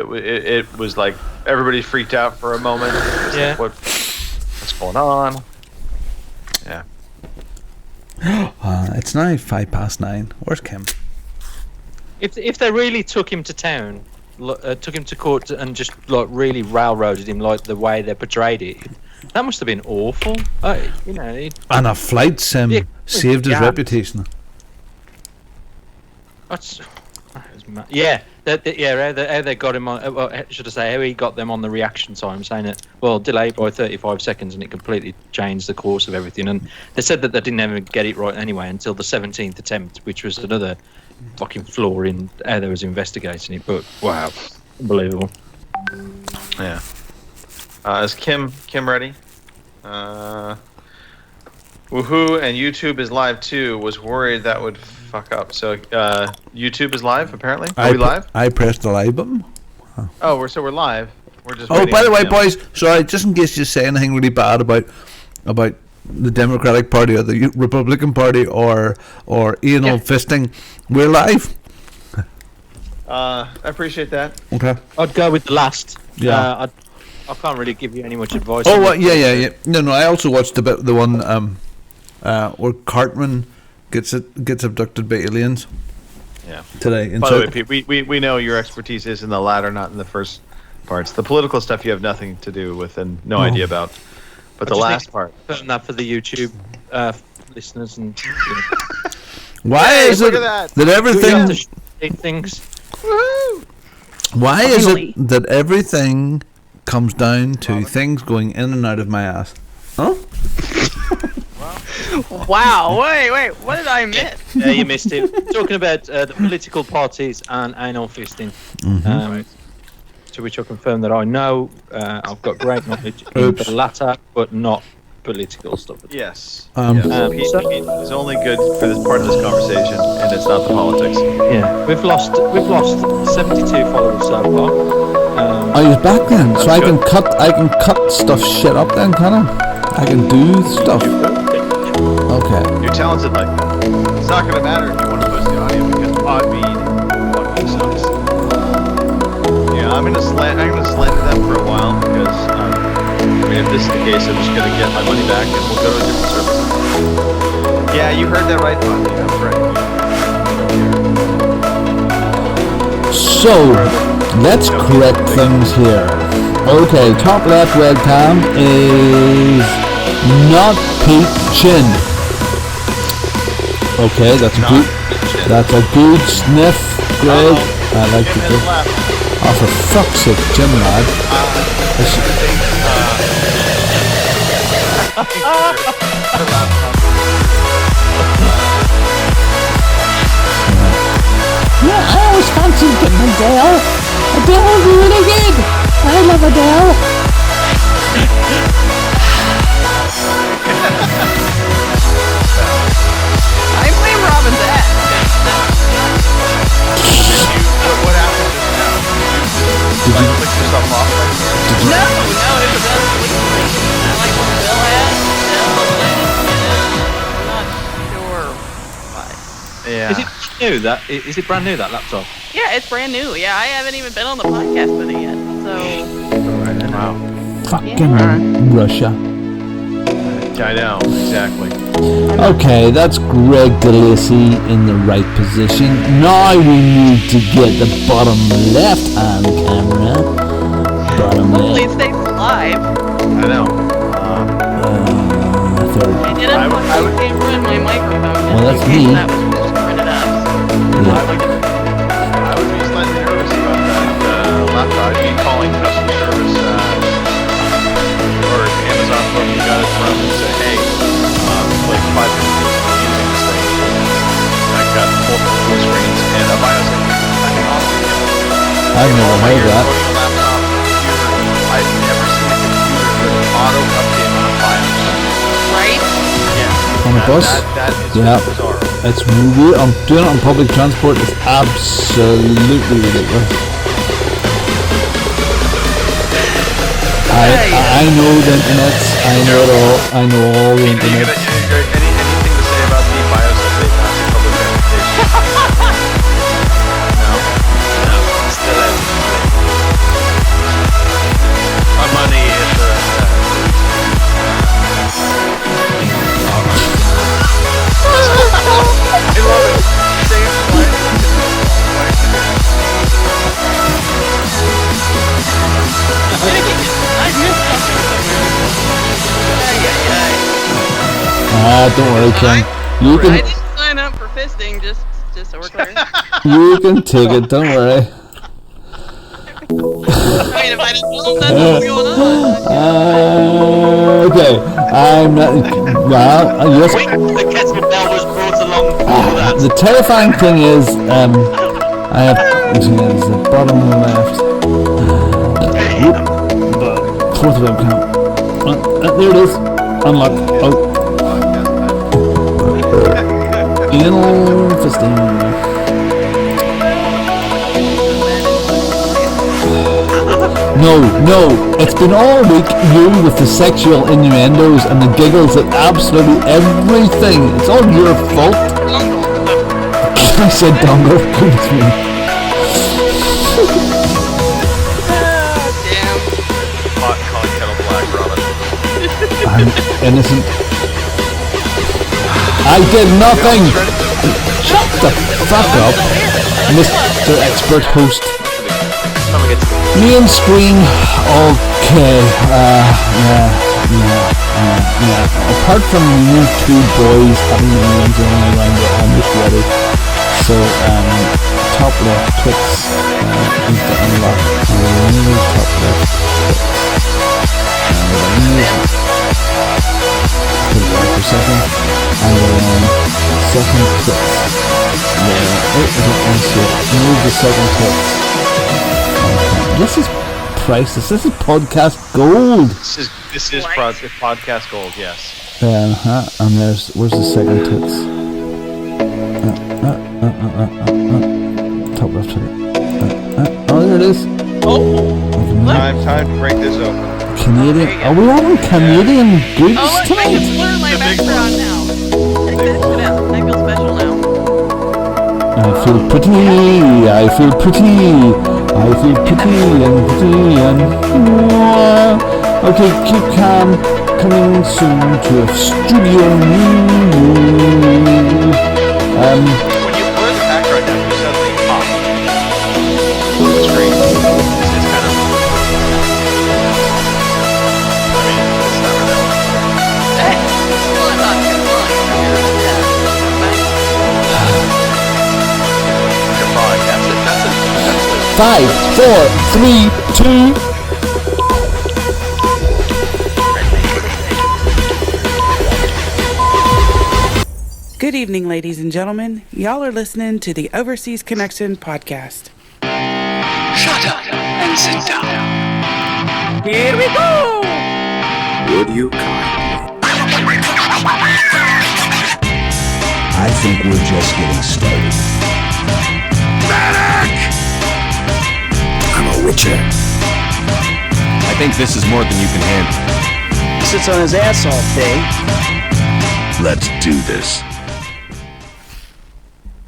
it was like everybody freaked out for a moment. Yeah. Like, what's going on? Yeah. It's now 9:05. Where's Kim? If they really took him to town, took him to court and just like really railroaded him like the way they portrayed it, that must have been awful. And a flight sim saved his reputation. That's yeah. How they got him on. Should I say how he got them on the reaction time, saying it? Well, delayed by 35 seconds, and it completely changed the course of everything. And they said that they didn't ever get it right anyway until the 17th attempt, which was another fucking flaw in how they was investigating it. But wow, unbelievable. Yeah. Is Kim ready? Woohoo! And YouTube is live too. Was worried that would fuck up. So YouTube is live apparently. Are we live? I pressed the live button. Oh, we're live. We're just. Oh, by the way, boys, sorry, just in case you say anything really bad about the Democratic Party or the Republican Party or anal fisting, we're live. I appreciate that. Okay. I'd go with the last. Yeah. I can't really give you any much advice. Oh, well, yeah. No. I also watched the one where Cartman gets abducted by aliens. Yeah. Today. By the way, Pete, we know your expertise is in the latter, not in the first parts. The political stuff you have nothing to do with and no idea about. But the last part. Putting that for the YouTube listeners and. Why is it that everything? Things. Woohoo! Why is it that everything comes down to things going in and out of my ass? Huh? Wow, wait, what did I miss? Yeah, you missed it. Talking about the political parties and anal fisting. Mm-hmm. To which I confirm that I know I've got great knowledge in the latter, but not political stuff. Yes. Pete is only good for this part of this conversation, and it's not the politics. Yeah, we've lost 72 followers so far. Oh, he's back then, so I can cut stuff shit up then, can I can do stuff. Okay. You're talented like that. It's not going to matter if you want to post the audio because Podbean fucking sucks. Yeah, I'm gonna slander them for a while because if this is the case, I'm just gonna get my money back and we'll go to a different service. Yeah, you heard that right, Podbean. That's right. So, let's correct things here. Okay, top left webcam is not Pete Chin. Okay, that's a good sniff, Greg. I like the good. Oh, for fuck's sake, Jim, lad. Yeah, I always fancied getting Adele. Adele would be really good. I love Adele. I blame Robin's ex. What happened just now? Did you click yourself off? No, it was us sleeping. I like what Bill had. I'm not sure. But Yeah. Is it brand new, that laptop? yeah, it's brand new. Yeah, I haven't even been on the podcast with it yet. So Wow. Fucking Russia. I know, exactly. Okay, that's Greg DeLacy in the right position. Now we need to get the bottom left hand camera. Bottom hopefully it left. stays alive. I know. Third. I did unplug my camera and my microphone. Well, that's in case me. That was just printed up. I would be slightly nervous about that laptop. I'd be calling customer service or Amazon from you got it from and say, hey, like 5 minutes using this thing. I've got multiple screens and a BIOS. I've never heard that. I've never seen a computer with auto update on a BIOS. Right? Yeah. On a bus? That is Yeah. bizarre. It's weird. I'm doing it on public transport. It's absolutely ridiculous. I know the internet. I know it all. I know all the internet. Anything to say about the BIOS update not in public transportation? No. Still hasn't. Don't worry, Kim. You I can didn't sign up for fisting, just so we're clear. you can take it. Don't worry. I mean, if I didn't know that's what was going on. Okay, I'm not. Well, yes. Wait, the kettlebell was brought along for that. The terrifying thing is, I have it's the bottom left, fourth webcam. There it is. Unlock. Oh, anal fisting. No, it's been all week, you with the sexual innuendos and the giggles at absolutely everything. It's all your fault. I said dongle. Goodness me. Damn. Hot kettle black, Robin. I'm innocent. I did nothing. Shut the fuck up, Mr. Expert Host. Me and Screen, okay, yeah. Apart from you two boys having the names running around it, I'm just ready. So, top left Twix, is the unlock. Top left Twix. For a second. And then, second Twix. Yeah, I don't want to move the second Twix. This is priceless. This is podcast gold. This is podcast gold. Yes. And where's the second tits? Top left. Oh, there it is. Time to break this open. Canadian. Are we having Canadian goods Oh, look, I can tonight? blur my background now. Check this shit out. I feel special now. I feel pretty. I feel pretty and okay, keep calm. Coming soon to a studio. When you blur the background down, you suddenly pop. The screen. It's kind of. I mean, it's not really. Hey, well, I thought you were lying. Goodbye. That's it. 5, 4, 3, 2. Good evening, ladies and gentlemen. Y'all are listening to the Overseas Connection podcast. Shut up and sit down. Here we go! Would you kindly? I think we're just getting started. I'm a witcher. I think this is more than you can handle. He sits on his ass all day. Let's do this.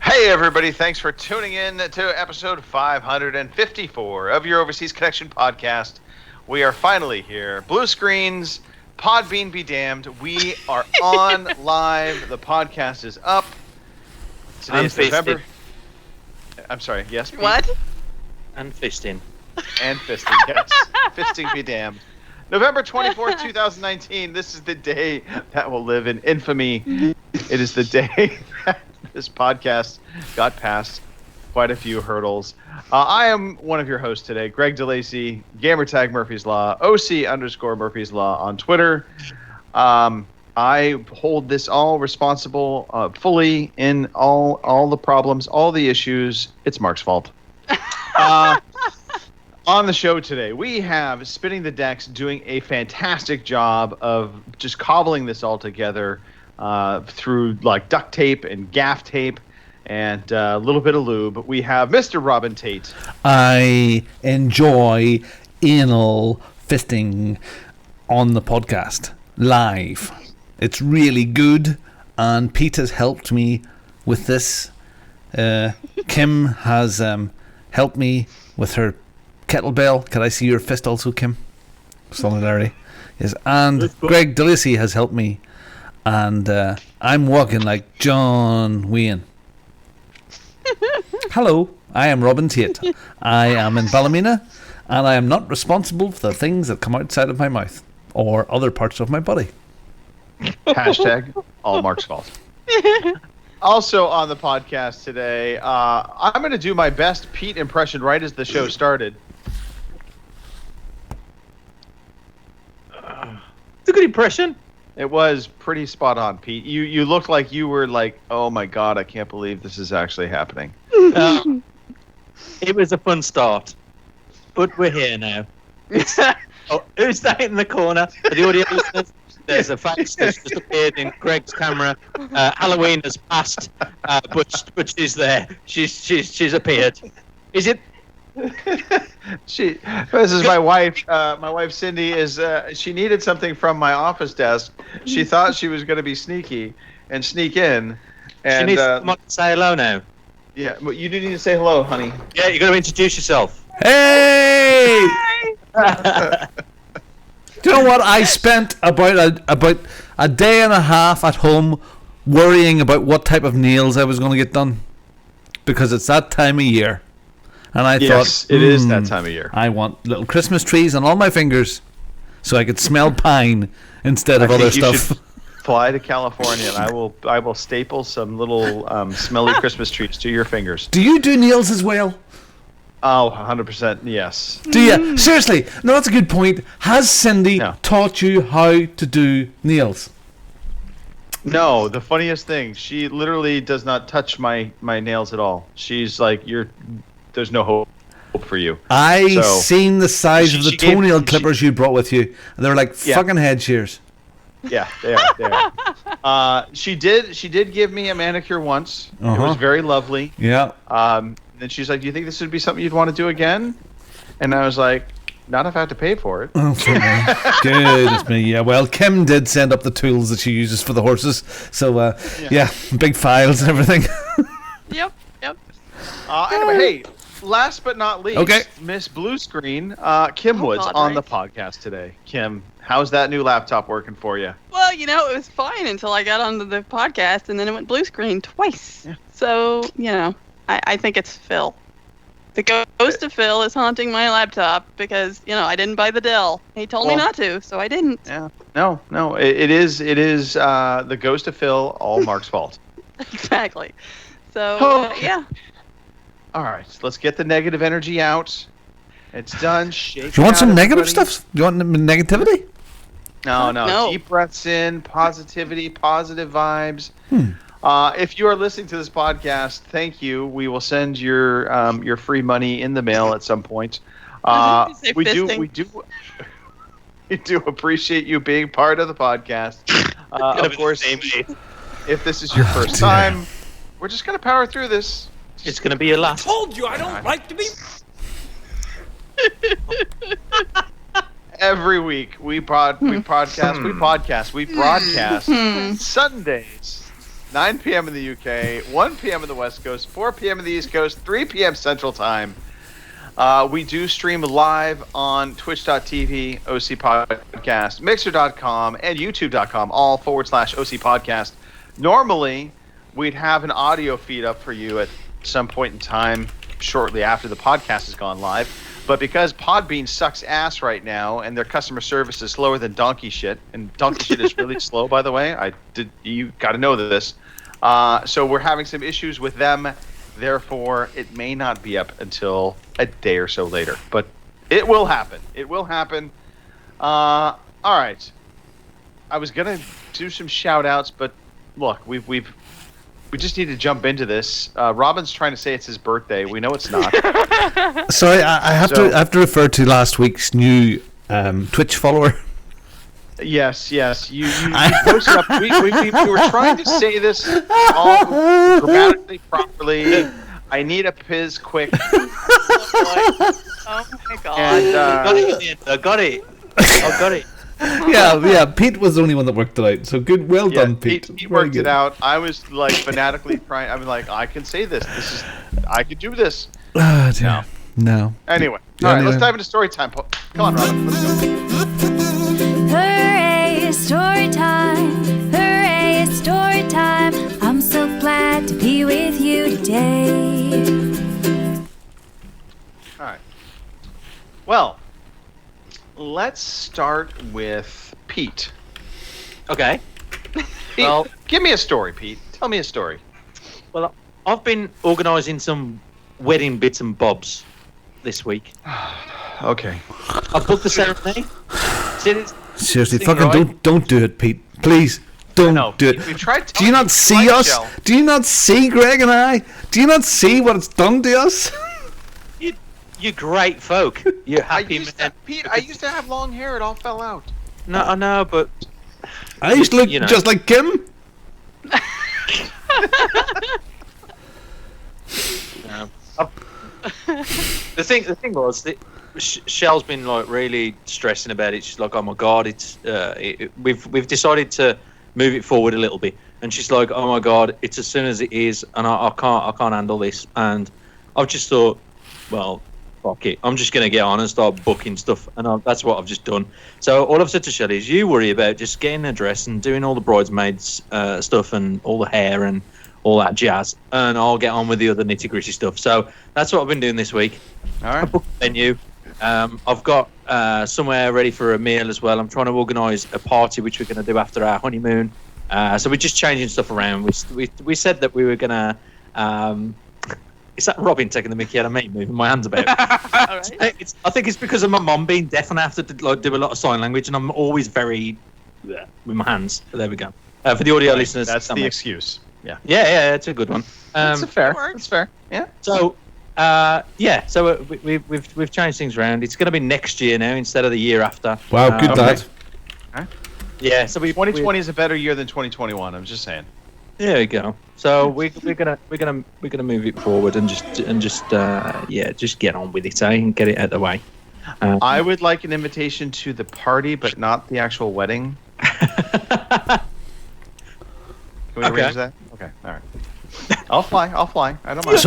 Hey everybody, thanks for tuning in to episode 554 of your Overseas Connection podcast. We are finally here. Blue screens, Podbean be damned. We are on live. The podcast is up. Today is November. I'm sorry, yes? Pete? What? And fisting. And fisting, yes. Fisting be damned. November 24th, 2019. This is the day that will live in infamy. It is the day that this podcast got past quite a few hurdles. I am one of your hosts today, Greg DeLacy, gamertag Murphy's Law, OC_Murphy's Law on Twitter. I hold this all responsible fully in all the problems, all the issues. It's Mark's fault. On the show today, we have Spinning the Decks doing a fantastic job of just cobbling this all together through like duct tape and gaff tape and a little bit of lube. We have Mr. Robin Tate. I enjoy anal fisting on the podcast live. It's really good, and Pete has helped me with this. Kim has helped me with her kettlebell. Can I see your fist also, Kim? Solidarity. Yes, and Greg DeLacy has helped me, and I'm walking like John Wayne. Hello, I am Robin Tate. I am in Ballymena, and I am not responsible for the things that come outside of my mouth or other parts of my body. Hashtag all Mark's fault. Also on the podcast today, I'm going to do my best Pete impression right as the show started. It's a good impression. It was pretty spot on, Pete. You looked like you were like, oh my god, I can't believe this is actually happening. It was a fun start, but we're here now. Oh, who's that in the corner? For the audio listeners, there's a face that's just appeared in Greg's camera. Halloween has passed, but she's there. She's appeared. Is it? This is my wife. My wife Cindy is. She needed something from my office desk. She thought she was going to be sneaky and sneak in. And She needs someone to say hello now. yeah, but you do need to say hello, honey. Yeah, you're going to introduce yourself. Hey! Do you know what? I spent about a day and a half at home worrying about what type of nails I was going to get done because it's that time of year. And I Yes, thought, it is that time of year. I want little Christmas trees on all my fingers so I could smell pine instead of I other think you stuff. should fly to California, and I will staple some little smelly Christmas trees to your fingers. Do you do nails as well? Oh, 100% yes. Do you? Seriously? No, that's a good point. Has Cindy No. taught you how to do nails? No, the funniest thing, she literally does not touch my nails at all. She's like, there's no hope for you. I So, seen the size of the she gave- toenail she- clippers you brought with you. They're like Yeah. fucking head shears. Yeah, they are. She did give me a manicure once. It Uh-huh. was very lovely. Yeah. Then she's like, "Do you think this would be something you'd want to do again?" And I was like, "Not if I have to pay for it." Oh, for me. Goodness me. Yeah. Well, Kim did send up the tools that she uses for the horses. So, yeah, big files and everything. Yep. Anyway, hey, last but not least, Okay. Miss Blue Screen, Kim Woods God, on the right. podcast today. Kim, how's that new laptop working for you? Well, it was fine until I got onto the podcast, and then it went blue screen twice. Yeah. So, I think it's Phil. The ghost of Phil is haunting my laptop because, I didn't buy the Dell. He told me Well- not to, so I didn't. Yeah. No. It is the ghost of Phil, all Mark's fault. Exactly. So, Okay. yeah. All right, let's get the negative energy out. It's done. Shake Do you want it some out, negative everybody. stuff? Do you want negativity? No. No. Deep breaths in, positivity, positive vibes. If you are listening to this podcast, thank you. We will send your free money in the mail at some point. You say We fisting. we do appreciate you being part of the podcast. Of course, if this is your first dear. time, we're just gonna power through this. It's going to be your last. Every week we broadcast Sundays, 9 p.m. in the UK, 1 p.m. in the West Coast, 4 p.m. in the East Coast, 3 p.m. Central Time. We do stream live on twitch.tv, OC Podcast, mixer.com, and youtube.com, all / OC Podcast. Normally, we'd have an audio feed up for you at some point in time shortly after the podcast has gone live. But because Podbean sucks ass right now and their customer service is slower than donkey shit, and donkey shit is really slow, by the way, you got to know this. So we're having some issues with them. Therefore, it may not be up until a day or so later, but it will happen. It will happen. All right. I was gonna do some shout outs, but look, we just need to jump into this. Robin's trying to say it's his birthday. We know it's not. Sorry, I have So- to refer to last week's new Twitch follower. Yes. You posted up. We were trying to say this all grammatically properly. I need a piz quick. Oh, my God. And I got it. I got it. yeah. Pete was the only one that worked it out. So good, well done, Pete. He Very worked good. it out. I was like fanatically trying. I'm like, I can say this. I could do this. Ah, dear. No. Anyway, Yeah, all right, anyway. let's dive into story time. Come on, Robin. Let's go. Hooray, it's story time. Hooray, it's story time. I'm so glad to be with you today. All right. Well, let's start with Pete. Okay. Pete, Well- give me a story, Pete. Tell me a story. Well, I've been organising some wedding bits and bobs this week. Okay. I've booked the ceremony. Seriously, Thing, fucking Roy. don't do it, Pete. Please don't No, do Pete, it. we tried Do you telling not you see twice, us? Shell. Do you not see Greg and I? Do you not see what it's done to us? You're great folk. You're I happy used men. to, Pete, I used to have long hair. It all fell out. No, I know, but I used to look You know. just like Kim. the thing was that Shell's been like really stressing about it. She's like, "Oh my god, we've decided to move it forward a little bit," and she's like, "Oh my god, it's as soon as it is, and I can't handle this." And I've just thought, well, fuck it, I'm just gonna get on and start booking stuff, and that's what I've just done. So all I've said to Shelley is, you worry about just getting a dress and doing all the bridesmaids stuff and all the hair and all that jazz, and I'll get on with the other nitty gritty stuff. So that's what I've been doing this week. All I right. booked a venue. I've got somewhere ready for a meal as well. I'm trying to organise a party which we're going to do after our honeymoon. So we're just changing stuff around. We said that we were going to. Is that Robin taking the mickey out of me, moving my hands about? All right. I think it's because of my mum being deaf and I have to do a lot of sign language, and I'm always very with my hands. But there we go. For the audio listeners, That's that the makes- excuse. Yeah. yeah, it's a good one. That's fair. works. That's fair. Yeah. So, so we've changed things around. It's going to be next year now instead of the year after. Wow, good okay. dad. Yeah, so 2020 is a better year than 2021. I'm just saying. There we go. So we're gonna move it forward and just get on with it, and get it out of the way. I would like an invitation to the party, but not the actual wedding. Can we Okay. arrange that? Okay. All right. I'll fly. I don't mind.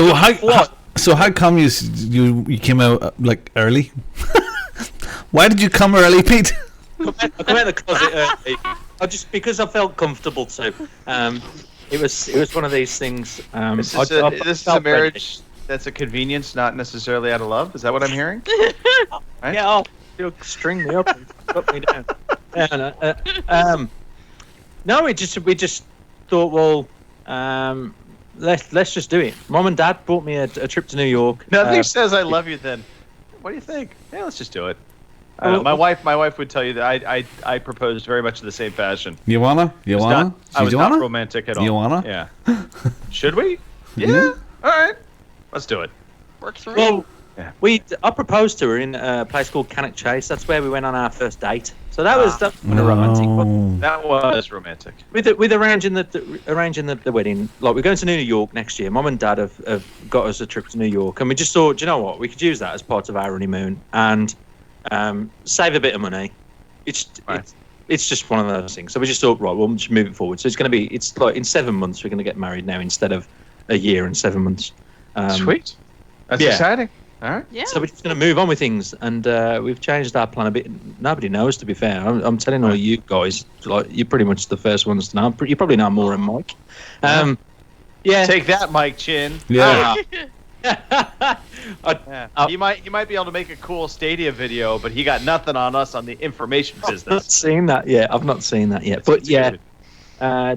So how come you came out like early? Why did you come early, Pete? I come out of the closet early. Because I felt comfortable to. It was one of these things. This is a marriage that's a convenience, not necessarily out of love. Is that what I'm hearing? Right? Yeah, you'll string me up and put me down. No, we just thought, well, let's just do it. Mom and Dad bought me a trip to New York. Nothing says I love you then. What do you think? Yeah, let's just do it. I don't know. My wife would tell you that I proposed very much in the same fashion. You wanna? I was not romantic at all. You wanna? Yeah. Should we? Yeah. All right. Let's do it. Works for me. Well, Yeah. I proposed to her in a place called Cannock Chase. That's where we went on our first date. So that was kind of romantic. But Oh. That was romantic. with arranging the wedding, like we're going to New York next year. Mum and Dad have got us a trip to New York, and we just thought, do you know what, we could use that as part of our honeymoon and save a bit of money. It's just one of those things. So we just thought, right, we'll just move it forward. So it's like in 7 months we're going to get married now instead of a year and 7 months. Sweet. That's yeah. exciting. All right. Yeah. So we're just going to move on with things, and we've changed our plan a bit. Nobody knows, to be fair. I'm telling all you guys, like you're pretty much the first ones to know. You probably know more than Mike. Yeah. Take that, Mike Chin. Yeah. Yeah. He might be able to make a cool Stadia video, but he got nothing on us on the information I've not business. seen that yet. I've not seen that yet. But It's yeah, good.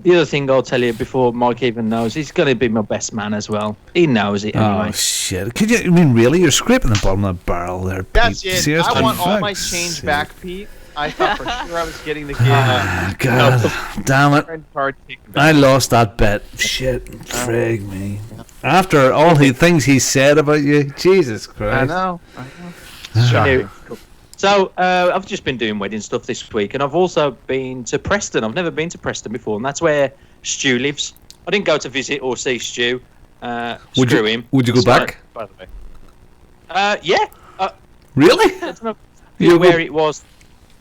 the other thing I'll tell you before Mike even knows, he's going to be my best man as well. He knows it anyway. Oh shit! Could you? I mean, really? You're scraping the bottom of the barrel there, Pete. That's it. Seriously? I want all Fuck's my change sake. back, Pete. I thought for sure I was getting the Ah, God, damn it! credit card taken I back. lost that bet. Shit, frig me. After all the things he said about you, Jesus Christ! I know. It's shocking. So I've just been doing wedding stuff this week, and I've also been to Preston. I've never been to Preston before, and that's where Stu lives. I didn't go to visit or see Stu. Would Screw you? him. Would you go Sorry. back? By the way. Yeah. Really? I don't know You where go- it was.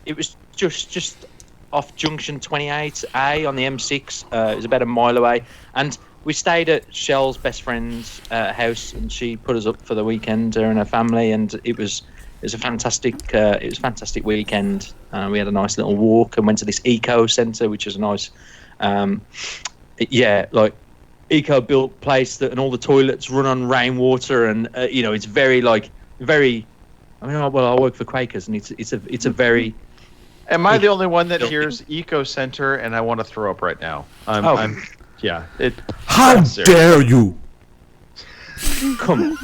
It was just off Junction 28A on the M6. It was about a mile away, and we stayed at Shell's best friend's house, and she put us up for the weekend, her and her family, and it was a fantastic weekend. We had a nice little walk and went to this eco centre, which is a nice, like eco built place that, and all the toilets run on rainwater, and it's very. I mean, well, I work for Quakers, and it's a very Am I the only one that hears Eco Center and I want to throw up right now? Yeah. How dare you? Come on.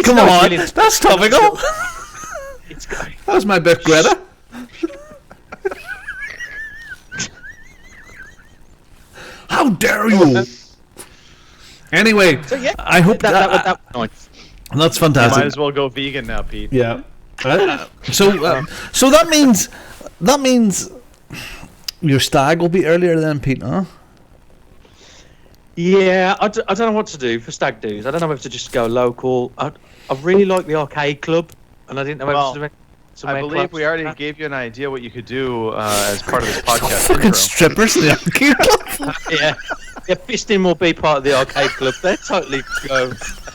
Come on, that's topical. That was my bit, Greta. How dare you? Anyway, I hope that was nice. That's You fantastic. might as well go vegan now, Pete. Yeah. So that means your stag will be earlier than Pete, huh? Yeah, I don't know what to do for stag do's. I don't know whether to just go local. I really like the arcade club, and I didn't know whether to I believe we already gave you an idea what you could do as part of this podcast. Fucking intro. strippers in the arcade club. yeah, fisting will be part of the arcade club. They totally go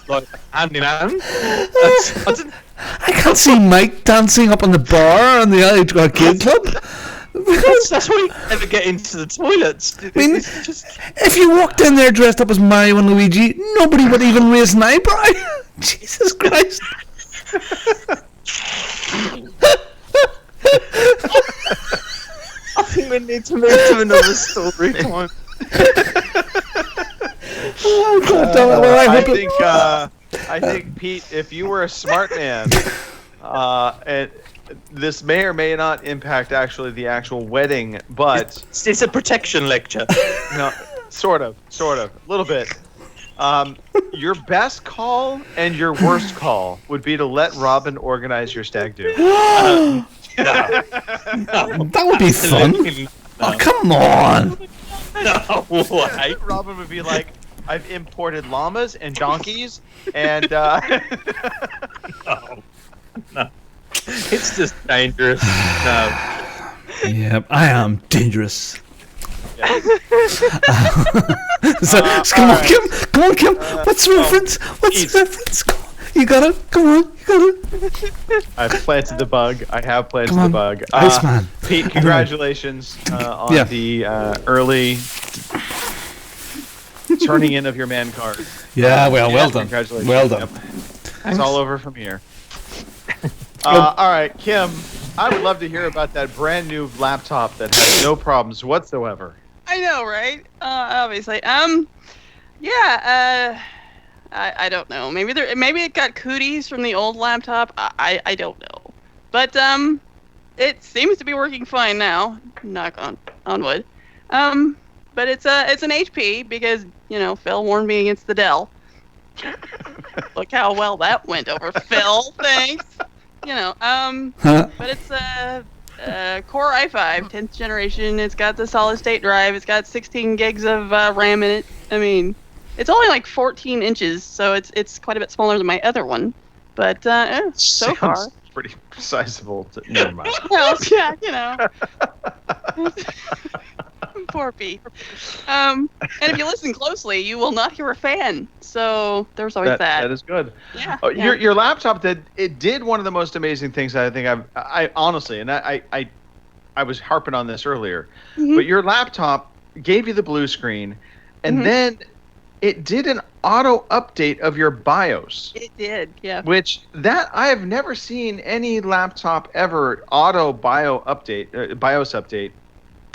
like hand in hand. I can't see Mike dancing up on the bar in the arcade club. That's why you never get into the toilets. I mean, if you walked in there dressed up as Mario and Luigi, nobody would even raise an eyebrow. Jesus Christ. I think we need to move to another story time. Oh, God damn it. Well, I think, Pete, if you were a smart man, and this may or may not impact the actual wedding, but it's a protection lecture. no, sort of, a little bit. Your best call and your worst call would be to let Robin organize your stag do. That would be fun. Oh, come on. No way. Robin would be like, I've imported llamas and donkeys, and No. It's just dangerous. No. Yeah, I am dangerous. Yeah. Come on, Kim. What's the reference? What's the reference? Come on. You got it. Come on. You got it. I've planted the bug. I have planted Come on. the bug. Iceman. Pete, congratulations on the early turning in of your man card. Yeah, well done. Congratulations. Well done. Yep. It's all over from here. All right, Kim, I would love to hear about that brand new laptop that has no problems whatsoever. I know, right? Obviously. I don't know. Maybe it got cooties from the old laptop. I don't know. But it seems to be working fine now. Knock on wood. But it's an HP because, Phil warned me against the Dell. Look how well that went over, Phil. Thanks. But it's a Core i5, 10th generation. It's got the solid state drive. It's got 16 gigs of RAM in it. I mean, it's only like 14 inches, so it's quite a bit smaller than my other one. But so far, Sounds pretty sizable. Never mind. well, yeah, Poor Pete. And if you listen closely, you will not hear a fan. So there's always that. That is good. Yeah. Oh, yeah. Your laptop did one of the most amazing things I think I honestly, and I was harping on this earlier, Mm-hmm. but your laptop gave you the blue screen, and then it did an auto update of your BIOS. It did, yeah. Which I have never seen any laptop ever auto BIOS update.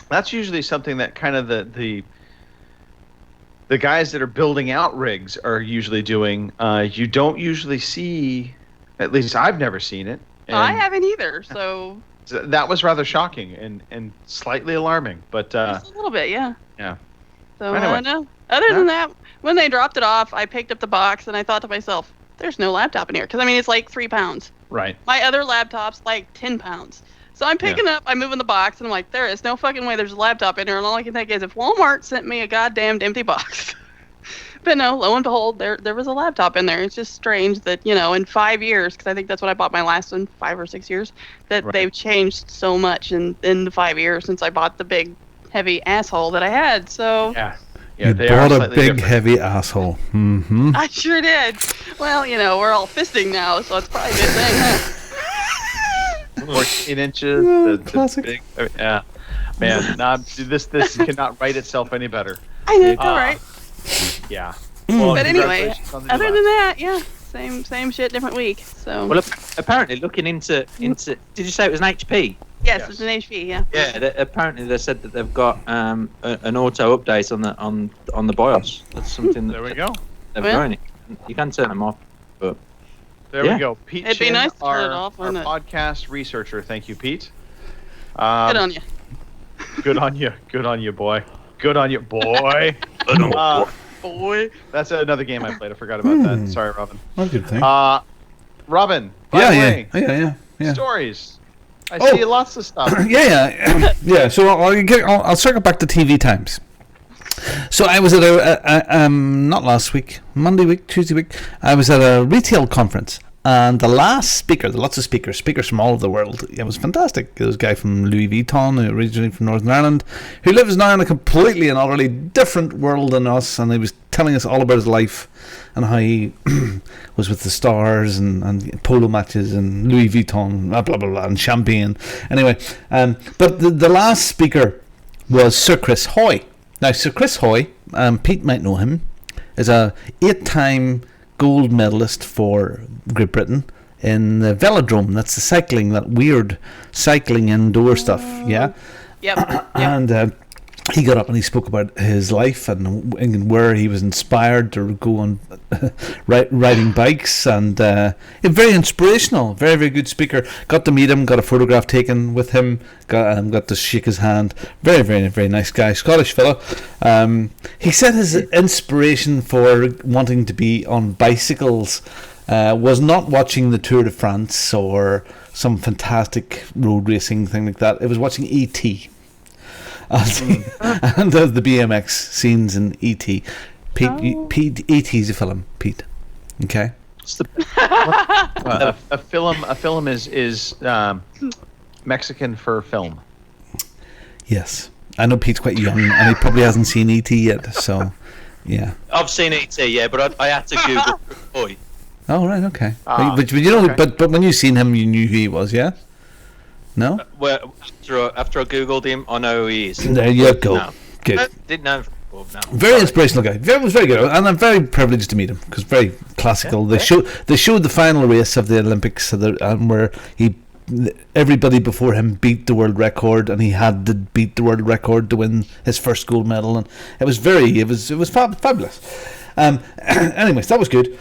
That's usually something that kind of the guys that are building out rigs are usually doing. You don't usually see, at least I've never seen it. I haven't either, so that was rather shocking and slightly alarming. But just a little bit, yeah. Yeah. So Anyway. no. Other than that, when they dropped it off, I picked up the box and I thought to myself, "There's no laptop in here," because it's like 3 pounds. Right. My other laptop's like 10 pounds. So I'm picking up, I'm moving the box, and I'm like, there is no fucking way there's a laptop in here. And all I can think is if Walmart sent me a goddamn empty box. But no, lo and behold, there was a laptop in there. It's just strange that, in 5 years, because I think that's what I bought my last one, 5 or 6 years, that they've changed so much in the 5 years since I bought the big, heavy asshole that I had. So Yeah, you they are bought a slightly big, different. heavy asshole. Mm-hmm. I sure did. Well, we're all fisting now, so it's probably a good thing, huh? 14 inches. the classic. Big, yeah. Man, this cannot write itself any better. I know, all right. Yeah. Well, But anyway, congratulations on the new other laptop. than that, yeah, same shit, different week. So Well, apparently, looking into, did you say it was an HP? Yes, it's an HP. Yeah. Yeah, apparently they said that they've got an auto update on the BIOS. That's something that There we go. they've Well. grown it. You can turn them off, but There Yeah. we go. Pete It'd be Chin, nice to turn our, it off, our wouldn't it? podcast researcher. Thank you, Pete. Good on you. Good on you. Good on you, boy. Good on you, boy. Boy. That's another game I played. I forgot about that. Sorry, Robin. Oh, good thing. Robin, by the way, Yeah. stories. I Oh. see lots of stuff. Yeah. So I'll circle back to TV times. So I was at not last week, Monday week, Tuesday week. I was at a retail conference, and the last speaker, lots of speakers from all over the world. It was fantastic. There was a guy from Louis Vuitton, originally from Northern Ireland, who lives now in a completely and utterly different world than us, and he was telling us all about his life and how he was with the stars and polo matches and Louis Vuitton, blah blah blah, and champagne. Anyway, but the last speaker was Sir Chris Hoy. Now, Sir Chris Hoy, Pete might know him, is a 8-time gold medalist for Great Britain in the velodrome. That's the cycling, that weird cycling indoor stuff. Yeah. Yep. And he got up and he spoke about his life and where he was inspired to go on riding bikes, and very inspirational, very, very good speaker. Got to meet him, got a photograph taken with him, got to shake his hand. Very, very, very nice guy, Scottish fellow. He said his inspiration for wanting to be on bicycles was not watching the Tour de France or some fantastic road racing thing like that. It was watching E.T. and the BMX scenes in E.T. Pete, E.T.'s a film, Pete. Okay. A film is Mexican for film. Yes, I know Pete's quite young and he probably hasn't seen E.T. yet. So, yeah. I've seen E.T. Yeah, but I had to Google Boy. Oh right, okay. But you know, okay. but when you seen him, you knew who he was, yeah. No. Well, after I googled him, I know who he is. There you go. No. Good. I didn't know him before, no. Very inspirational guy. Was very good, and I'm very privileged to meet him because very classical. They showed the final race of the Olympics, where everybody before him beat the world record, and he had to beat the world record to win his first gold medal, and it was fabulous. Anyways, that was good.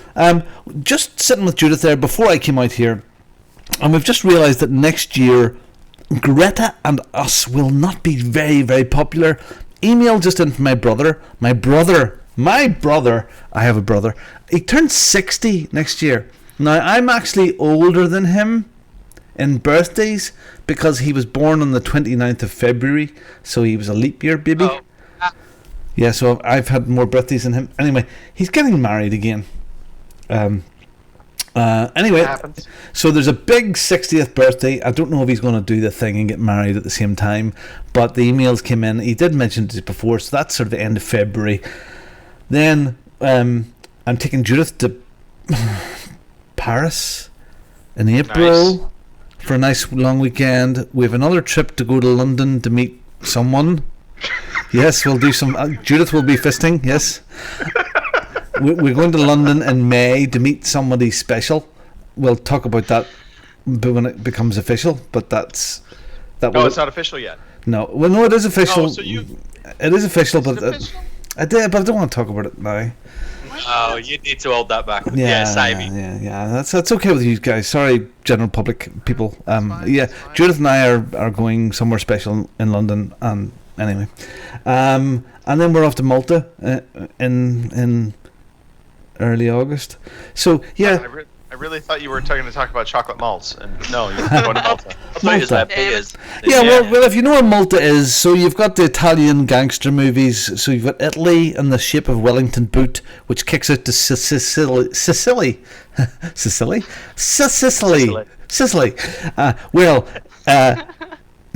Just sitting with Judith there before I came out here, and we've just realised that next year Greta and Us will not be very, very popular. Email just in from my brother. I have a brother. He turns 60 next year. Now, I'm actually older than him in birthdays because he was born on the 29th of February, so he was a leap year baby. Oh. Yeah, so I've had more birthdays than him. Anyway, he's getting married again. Anyway, happens. so there's a big 60th birthday. I don't know if he's going to do the thing and get married at the same time, but the emails came in. He did mention it before, so that's sort of the end of February. Then I'm taking Judith to Paris in April for a nice long weekend. We have another trip to go to London to meet someone. Yes, we'll do some. Judith will be fisting. Yes. We're going to London in May to meet somebody special. We'll talk about that when it becomes official. But it's not official yet. No, well, no, it is official. Oh, so it is official, but official? but I don't want to talk about it now. Oh, you need to hold that back. Yeah, save it. Yeah. That's okay with you guys. Sorry, general public people. It's fine. Judith and I are going somewhere special in London. Anyway, and then we're off to Malta in early August. So yeah. I really thought you were going to talk about chocolate malts, and no, you're going to Malta. Well, if you know where Malta is, so you've got the Italian gangster movies. So you've got Italy and the Shape of Wellington boot, which kicks out to Sicily.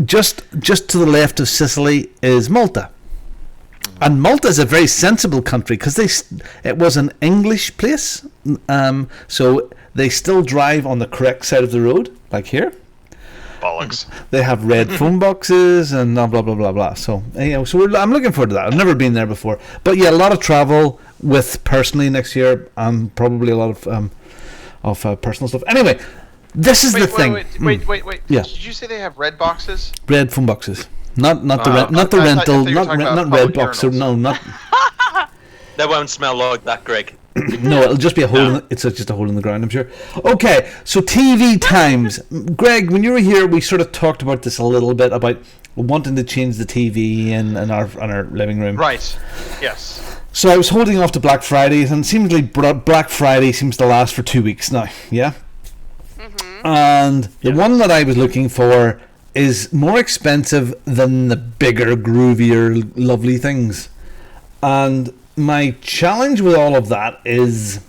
Just to the left of Sicily is Malta. And Malta is a very sensible country because it was an English place, so they still drive on the correct side of the road, like here. Bollocks. They have red phone boxes and blah blah blah blah blah. So I'm looking forward to that. I've never been there before, but yeah, a lot of travel with personally next year, and probably a lot of personal stuff. Anyway, This is the thing. Wait. Yeah. Did you say they have red boxes? Red phone boxes. Not the I rental, thought you were not talking about red public box. urinals. No, not. They won't smell like that, Greg. No, it'll just be a hole. It's just a hole in the ground, I'm sure. Okay, so TV times. Greg, when you were here, we sort of talked about this a little bit about wanting to change the TV in our living room. Right. Yes. So I was holding off to Black Friday, and seemingly Black Friday seems to last for 2 weeks now. Yeah. And the one that I was looking for is more expensive than the bigger, groovier, lovely things. And my challenge with all of that is,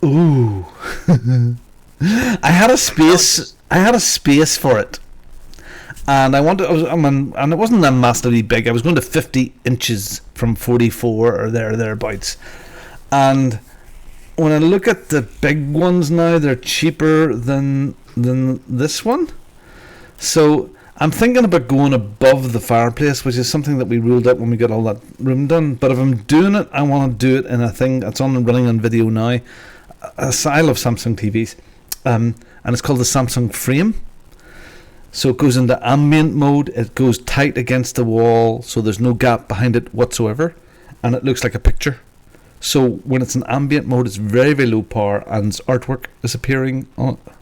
ooh, I had a space for it, and and it wasn't that massively big. I was going to 50 inches from 44 or thereabouts, and when I look at the big ones now, they're cheaper than this one. So I'm thinking about going above the fireplace, which is something that we ruled out when we got all that room done. But if I'm doing it, I want to do it in a thing that's running on video now. I love Samsung TVs, and it's called the Samsung Frame. So it goes into ambient mode. It goes tight against the wall, so there's no gap behind it whatsoever, and it looks like a picture. So when it's in ambient mode, it's very, very low power, and its artwork is appearing on it.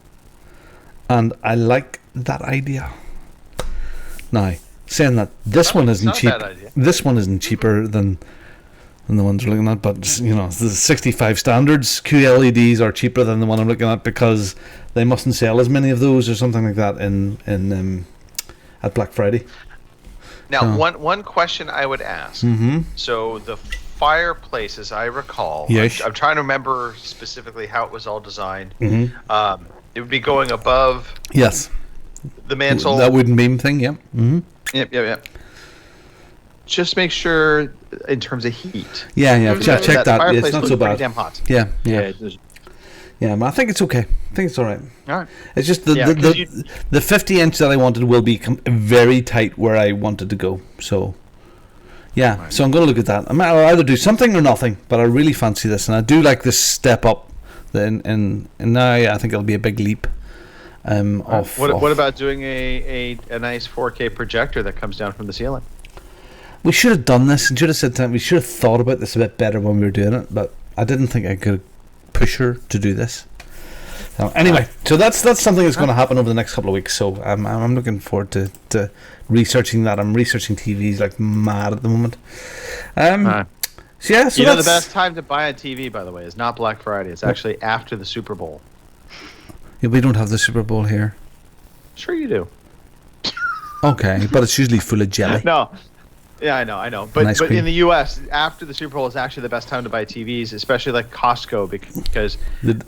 And I like that idea. Now, saying that, this one isn't cheap. This one isn't cheaper than the ones we're looking at, but you know, the 65 standards QLEDs are cheaper than the one I'm looking at because they mustn't sell as many of those or something like that in at Black Friday. Now, one question I would ask. So the fireplace, as I recall, yes. I'm trying to remember specifically how it was all designed. It would be going above. Yes. The mantle. That wooden beam thing, yeah. Yep. Just make sure in terms of heat. Yeah. Check that. It's not so bad. Pretty damn hot. Yeah. Yeah, but I think it's okay. I think it's all right. All right. It's just the 50 inch that I wanted will be very tight where I wanted to go. So, yeah. Right. So I'm going to look at that. I'll either do something or nothing, but I really fancy this, and I do like this step up. And now I think it'll be a big leap. What about doing a nice 4K projector that comes down from the ceiling? We should have done this and should have said we should have thought about this a bit better when we were doing it, but I didn't think I could push her to do this. So anyway, so that's something that's going to happen over the next couple of weeks. So I'm looking forward to researching that. I'm researching TVs like mad at the moment. So yeah, so the best time to buy a TV, by the way, is not Black Friday. It's actually after the Super Bowl. Yeah, we don't have the Super Bowl here. Sure you do. Okay, but it's usually full of jelly. No. Yeah, I know. But in the U.S., after the Super Bowl is actually the best time to buy TVs, especially like Costco, because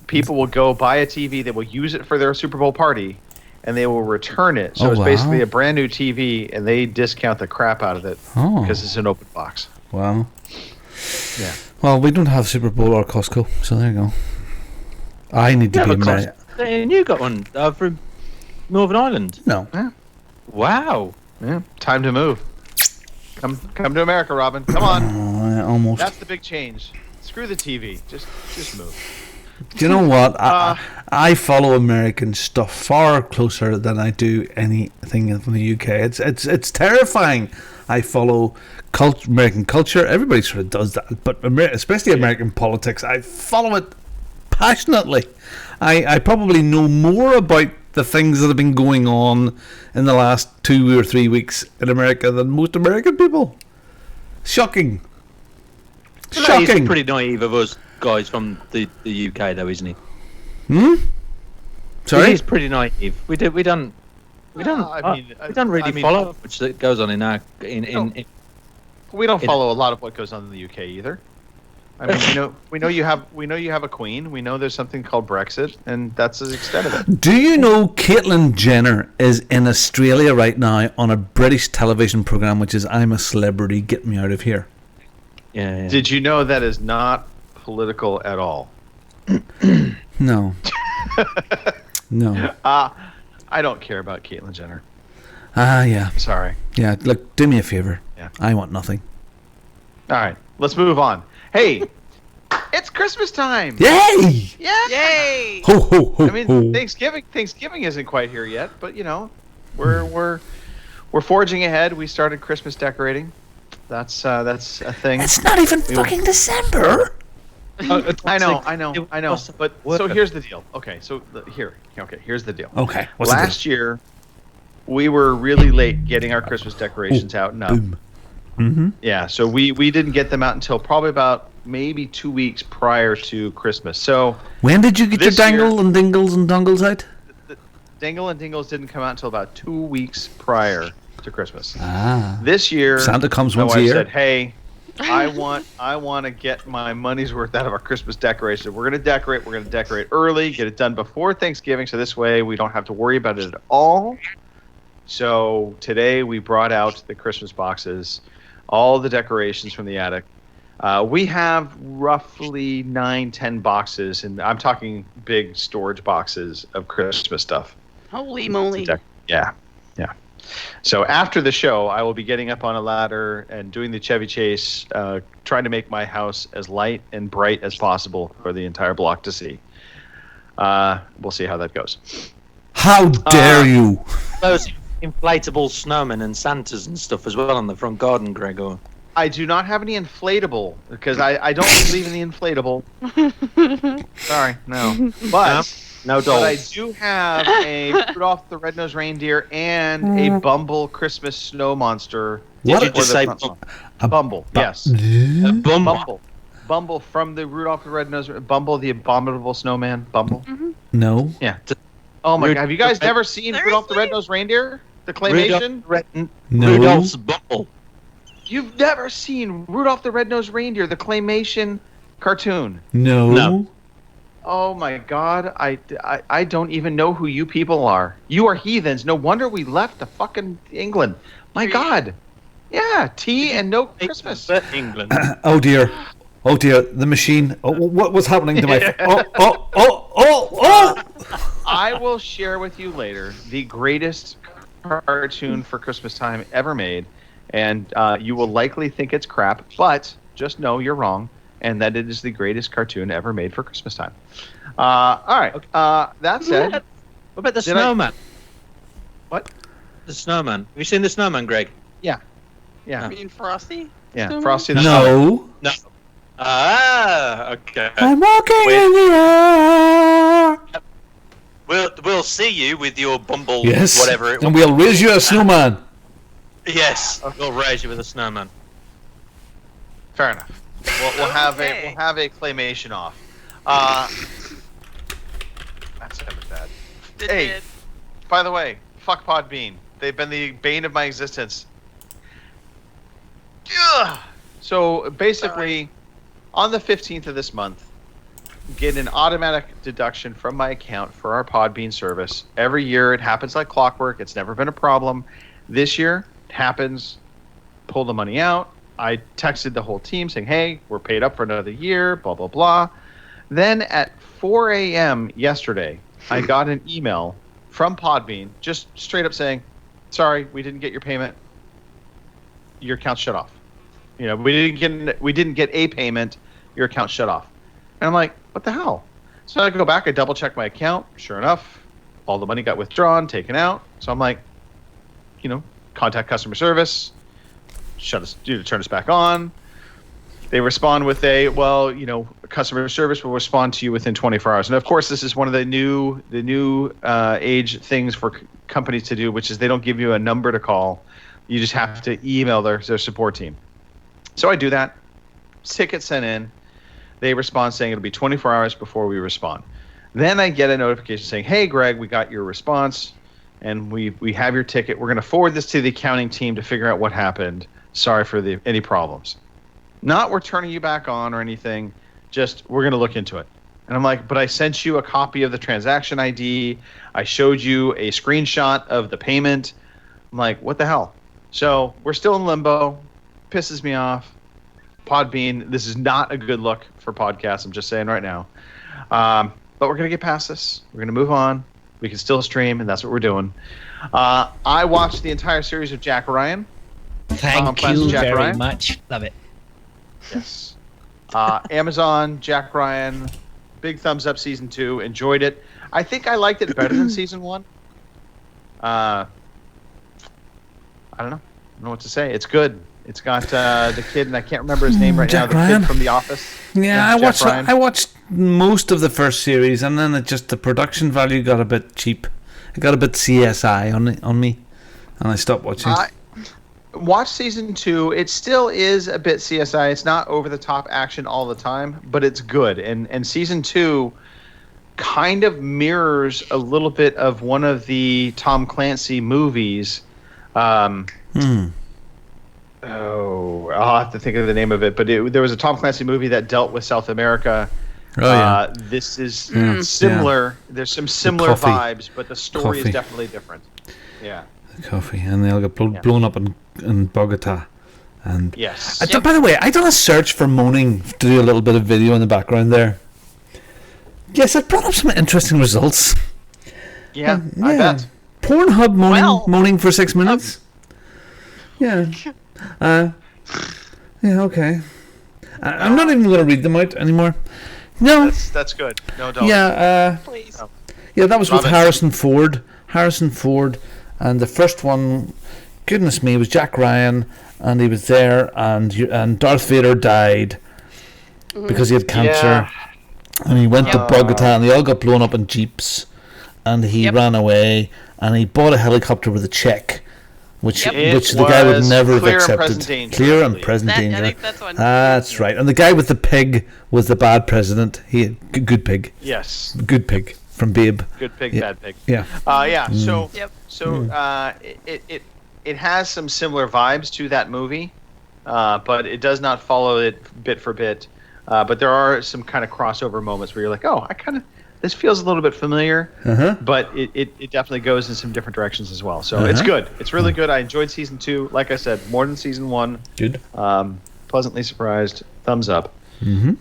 people will go buy a TV, they will use it for their Super Bowl party, and they will return it. So it's basically a brand new TV, and they discount the crap out of it because it's an open box. Wow. Yeah. Well, we don't have Super Bowl or Costco, so there you go. I need to be American. And you got one from Northern Ireland? No. Yeah. Wow. Yeah. Time to move. Come to America, Robin. Come on. Almost. That's the big change. Screw the TV. Just move. Do you know what? I follow American stuff far closer than I do anything from the UK. It's terrifying. I follow American culture. Everybody sort of does that, but especially American politics. I follow it passionately. I probably know more about the things that have been going on in the last 2 or 3 weeks in America than most American people. Shocking. Shocking. He's pretty naive of us guys from the UK, though, isn't he? Sorry? He's pretty naive. We don't really follow much that goes on in our we don't follow a lot of what goes on in the UK either. I mean, we know you have a queen. We know there's something called Brexit, and that's the extent of it. Do you know Caitlyn Jenner is in Australia right now on a British television program, which is "I'm a Celebrity, Get Me Out of Here"? Yeah. Did you know that is not political at all? No. No. I don't care about Caitlyn Jenner. Yeah. Sorry. Yeah. Look, do me a favor. Yeah. I want nothing. All right. Let's move on. Hey, It's Christmas time. Yay! Yeah. Yay! Ho ho ho I mean, ho. Thanksgiving isn't quite here yet, but you know, we're forging ahead. We started Christmas decorating. That's a thing. It's not even fucking December. I know. But so here's the deal. Okay, here's the deal. Okay. What's the Last year, we were really late getting our Christmas decorations out and up. Boom. Mm-hmm. Yeah, so we didn't get them out until probably about maybe 2 weeks prior to Christmas. So When did you get your This year- dangle and dingles and dongles out? Dangle and Dingles didn't come out until about 2 weeks prior to Christmas. Ah. This year, Santa comes my once a wife year. said, "Hey, I want to get my money's worth out of our Christmas decoration. We're gonna decorate. We're gonna decorate early, get it done before Thanksgiving, so this way we don't have to worry about it at all." So today we brought out the Christmas boxes, all the decorations from the attic. We have roughly 9-10 boxes, and I'm talking big storage boxes of Christmas stuff. Holy moly! Yeah. So after the show, I will be getting up on a ladder and doing the Chevy Chase, trying to make my house as light and bright as possible for the entire block to see. We'll see how that goes. How dare you? Those inflatable snowmen and Santas and stuff as well on the front garden, Gregor. I do not have any inflatable because I don't believe in the inflatable. Sorry, no. But No But I dolls. do have a Rudolph the Red-Nosed Reindeer and a Bumble Christmas Snow Monster. What? Did you just say Bumble? Yes. Bumble? Bumble from the Rudolph the Red-Nosed Bumble, the Abominable Snowman. Bumble. No. Yeah. Oh my Rud- God! Have you guys never seen Rudolph the Seriously? Red-Nosed Reindeer? The claymation? No. Rudolph's Bumble. You've never seen Rudolph the Red-Nosed Reindeer, the claymation cartoon? No. No. Oh my God! I don't even know who you people are. You are heathens. No wonder we left the fucking England. My God. Yeah, tea and no Christmas. England. Oh dear. Oh dear. The machine. Oh, what's happening to my? Oh. I will share with you later the greatest cartoon for Christmas time ever made, and you will likely think it's crap, but just know you're wrong, and that it is the greatest cartoon ever made for Christmas time. All right. That said, What about the Did I- snowman? What? The snowman. Have you seen the snowman, Greg? Yeah, I mean, Frosty. yeah. Snowman? Frosty the Snowman. No. No. Ah, okay. I'm walking Wait. in the air. We'll see you with your Bumble, Yes. whatever it And was. we'll raise you a snowman. Yes, we'll raise you with a snowman. Fair enough. We'll have Okay. a claymation off. That's never bad. It Hey. did. By the way, fuck Podbean. They've been the bane of my existence. Ugh. So basically, on the 15th of this month, get an automatic deduction from my account for our Podbean service. Every year it happens like clockwork. It's never been a problem. This year it happens. Pull the money out. I texted the whole team saying, hey, we're paid up for another year, blah, blah, blah. Then at 4 a.m. yesterday, I got an email from Podbean just straight up saying, sorry, we didn't get your payment. Your account's shut off. You know, we didn't get a payment. Your account's shut off. And I'm like, what the hell? So I go back, I double check my account. Sure enough, all the money got withdrawn, taken out. So I'm like, contact customer service, turn us back on. They respond with customer service will respond to you within 24 hours. And of course, this is one of the new age things for companies to do, which is they don't give you a number to call. You just have to email their support team. So I do that. Ticket sent in. They respond saying it'll be 24 hours before we respond. Then I get a notification saying, hey, Greg, we got your response, and we have your ticket. We're going to forward this to the accounting team to figure out what happened. Sorry for any problems. Not we're turning you back on or anything. Just we're going to look into it. And I'm like, but I sent you a copy of the transaction ID. I showed you a screenshot of the payment. I'm like, what the hell? So we're still in limbo. Pisses me off. Podbean, this is not a good look for podcasts. I'm just saying right now. But we're going to get past this. We're going to move on. We can still stream, and that's what we're doing. I watched the entire series of Jack Ryan. Thank Classic you Jack very Ryan. much. Love it. Yes. Amazon, Jack Ryan, big thumbs up season 2. Enjoyed it. I think I liked it better than season 1. I don't know. I don't know what to say. It's good. It's got the kid, and I can't remember his name right Jack now. The Ryan? kid from The Office. Yeah, Jack Ryan. I watched most of the first series, and then the production value got a bit cheap. It got a bit CSI on me, and I stopped watching. Watch season 2. It still is a bit CSI. It's not over the top action all the time, but it's good. And season 2 kind of mirrors a little bit of one of the Tom Clancy movies. Oh, I'll have to think of the name of it. But there was a Tom Clancy movie that dealt with South America. Oh, yeah. This is Yeah. similar. There's some similar Coffee. vibes, but the story Coffee. is definitely different. Yeah. Coffee, and they all got blown up in Bogota. And Yes. By the way, I done a search for moaning to do a little bit of video in the background there. Yes, it brought up some interesting results. Yeah, I bet. Pornhub moaning for 6 minutes. Yeah. Yeah, okay. I'm not even going to read them out anymore. No. That's good. No, don't. Yeah, Please. yeah, that was with Robin. Harrison Ford. Harrison Ford, and the first one, goodness me, was Jack Ryan, and he was there, and Darth Vader died because he had cancer, Yeah. and he went to Bogota, and they all got blown up in jeeps, and he ran away, and he bought a helicopter with a check, which It which the guy would was never have Clear and accepted. Present Danger, Clear I and believe. present I danger. think that's one. That's right. And the guy with the pig was the bad president. He good pig, Yes. good pig from Babe. Good pig, Yeah. bad pig. Yeah. Yeah. So. Yep. So it has some similar vibes to that movie, but it does not follow it bit for bit. But there are some kind of crossover moments where you're like, oh, this feels a little bit familiar, but it definitely goes in some different directions as well. So it's good. It's really good. I enjoyed season 2. Like I said, more than season 1. Good. Pleasantly surprised. Thumbs up.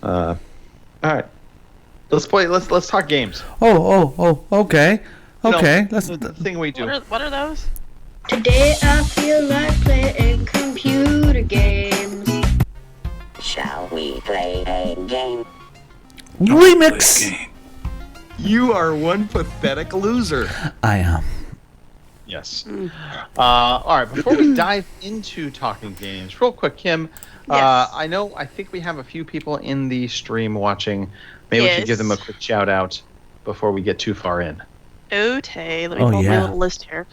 All right. Let's play. Let's talk games. Oh, okay. Okay, That's the thing we do. What are those? Today I feel like playing computer games. Shall we play a game? Remix. You are one pathetic loser. I am. Yes. All right. Before we dive into talking games, real quick, Kim. Yes. I think we have a few people in the stream watching. Maybe we should give them a quick shout out before we get too far in. Okay, let me pull up my little list here.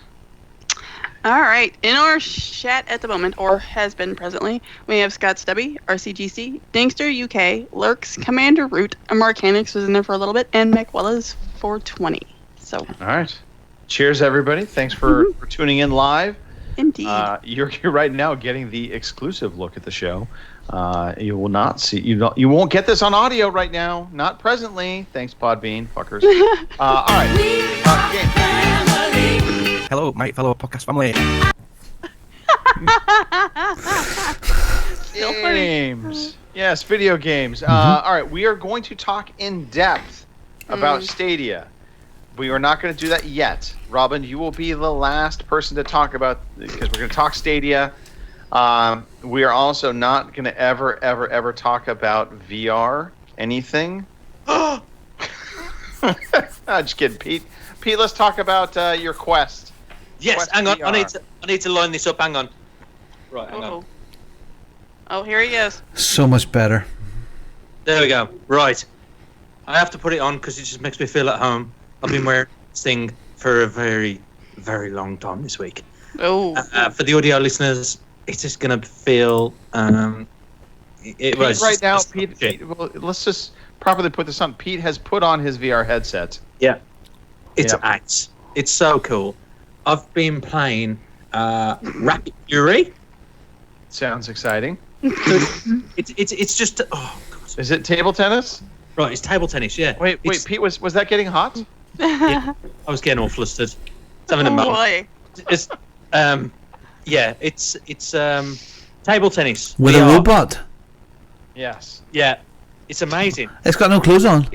All right, in our chat at the moment, or has been presently, we have Scott Stubby, RCGC, Dingster UK, Lurks, Commander Root, Marcanix was in there for a little bit, and McWellas 420. So. All right. Cheers, everybody. Thanks for tuning in live. Indeed. You're right now getting the exclusive look at the show. You will not see you won't get this on audio right now. Not presently. Thanks, Podbean fuckers. All right. Hello, my fellow podcast family. Games. Yes, video games. All right, we are going to talk in depth about Stadia. We are not going to do that yet. Robin, you will be the last person to talk about, because we're going to talk Stadia. We are also not going to ever talk about VR, anything. Just kidding, Pete. Pete, let's talk about your Quest. Yes, Quest hang on. VR. I need to line this up. Hang on. Right, hang on. Oh, here he is. So much better. There we go. Right. I have to put it on because it just makes me feel at home. I've been wearing this thing for a very, very long time this week. Oh. For the audio listeners, it's just going to feel... Pete, right now, Pete, well, let's just properly put this on. Pete has put on his VR headset. Yeah. It's so cool. I've been playing Rapid Fury. Sounds exciting. It's just... Oh, God. Is it table tennis? Right, it's table tennis, yeah. Wait, Pete, was that getting hot? Yeah, I was getting all flustered. It's having a moment. Boy. It's it's table tennis With VR. a robot. Yes. Yeah, it's amazing. It's got no clothes on.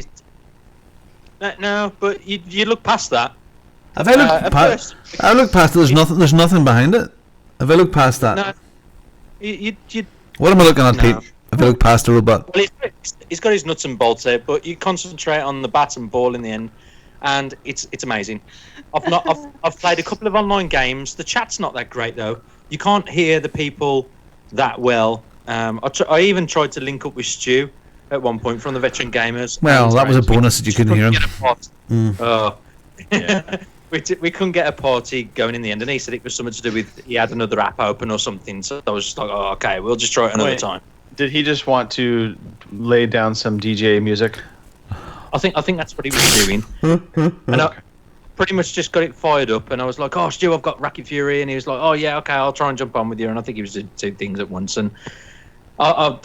No, but you look past that. If I look past, I look past it. There's nothing behind it. If I look past that, No, you what am I looking at, No. Pete? If I look past the robot. Well, he's got his nuts and bolts there, but you concentrate on the bat and ball in the end, and it's amazing. I've played a couple of online games. The chat's not that great though. You can't hear the people that well. I even tried to link up with Stu at one point from the Veteran Gamers. Well, and, that was a bonus that you couldn't hear him. Oh, yeah. we couldn't get a party going in the end, and he said it was something to do with he had another app open or something. So I was just like, oh, okay, we'll just try it another time. Did he just want to lay down some DJ music? I think that's what he was doing. And I pretty much just got it fired up, and I was like, "Oh, Stu, I've got Racket Fury," and he was like, "Oh yeah, okay, I'll try and jump on with you." And I think he was doing two things at once, and I'll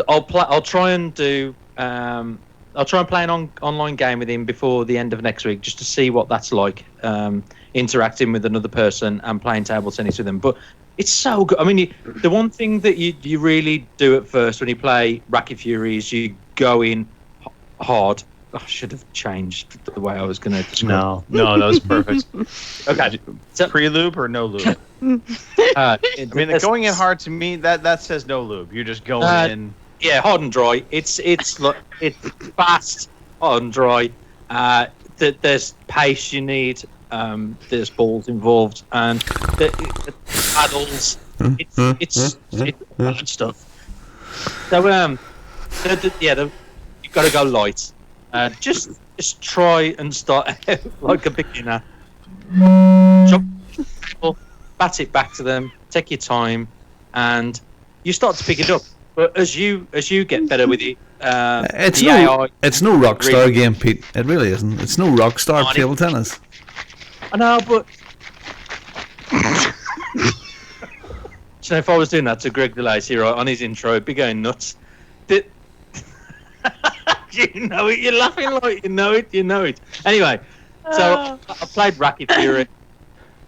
try and play an online game with him before the end of next week, just to see what that's like, interacting with another person and playing table tennis with them. But it's so good. I mean, the one thing that you really do at first when you play Racket Fury is you go in hard. I should have changed the way I was going to describe. No, that was perfect. Okay, so pre-lube or no lube? I mean, the going in hard to me that says no lube. You're just going in. Yeah, hard and dry. It's fast, hard and dry. There's pace you need. There's balls involved, and the paddles. It's bad stuff. So you've got to go light. Just try and start out like a beginner. Bat it back to them. Take your time, and you start to pick it up. But as you get better with it, it's no Rockstar game, Pete. It really isn't. It's no Rockstar table tennis. I know, but so if I was doing that to Greg DeLacy on his intro, it'd be going nuts. You know it. You're laughing like you know it. Anyway, so I played Racket Fury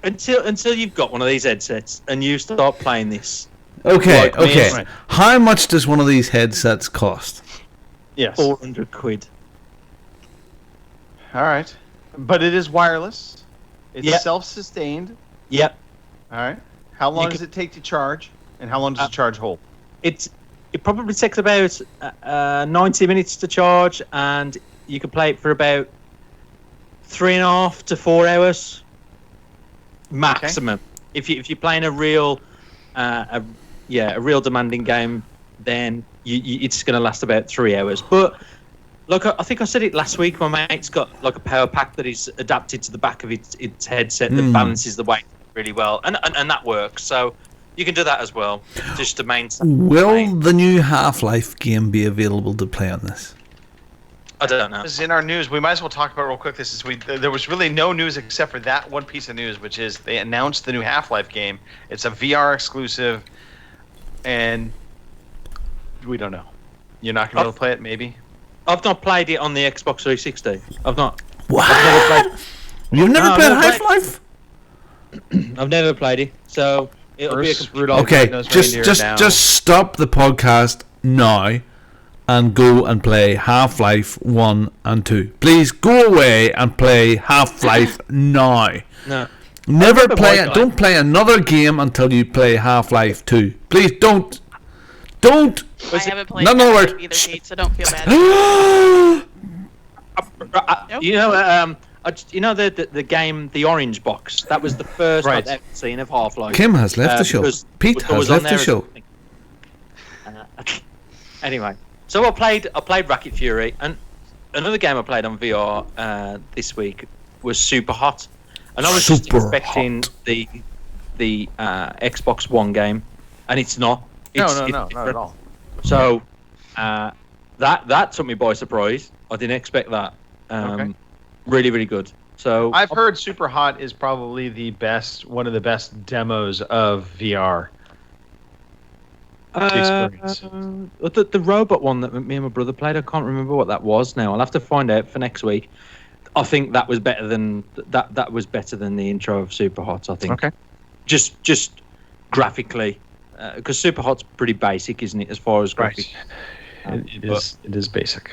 until you've got one of these headsets and you start playing this. Okay. Right. How much does one of these headsets cost? Yes. £400. All right, but it is wireless. It's Yep. self-sustained. Yep. All right. How long does it take to charge, and how long does the charge hold? It probably takes about 90 minutes to charge, and you can play it for about 3.5 to 4 hours maximum. Okay. If you're playing a real demanding game, then it's going to last about 3 hours. But like I think I said it last week, my mate's got like a power pack that is adapted to the back of its headset that balances the weight really well, and that works. So you can do that as well, just to maintain. Will the new Half-Life game be available to play on this? I don't know. This is in our news. We might as well talk about it real quick. There was really no news except for that one piece of news, which is they announced the new Half-Life game. It's a VR exclusive, and we don't know. You're not going to be able to play it, maybe? I've not played it on the Xbox 360. I've not. What? I've never played. You've never played Half-Life? I've never played it, so it'll be a Okay, just stop the podcast now and go and play Half-Life 1 and 2. Please go away and play Half-Life now. No. Never play it. Don't play another game until you play Half-Life 2. Please don't. Don't. I haven't played None either, word. Pete, so don't feel bad. You know the game, the Orange Box. That was the first I've ever seen of Half-Life. Kim has left the show. Pete has left the show. Anyway, so I played Racket Fury, and another game I played on VR this week was Super Hot, and I was just expecting the Xbox One game, and it's not. No, not at all. So that took me by surprise. I didn't expect that. Really, really good. So I've heard Super Hot is probably one of the best demos of VR experience. The robot one that me and my brother played, I can't remember what that was now. I'll have to find out for next week. I think that was better than that was better than the intro of Super Hot, I think. Okay. Just graphically, because Super Hot's pretty basic, isn't it, as far as graphics? Right. It is basic.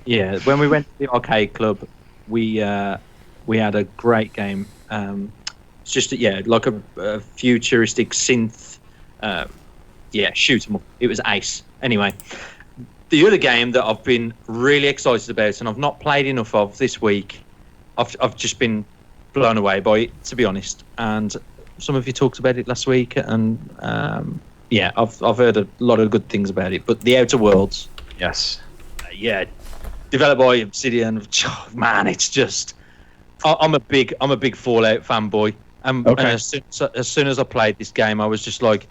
Yeah, when we went to the arcade club, we had a great game. It's just like a futuristic synth. Shoot 'em up. It was ace. Anyway, the other game that I've been really excited about and I've not played enough of this week, I've just been blown away by it, to be honest. And some of you talked about it last week, and I've heard a lot of good things about it. But The Outer Worlds, Yes. Developed by Obsidian, man, it's just. I'm a big Fallout fanboy, and as soon as I played this game, I was just like,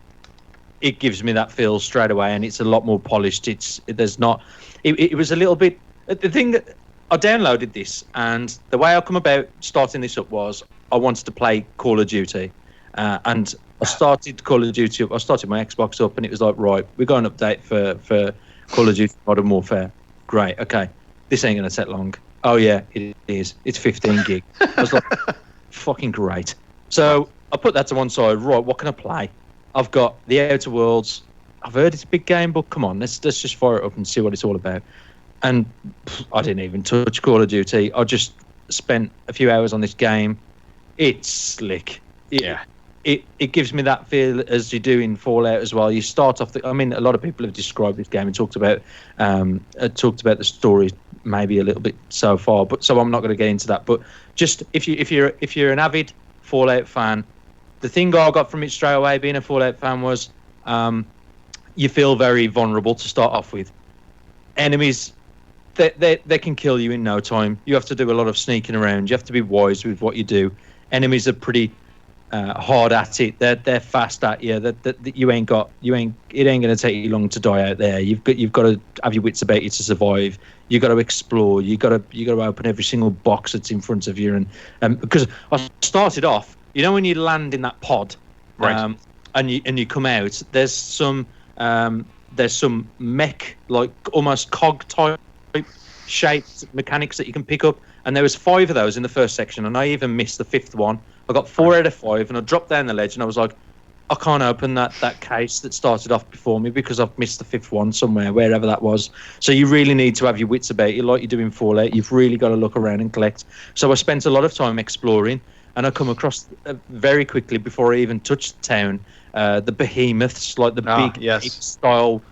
it gives me that feel straight away, and it's a lot more polished. It was a little bit. The thing that I downloaded this, and the way I come about starting this up was I wanted to play Call of Duty, and I started Call of Duty up. I started my Xbox up, and it was like, right, we're going to update for Call of Duty Modern Warfare. Great, okay, this ain't gonna take long. Oh yeah, it is. It's 15 gig. I was like, fucking great. So I put that to one side. Right, what can I play? I've got The Outer Worlds. I've heard it's a big game, but come on, let's just fire it up and see what it's all about. And I didn't even touch Call of Duty. I just spent a few hours on this game. It's slick. It gives me that feel as you do in Fallout as well. You start off. A lot of people have described this game and talked about the story maybe a little bit so far. But so I'm not going to get into that. But just if you're an avid Fallout fan, the thing I got from it straight away, being a Fallout fan, was you feel very vulnerable to start off with. Enemies, they can kill you in no time. You have to do a lot of sneaking around. You have to be wise with what you do. Enemies are pretty hard at it. They're fast at you. That it ain't going to take you long to die out there. You've got to have your wits about you to survive. You got to explore. You got to open every single box that's in front of you. And because I started off, when you land in that pod, right, and you come out, there's some mech, like almost cog type shaped mechanics that you can pick up, and there was 5 of those in the first section, and I even missed the 5th one. I got 4 out of 5, and I dropped down the ledge, and I was like, I can't open that case that started off before me because I've missed the 5th one somewhere, wherever that was. So you really need to have your wits about you, like you do in Fallout. You've really got to look around and collect. So I spent a lot of time exploring, and I come across very quickly, before I even touched the town, the behemoths, like the big style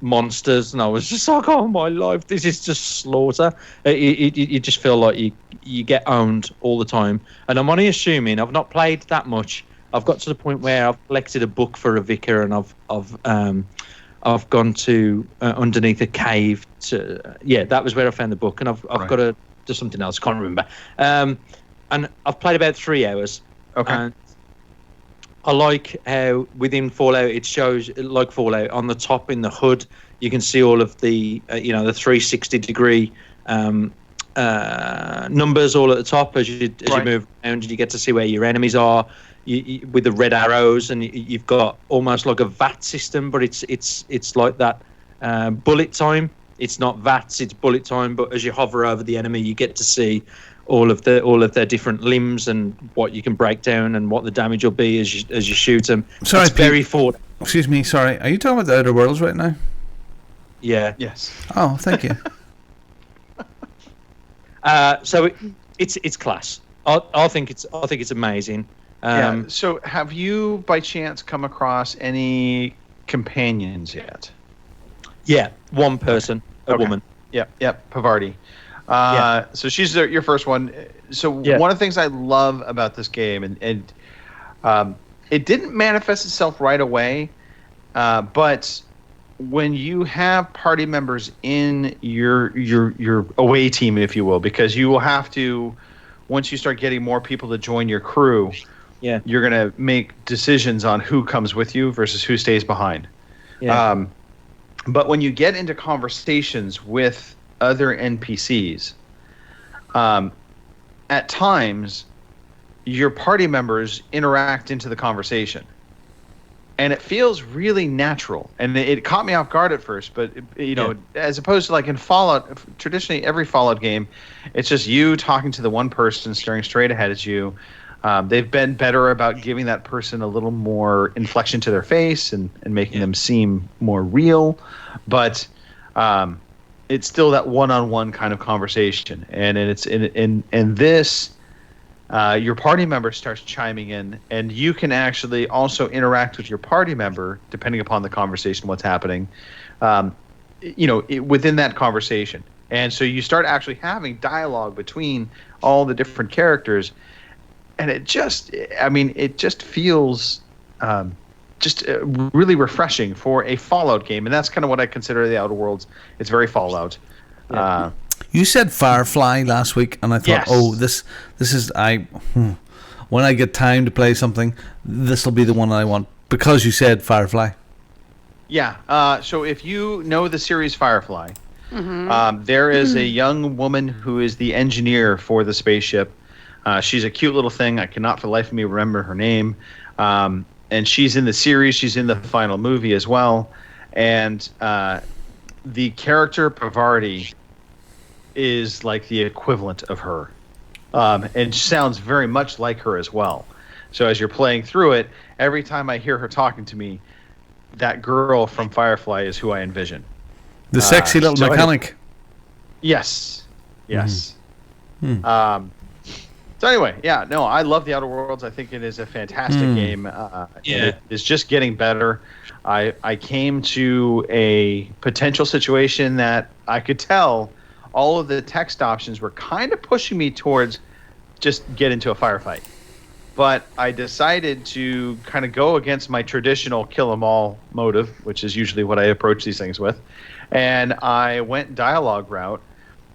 monsters, and I was just like, oh my life, this is just slaughter. You just feel like you get owned all the time. And I'm only assuming, I've not played that much. I've got to the point where I've collected a book for a vicar, and I've gone to underneath a cave that was where I found the book, and I've got to do something else, can't remember. And I've played about 3 hours. Okay. And I like how within Fallout it shows, like Fallout, on the top in the hood you can see all of the the 360-degree numbers all at the top as you move around. You get to see where your enemies are with the red arrows, and you've got almost like a VAT system, but it's like that bullet time. It's not VATs, it's bullet time. But as you hover over the enemy, you get to see all of their different limbs and what you can break down and what the damage will be as you shoot them. Sorry, it's very forward. Excuse me, sorry. Are you talking about the Outer Worlds right now? Yeah. Yes. Oh, thank you. So it's class. I think it's amazing. So have you by chance come across any companions yet? Yeah, one person, a woman. Yep, Pavardi. So she's your first one. So one of the things I love about this game, and it didn't manifest itself right away, but when you have party members in your away team, if you will, because you will have to, once you start getting more people to join your crew, you're going to make decisions on who comes with you versus who stays behind. Yeah. But when you get into conversations with other NPCs, at times your party members interact into the conversation, and it feels really natural. And it caught me off guard at first, but as opposed to like in Fallout, traditionally every Fallout game, it's just you talking to the one person staring straight ahead at you. They've been better about giving that person a little more inflection to their face and making them seem more real, but it's still that one-on-one kind of conversation. And it's in this, your party member starts chiming in, and you can actually also interact with your party member depending upon the conversation, what's happening. within that conversation. And so you start actually having dialogue between all the different characters, and it just feels really refreshing for a Fallout game, and that's kind of what I consider the Outer Worlds. It's very Fallout. Yeah. You said Firefly last week, and I thought, Yes. this is when I get time to play something, this will be the one I want, because you said Firefly. Yeah. So if you know the series Firefly, there is a young woman who is the engineer for the spaceship. She's a cute little thing. I cannot for the life of me remember her name. And she's in the series. She's in the final movie as well. And the character Pavarti is like the equivalent of her. And sounds very much like her as well. So as you're playing through it, every time I hear her talking to me, that girl from Firefly is who I envision. The sexy little mechanic. Yes. So anyway, I love the Outer Worlds. I think it is a fantastic game. It is just getting better. I came to a potential situation that I could tell all of the text options were kind of pushing me towards just get into a firefight. But I decided to kind of go against my traditional kill 'em all motive, which is usually what I approach these things with. And I went dialogue route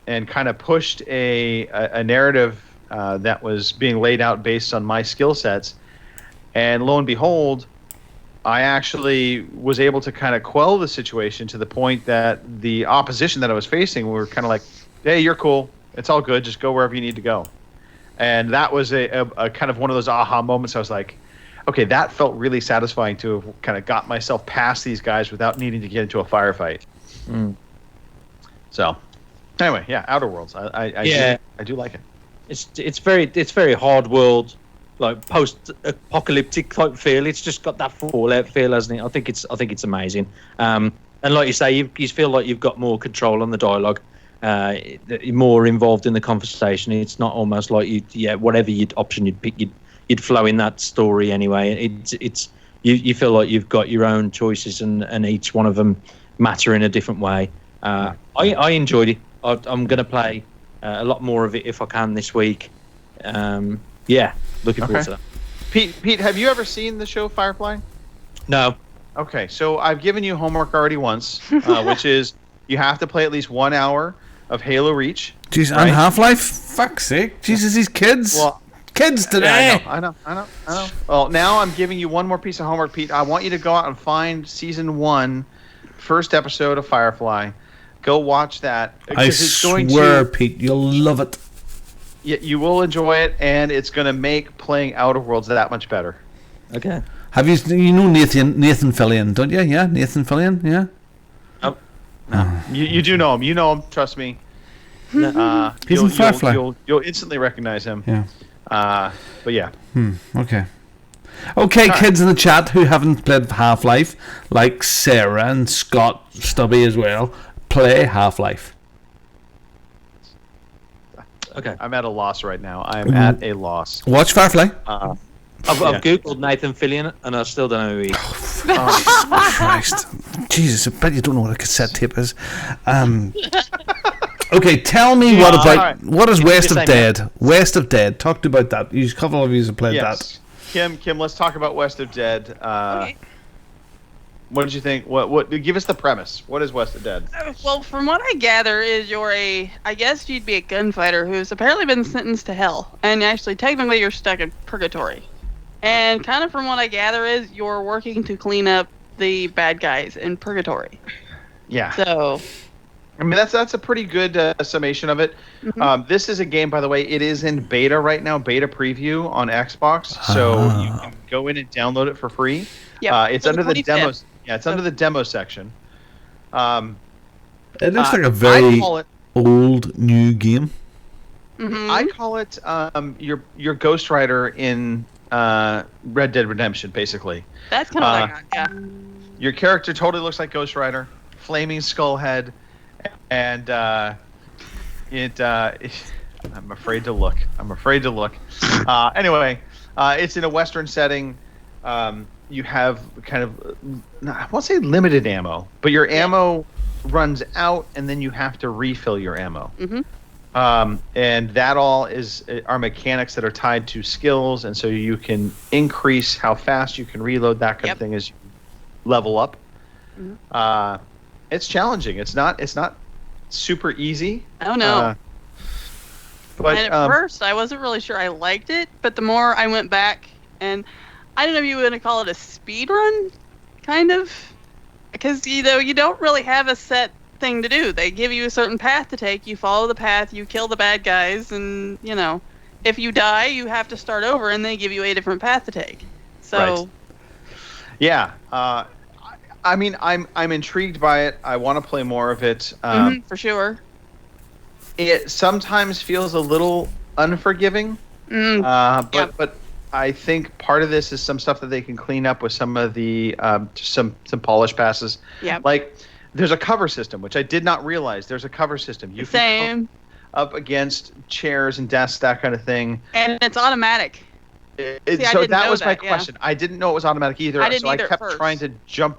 and kind of pushed a narrative that was being laid out based on my skill sets. And lo and behold, I actually was able to kind of quell the situation to the point that the opposition that I was facing were kind of like, hey, you're cool. It's all good. Just go wherever you need to go. And that was a kind of one of those aha moments. I was like, okay, that felt really satisfying to have kind of got myself past these guys without needing to get into a firefight. So anyway, Outer Worlds. I do like it. It's very hard world, like post-apocalyptic type feel. It's just got that Fallout feel, hasn't it? I think it's amazing. And like you say, you feel like you've got more control on the dialogue, more involved in the conversation. It's not almost like whatever option you'd pick, you'd flow in that story anyway. You feel like you've got your own choices, and each one of them matter in a different way. I enjoyed it. I'm going to play a lot more of it if I can this week. Looking forward to that. Pete, have you ever seen the show Firefly? No. Okay, so I've given you homework already once, which is you have to play at least 1 hour of Halo Reach. Jeez, right? And Half-Life? Fuck's sake. Jesus, these kids. Well, kids today. I know. Well, now I'm giving you one more piece of homework, Pete. I want you to go out and find season 1, first episode of Firefly. Go watch that. I swear, Pete, you'll love it. You will enjoy it, and it's going to make playing Outer Worlds that much better. Okay. Have you know Nathan Fillion, don't you? Yeah, Nathan Fillion, yeah? Oh. No. You do know him. You know him, trust me. He's in Firefly. You'll instantly recognize him. Yeah. But yeah. Okay. Okay, kids in the chat who haven't played Half-Life, like Sarah and Scott Stubby as well, play Half-Life. Okay. I'm at a loss right now. I'm at a loss. Watch Firefly. I've googled Nathan Fillion and I still don't know who he is. Oh, Christ. Jesus, I bet you don't know what a cassette tape is. Okay, tell me what is West of Dead? West of Dead. Talk about that. A couple of you have played that. Kim, let's talk about West of Dead. Okay. What did you think? What? Give us the premise. What is West of Dead? Well, from what I gather, I guess you'd be a gunfighter who's apparently been sentenced to hell, and actually, technically, you're stuck in purgatory. And kind of from what I gather is you're working to clean up the bad guys in purgatory. Yeah. So. I mean, that's a pretty good summation of it. Mm-hmm. This is a game, by the way. It is in beta right now, beta preview on Xbox, so you can go in and download it for free. Yeah. It's under the demos. Yeah, it's under the demo section. It looks like a very old new game. Mm-hmm. I call it your Ghost Rider in Red Dead Redemption, basically. That's kind of what I got, yeah. Your character totally looks like Ghost Rider, flaming skull head, and I'm afraid to look. Anyway, it's in a Western setting. you have kind of, I won't say limited ammo, but your ammo runs out, and then you have to refill your ammo. And that all are mechanics that are tied to skills, and so you can increase how fast you can reload, that kind of thing, as you level up. It's challenging. It's not super easy. Oh no. But and at first, I wasn't really sure I liked it, but the more I went back, and I don't know if you want to call it a speed run, kind of, because you don't really have a set thing to do. They give you a certain path to take. You follow the path. You kill the bad guys, and if you die, you have to start over, and they give you a different path to take. So, yeah. I mean, I'm intrigued by it. I want to play more of it. For sure. It sometimes feels a little unforgiving, but I think part of this is some stuff that they can clean up with some of the some polish passes. Yeah. Like there's a cover system, which I did not realize. There's a cover system. You can come up against chairs and desks, that kind of thing. And it's automatic. So that was my question. I didn't know it was automatic either. I didn't either I kept at first. trying to jump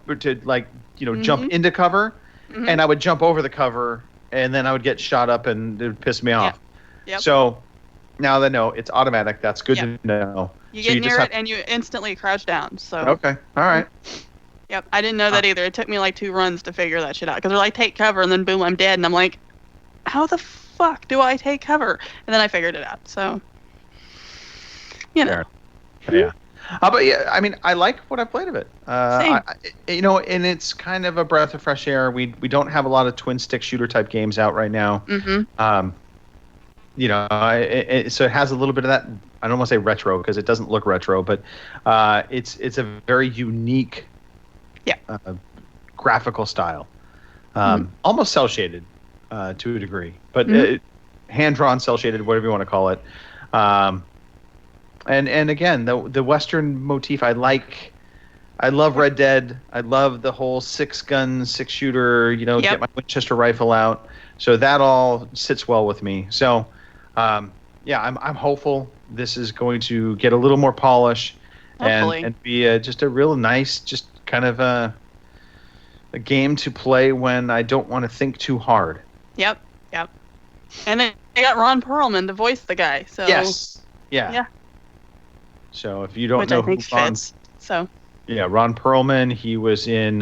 jump into cover, and I would jump over the cover, and then I would get shot up, and it would piss me off. Yep. So now that I know it's automatic, that's good to know. You get near it and you instantly crouch down. So okay, all right. Yep, I didn't know that either. It took me like 2 runs to figure that shit out, because they're like, take cover, and then boom, I'm dead, and I'm like, how the fuck do I take cover? And then I figured it out. So yeah. But yeah, I mean, I like what I played of it. Same. And it's kind of a breath of fresh air. We don't have a lot of twin stick shooter type games out right now. So it has a little bit of that. I don't want to say retro because it doesn't look retro, but it's a very unique graphical style, almost cel shaded to a degree, but hand drawn, cel shaded, whatever you want to call it. And again, the Western motif I like. I love Red Dead. I love the whole 6-gun, 6-shooter, get my Winchester rifle out. So that all sits well with me. So, I'm hopeful this is going to get a little more polish and be just a real nice, just kind of a game to play when I don't want to think too hard. Yep. And then they got Ron Perlman to voice the guy. So yes. Yeah. So if you don't Which know I think who Ron, fits. So Ron Perlman, he was in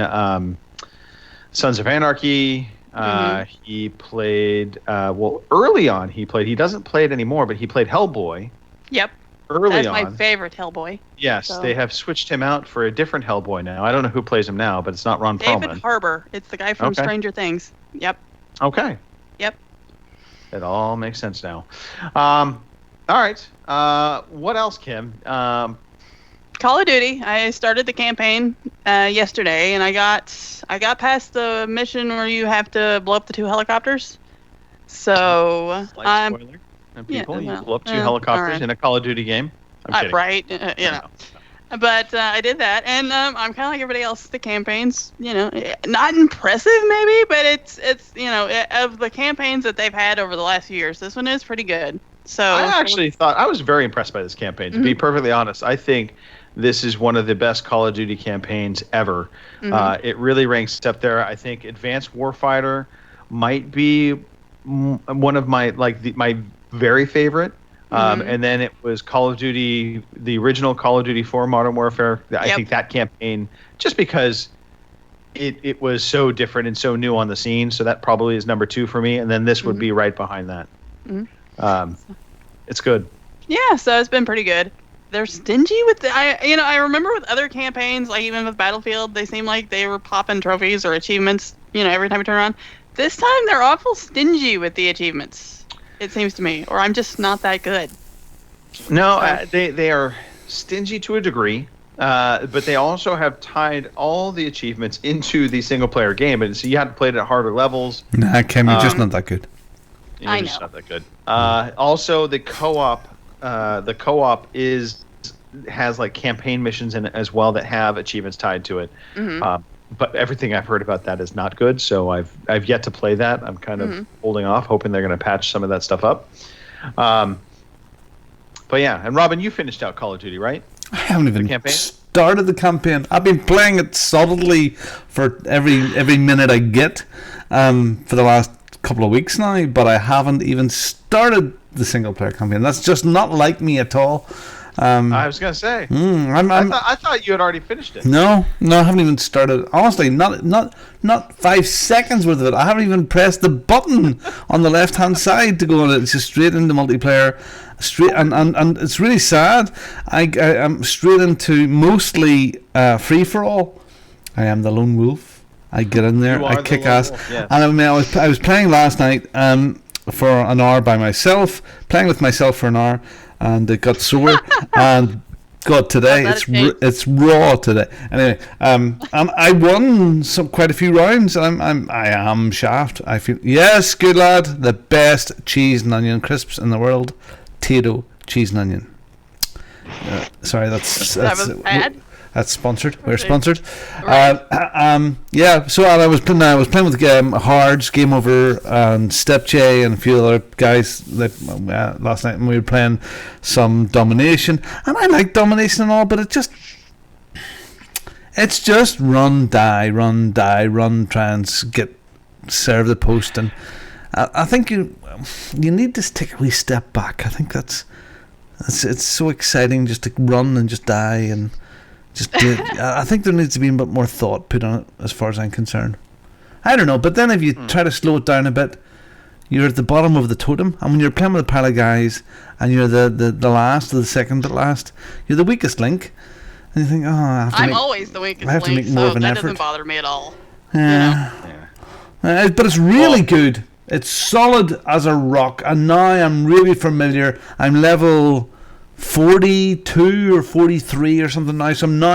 Sons of Anarchy. He played early on. He doesn't play it anymore, but he played Hellboy. Yep. That's my favorite Hellboy. Yes, so. They have switched him out for a different Hellboy now. I don't know who plays him now, but it's not Ron Perlman. David Harbour. It's the guy from Stranger Things. Yep. Okay. Yep. It all makes sense now. All right. What else, Kim? Call of Duty. I started the campaign yesterday, and I got past the mission where you have to blow up the 2 helicopters. So spoiler. And people, you blow up 2 helicopters in a Call of Duty game. I'm kidding. Right. But I did that, and I'm kind of like everybody else. The campaigns, not impressive maybe, but it's of the campaigns that they've had over the last few years, this one is pretty good. So I actually thought I was very impressed by this campaign. To be perfectly honest, I think this is one of the best Call of Duty campaigns ever. It really ranks up there. I think Advanced Warfighter might be one of my my very favorite. And then it was Call of Duty, the original Call of Duty 4 Modern Warfare. I think that campaign, just because it was so different and so new on the scene, so that probably is number 2 for me. And then this would be right behind that. It's good. Yeah, so it's been pretty good. They're stingy with I remember with other campaigns, like even with Battlefield, they seem like they were popping trophies or achievements, every time you turn around. This time they're awful stingy with the achievements. It seems to me, or I'm just not that good. No, they are stingy to a degree, but they also have tied all the achievements into the single-player game, and so you had to play it at harder levels. Nah, Kim, you're just not that good. I know. Just not that good. Also, the co-op has like campaign missions in it as well that have achievements tied to it. But everything I've heard about that is not good, so I've yet to play that. I'm kind of holding off, hoping they're going to patch some of that stuff up. But yeah, and Robin, you finished out Call of Duty, right? I haven't even started the campaign. I've been playing it solidly for every minute I get for the last couple of weeks now, but I haven't even started the single player campaign. That's just not like me at all. I was gonna say. I thought you had already finished it. No, I haven't even started. Honestly, not 5 seconds worth of it. I haven't even pressed the button on the left hand side to go on it. It's just straight into multiplayer, and it's really sad. I'm straight into mostly free for all. I am the lone wolf. I get in there, I kick ass, yeah. and I mean, I was playing last night for an hour by myself, playing with myself for an hour. And it got sore, and God, today it's raw today. Anyway, and I won quite a few rounds. I am shaft. I feel yes, good lad. The best cheese and onion crisps in the world, Tito cheese and onion. Sorry, that's ad? That's sponsored. We're sponsored. Yeah. So I was playing with Hards, Game Over, and Stepche, and a few other guys last night, and we were playing some Domination. And I like Domination and all, but it's just run, die, try and serve the post. And I think you need to take a wee step back. I think it's so exciting just to run and just die and. I think there needs to be a bit more thought put on it, as far as I'm concerned. I don't know, but then if you try to slow it down a bit, you're at the bottom of the totem, and when you're playing with a pile of guys, and you're the last or the second to last, you're the weakest link, and you think, I'm always the weakest I have to link, make more so of an that effort. doesn't bother me at all. Yeah. But it's really good. It's solid as a rock, and now I'm really familiar. I'm level 42 or 43 or something now, so I'm now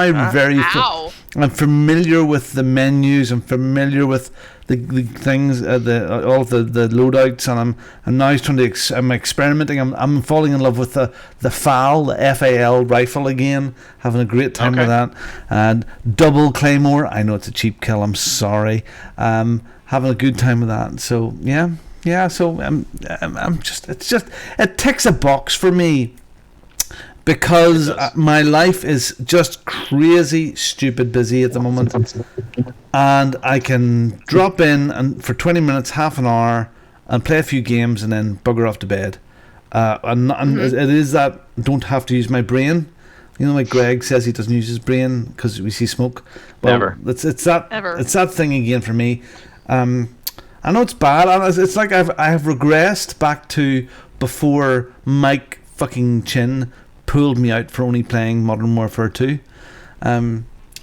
I'm familiar with the menus. I'm familiar with the things, all the loadouts, and I'm now I'm experimenting. I'm falling in love with the FAL, the FAL rifle again, having a great time with that, and double claymore. I know it's a cheap kill. I'm sorry. Having a good time with that. So yeah. So I'm just it ticks a box for me. Because my life is just crazy, stupid busy at the moment, and I can drop in and for 20 minutes, half an hour, and play a few games, and then bugger off to bed. And it is that I don't have to use my brain. You know, like Greg says, he doesn't use his brain because we see smoke. Well, Never. It's that thing again for me. I know it's bad. It's like I have regressed back to before Mike fucking Chin pulled me out for only playing Modern Warfare 2.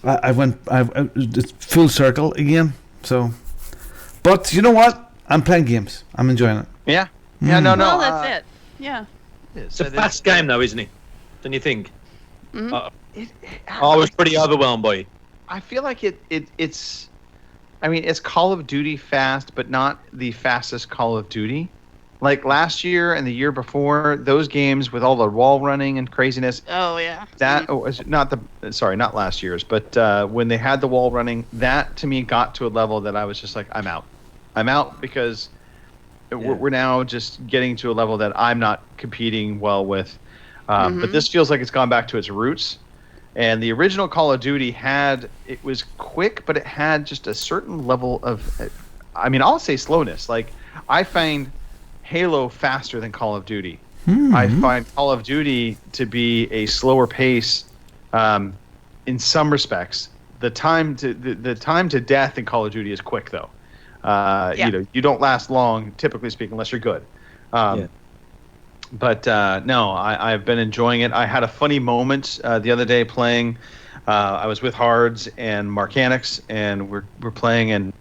It's full circle again. So, but you know what? I'm playing games. I'm enjoying it. Yeah. Well, that's it. Yeah. It's a fast game, though, isn't it? Don't you think? Mm-hmm. I was pretty overwhelmed by it. I feel like it's. I mean, it's Call of Duty fast, but not the fastest Call of Duty. Like last year and the year before, those games with all the wall running and craziness. Oh yeah. That was not last year's, but when they had the wall running, that to me got to a level that I was just like, I'm out because we're now just getting to a level that I'm not competing well with. But this feels like it's gone back to its roots. And the original Call of Duty it was quick, but it had just a certain level of, I'll say slowness. Like I find Halo faster than Call of Duty. I find Call of Duty to be a slower pace in some respects. The time to death in Call of Duty is quick though. You don't last long, typically speaking, unless you're good. But no, I've been enjoying it. I had a funny moment the other day playing. I was with Hards and Marcanix, and we're playing, and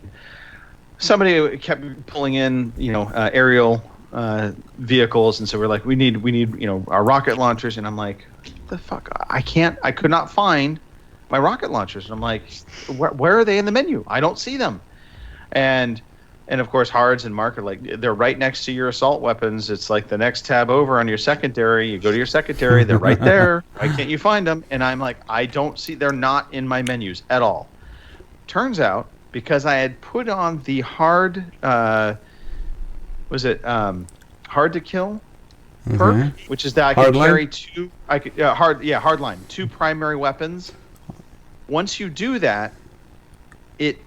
somebody kept pulling in, aerial vehicles, and so we're like, we need our rocket launchers, and I'm like, the fuck, I could not find my rocket launchers, and I'm like, where are they in the menu? I don't see them, and of course Hards and Mark are like, they're right next to your assault weapons. It's like the next tab over on your secondary. You go to your secondary, they're right there. Why can't you find them? And I'm like, I don't see, they're not in my menus at all. Turns out, because I had put on the hard hard to kill perk, which is that I could carry hardline, 2 primary weapons once you do that, it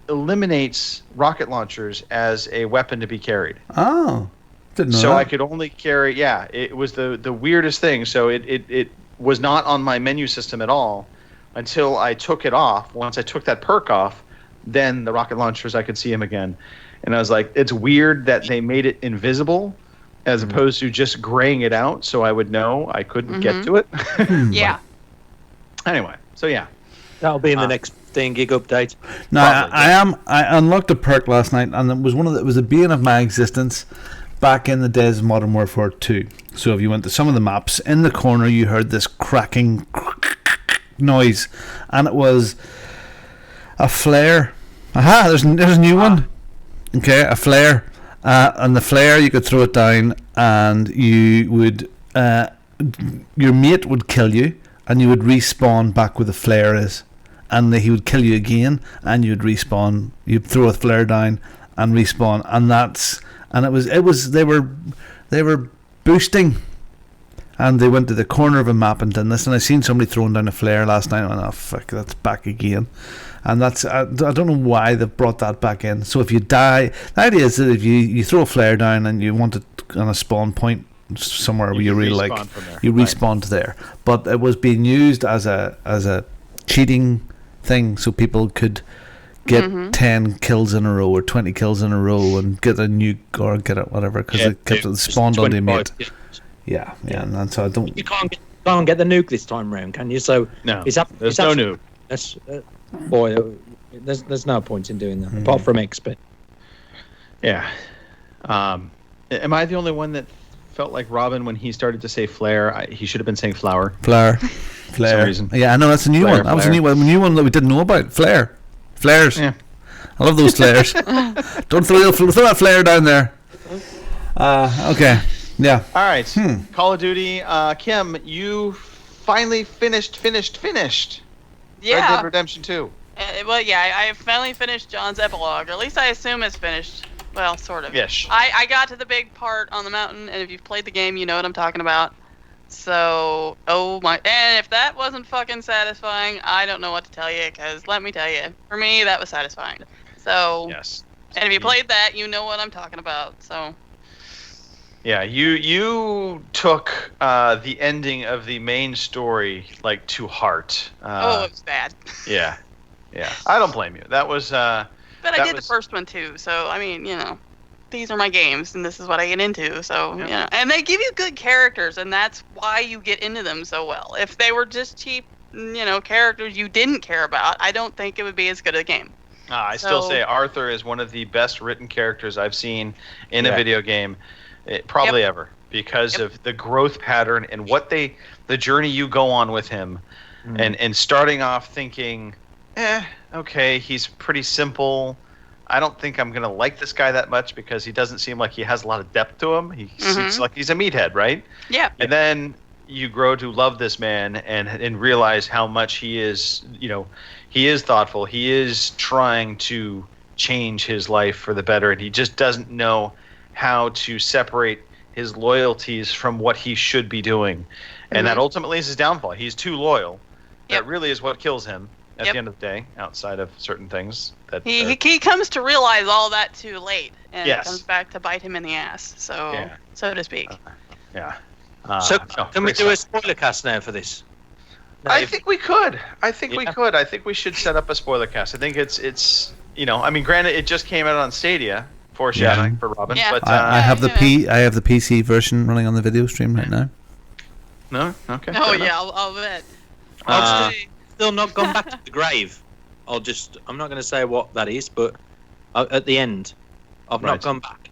eliminates rocket launchers as a weapon to be carried. Oh, didn't know So that. I could only carry. Yeah, it was the weirdest thing. So it was not on my menu system at all until I took it off. Once I took that perk off, then the rocket launchers, I could see them again. And I was like, it's weird that they made it invisible as opposed to just graying it out so I would know I couldn't get to it. Yeah. Anyway, so yeah. That'll be in the next 15 gig update. No, I unlocked a perk last night, and it was it was the bane of my existence back in the days of Modern Warfare 2. So if you went to some of the maps, in the corner you heard this cracking noise, and it was a flare. Aha, there's a new one. Okay, a flare. And the flare, you could throw it down, and you would your mate would kill you, and you would respawn back where the flare is, and he would kill you again, and you'd respawn. You'd throw a flare down and respawn, and it was they were boosting, and they went to the corner of a map and done this, and I seen somebody throwing down a flare last night, and I went, oh fuck, that's back again. And that's I don't know why they've brought that back in. So if you die, the idea is that if you throw a flare down and you want it on a spawn point somewhere where you really like, you respawn to there. But it was being used as a cheating thing, so people could get 10 kills in a row or 20 kills in a row and get a nuke or get it whatever, because it kept it spawned on the mate. Yeah, and so I don't. You can't get the nuke this time round, can you? So no, there's no nuke. That's boy, there's no point in doing that apart from XP. Yeah. Am I the only one that felt like Robin when he started to say flare? He should have been saying flower. Flare. For some reason. Yeah, I know that's a new one. That was a new one that we didn't know about. Flares. Yeah. I love those flares. Don't throw that flare down there. Okay. Yeah. All right. Call of Duty. Kim, you finally finished. Yeah. Red Dead Redemption 2. Well, yeah, I have finally finished John's epilogue, or at least I assume it's finished. Well, sort of. Yes. I got to the big part on the mountain, and if you've played the game, you know what I'm talking about. So, oh my, and if that wasn't fucking satisfying, I don't know what to tell you, because let me tell you, for me, that was satisfying. So, yes. And if you played that, you know what I'm talking about, so. Yeah, you took the ending of the main story like to heart. It was bad. Yeah. I don't blame you. That was. But I did the first one too, so I mean, these are my games, and this is what I get into. So and they give you good characters, and that's why you get into them so well. If they were just cheap, characters you didn't care about, I don't think it would be as good a game. I still say Arthur is one of the best written characters I've seen in a video game. Probably ever, because of the growth pattern and the journey you go on with him, and starting off thinking, okay, he's pretty simple. I don't think I'm gonna like this guy that much because he doesn't seem like he has a lot of depth to him. He seems like he's a meathead, right? Yeah. And then you grow to love this man and realize how much he is. He is thoughtful. He is trying to change his life for the better, and he just doesn't know how to separate his loyalties from what he should be doing. And that ultimately is his downfall. He's too loyal. That really is what kills him at the end of the day, outside of certain things. That he comes to realize all that too late, and it comes back to bite him in the ass, so to speak. So can we do a spoiler cast now for this? I think we could. I think we should set up a spoiler cast. I think it's granted it just came out on Stadia. Foreshadowing for Robin, but I have the PC version running on the video stream right now. No, okay. Oh yeah, I'll bet. I've still not gone back to the grave. I'm not going to say what that is, but at the end, I've not gone back.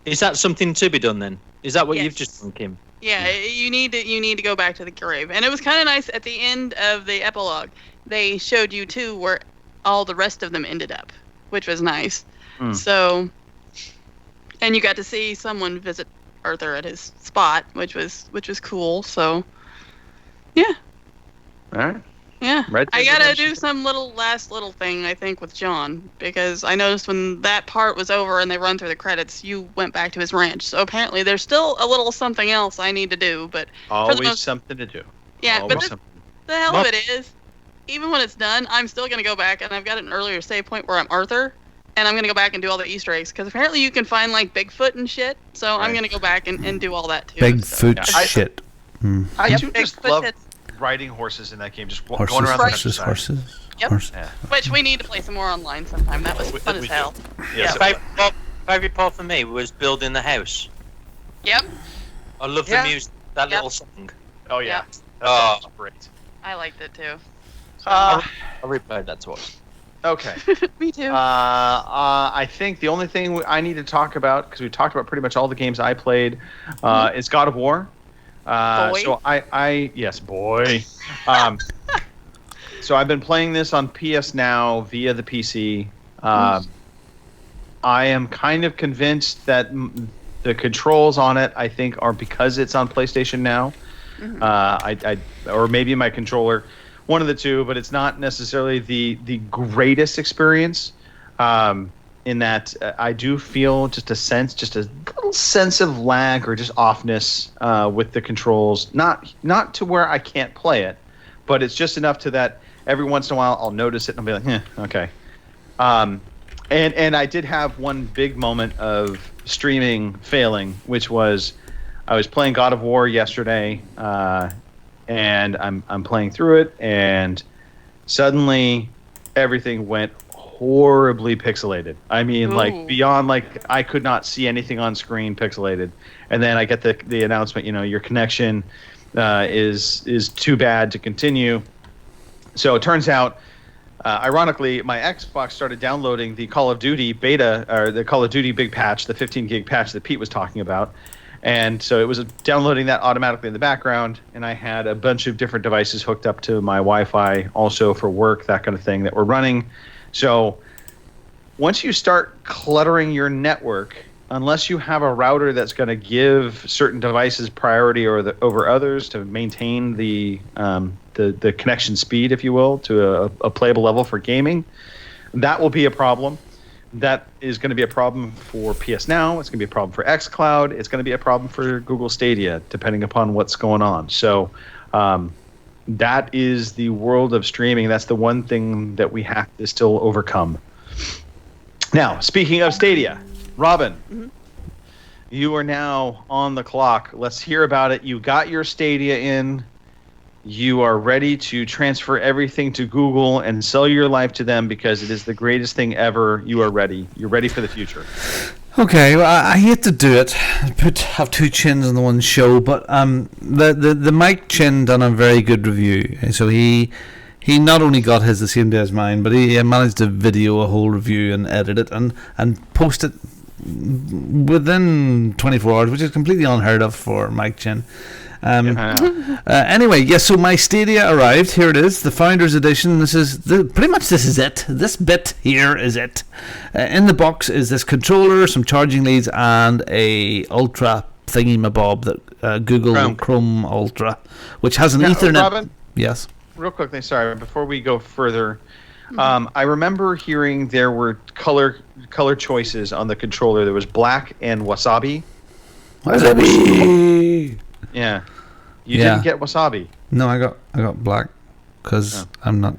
Is that something to be done then? Is that what you've just done, Kim? Yeah, you need to go back to the grave, and it was kind of nice at the end of the epilogue. They showed you too where all the rest of them ended up, which was nice. So, and you got to see someone visit Arthur at his spot, which was cool. So, yeah. All right. Yeah. I gotta do some last little thing, I think, with John, because I noticed when that part was over and they run through the credits, you went back to his ranch. So apparently there's still a little something else I need to do, but always something to do. Yeah, always but the hell of it is, even when it's done, I'm still going to go back, and I've got an earlier save point where I'm Arthur, and I'm going to go back and do all the Easter eggs, because apparently you can find, like, Bigfoot and shit, so I'm going to go back and do all that, too. Bigfoot shit. I do Bigfoot just love hits. riding horses in that game, just Horses, going around the horses, countryside. horses. Yep. Horses. Yeah. Which we need to play some more online sometime. That was fun as hell. Yes, Yeah. Favorite part for me was building the house. Yep. I love the music, that little song. Oh yeah. Oh, great. I liked it too. I replayed that twice. Okay. Me too. I think the only thing I need to talk about, because we talked about pretty much all the games I played, is God of War. Boy. So yes, boy. So I've been playing this on PS Now via the PC. I am kind of convinced that the controls on it, I think, are because it's on PlayStation Now. Or maybe my controller, one of the two, but it's not necessarily the greatest experience. In that I do feel just a little sense of lag or just offness with the controls. Not to where I can't play it, but it's just enough to that every once in a while I'll notice it and I'll be like, okay. And I did have one big moment of streaming failing, which was I was playing God of War yesterday, and I'm playing through it, and suddenly everything went horribly pixelated. I mean, like beyond, like I could not see anything on screen pixelated. And then I get the announcement, your connection is too bad to continue. So it turns out, ironically, my Xbox started downloading the Call of Duty beta, or the Call of Duty big patch, the 15 gig patch that Pete was talking about. And so it was downloading that automatically in the background, and I had a bunch of different devices hooked up to my Wi-Fi also for work, that kind of thing, that were running. So once you start cluttering your network, unless you have a router that's going to give certain devices priority over others to maintain the connection speed, if you will, to a playable level for gaming, that will be a problem. That is going to be a problem for PS Now. It's going to be a problem for xCloud. It's going to be a problem for Google Stadia, depending upon what's going on. So that is the world of streaming. That's the one thing that we have to still overcome. Now, speaking of Stadia, Robin, you are now on the clock. Let's hear about it. You got your Stadia in. You are ready to transfer everything to Google and sell your life to them because it is the greatest thing ever. You are ready. You're ready for the future. Okay, well, I hate to do it. Have two chins on the one show, but the Mike Chin done a very good review. So he not only got his the same day as mine, but he managed to video a whole review and edit it and post it within 24 hours, which is completely unheard of for Mike Chin. Anyway, yes. So my Stadia arrived. Here it is, the Founders Edition. This is pretty much this is it. This bit here is it. In the box is this controller, some charging leads, and a Ultra thingy-mabob that Google Chrome Ultra, which has an Ethernet. Robin? Yes. Real quickly, sorry, before we go further, I remember hearing there were color choices on the controller. There was black and wasabi. Wasabi. Yeah. You didn't get wasabi. No, I got black because I'm not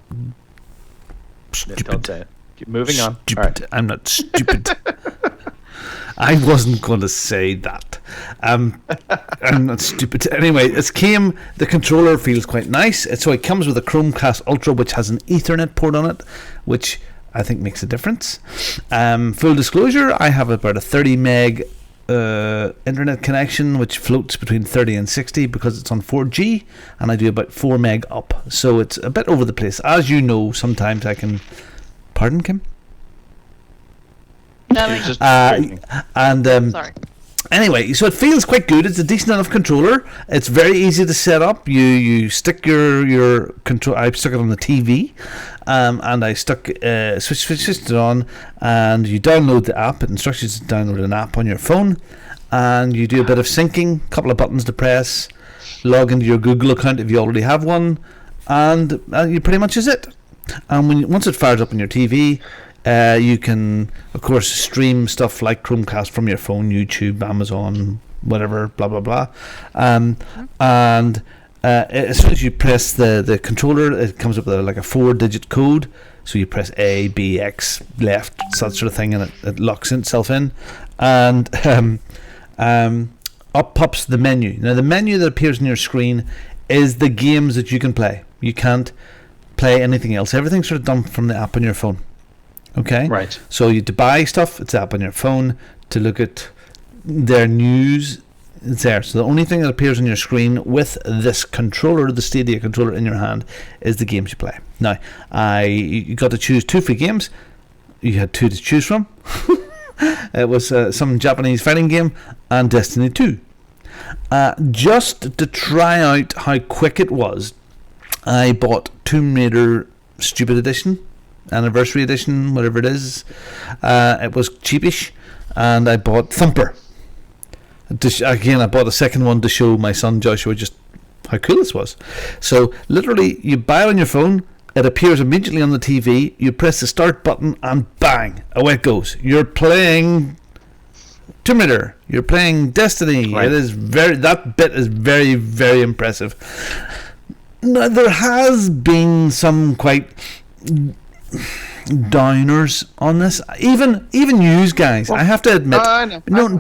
stupid. Don't say it. Keep moving on. Stupid. All right. I'm not stupid. I wasn't going to say that. I'm not stupid. Anyway, the controller feels quite nice. So it comes with a Chromecast Ultra, which has an Ethernet port on it, which I think makes a difference. Full disclosure, I have about a 30 meg internet connection, which floats between 30 and 60 because it's on 4G, and I do about 4 meg up, so it's a bit over the place. As you know, sometimes I can... Pardon, Kim? Sorry. Anyway, so it feels quite good. It's a decent enough controller. It's very easy to set up. You stick your control. I stuck it on the TV, and I switched it on, and you download the app. It instructs you to download an app on your phone, and you do a bit of syncing. A couple of buttons to press. Log into your Google account if you already have one, and you pretty much is it. And once it fires up on your TV. You can, of course, stream stuff like Chromecast from your phone, YouTube, Amazon, whatever, blah, blah, blah. And as soon as you press the controller, it comes up with like a 4-digit code. So you press A, B, X, left, that sort of thing, and it locks itself in. And up pops the menu. Now, the menu that appears on your screen is the games that you can play. You can't play anything else. Everything's sort of done from the app on your phone. Okay? Right. So to buy stuff, it's the app on your phone. To look at their news, it's there. So the only thing that appears on your screen with this controller, the Stadia controller in your hand, is the games you play. Now, you got to choose 2 free games. You had 2 to choose from. It was some Japanese fighting game and Destiny 2. Just to try out how quick it was, I bought Tomb Raider Stupid Edition, Anniversary Edition, whatever it is. It was cheapish, and I bought Thumper. Again, I bought a second one to show my son Joshua just how cool this was. So literally, you buy it on your phone, it appears immediately on the TV, you press the start button, and bang, away it goes. You're playing Tomb Raider, you're playing Destiny. Right. That bit is very, very impressive. Now, there has been some quite downers on this, even yous guys. I have to admit,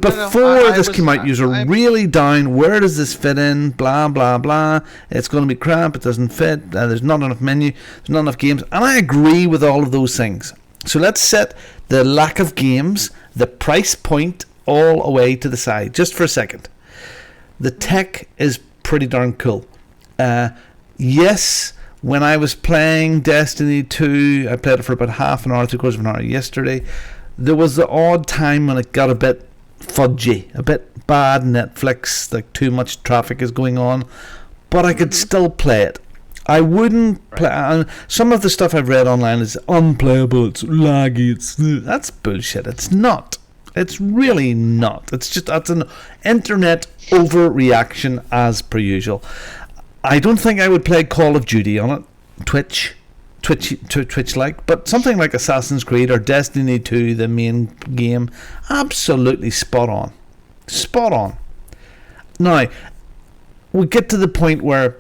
before this came out, yous were really down. Where does this fit in? Blah blah blah. It's going to be crap. It doesn't fit. There's not enough menu. There's not enough games, and I agree with all of those things. So let's set the lack of games, the price point, all away to the side just for a second. The tech is pretty darn cool. Yes. When I was playing Destiny 2, I played it for about half an hour, 3/4 of an hour yesterday. There was the odd time when it got a bit fudgy, a bit bad Netflix, like too much traffic is going on, but I could still play it. I wouldn't play. Some of the stuff I've read online is unplayable, it's laggy, that's bullshit. It's not. It's really not. That's an internet overreaction as per usual. I don't think I would play Call of Duty on it, Twitch like, but something like Assassin's Creed or Destiny 2, the main game, absolutely spot on. Now, we get to the point where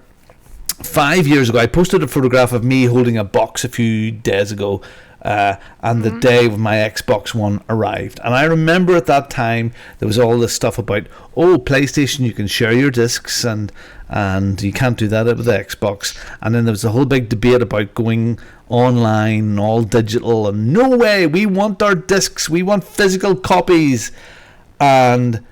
5 years ago, I posted a photograph of me holding a box a few days ago, and the day of my Xbox One arrived. And I remember at that time, there was all this stuff about, PlayStation, you can share your discs, and you can't do that with the Xbox. And then there was a whole big debate about going online, all digital, and no way, we want our discs, we want physical copies. And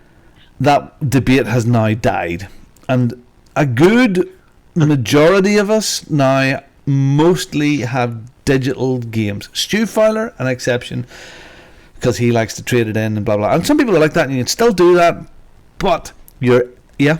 that debate has now died. And a good majority of us now mostly have digital games. Stu Fowler, an exception, because he likes to trade it in and blah blah. And some people are like that, and you can still do that, but yeah.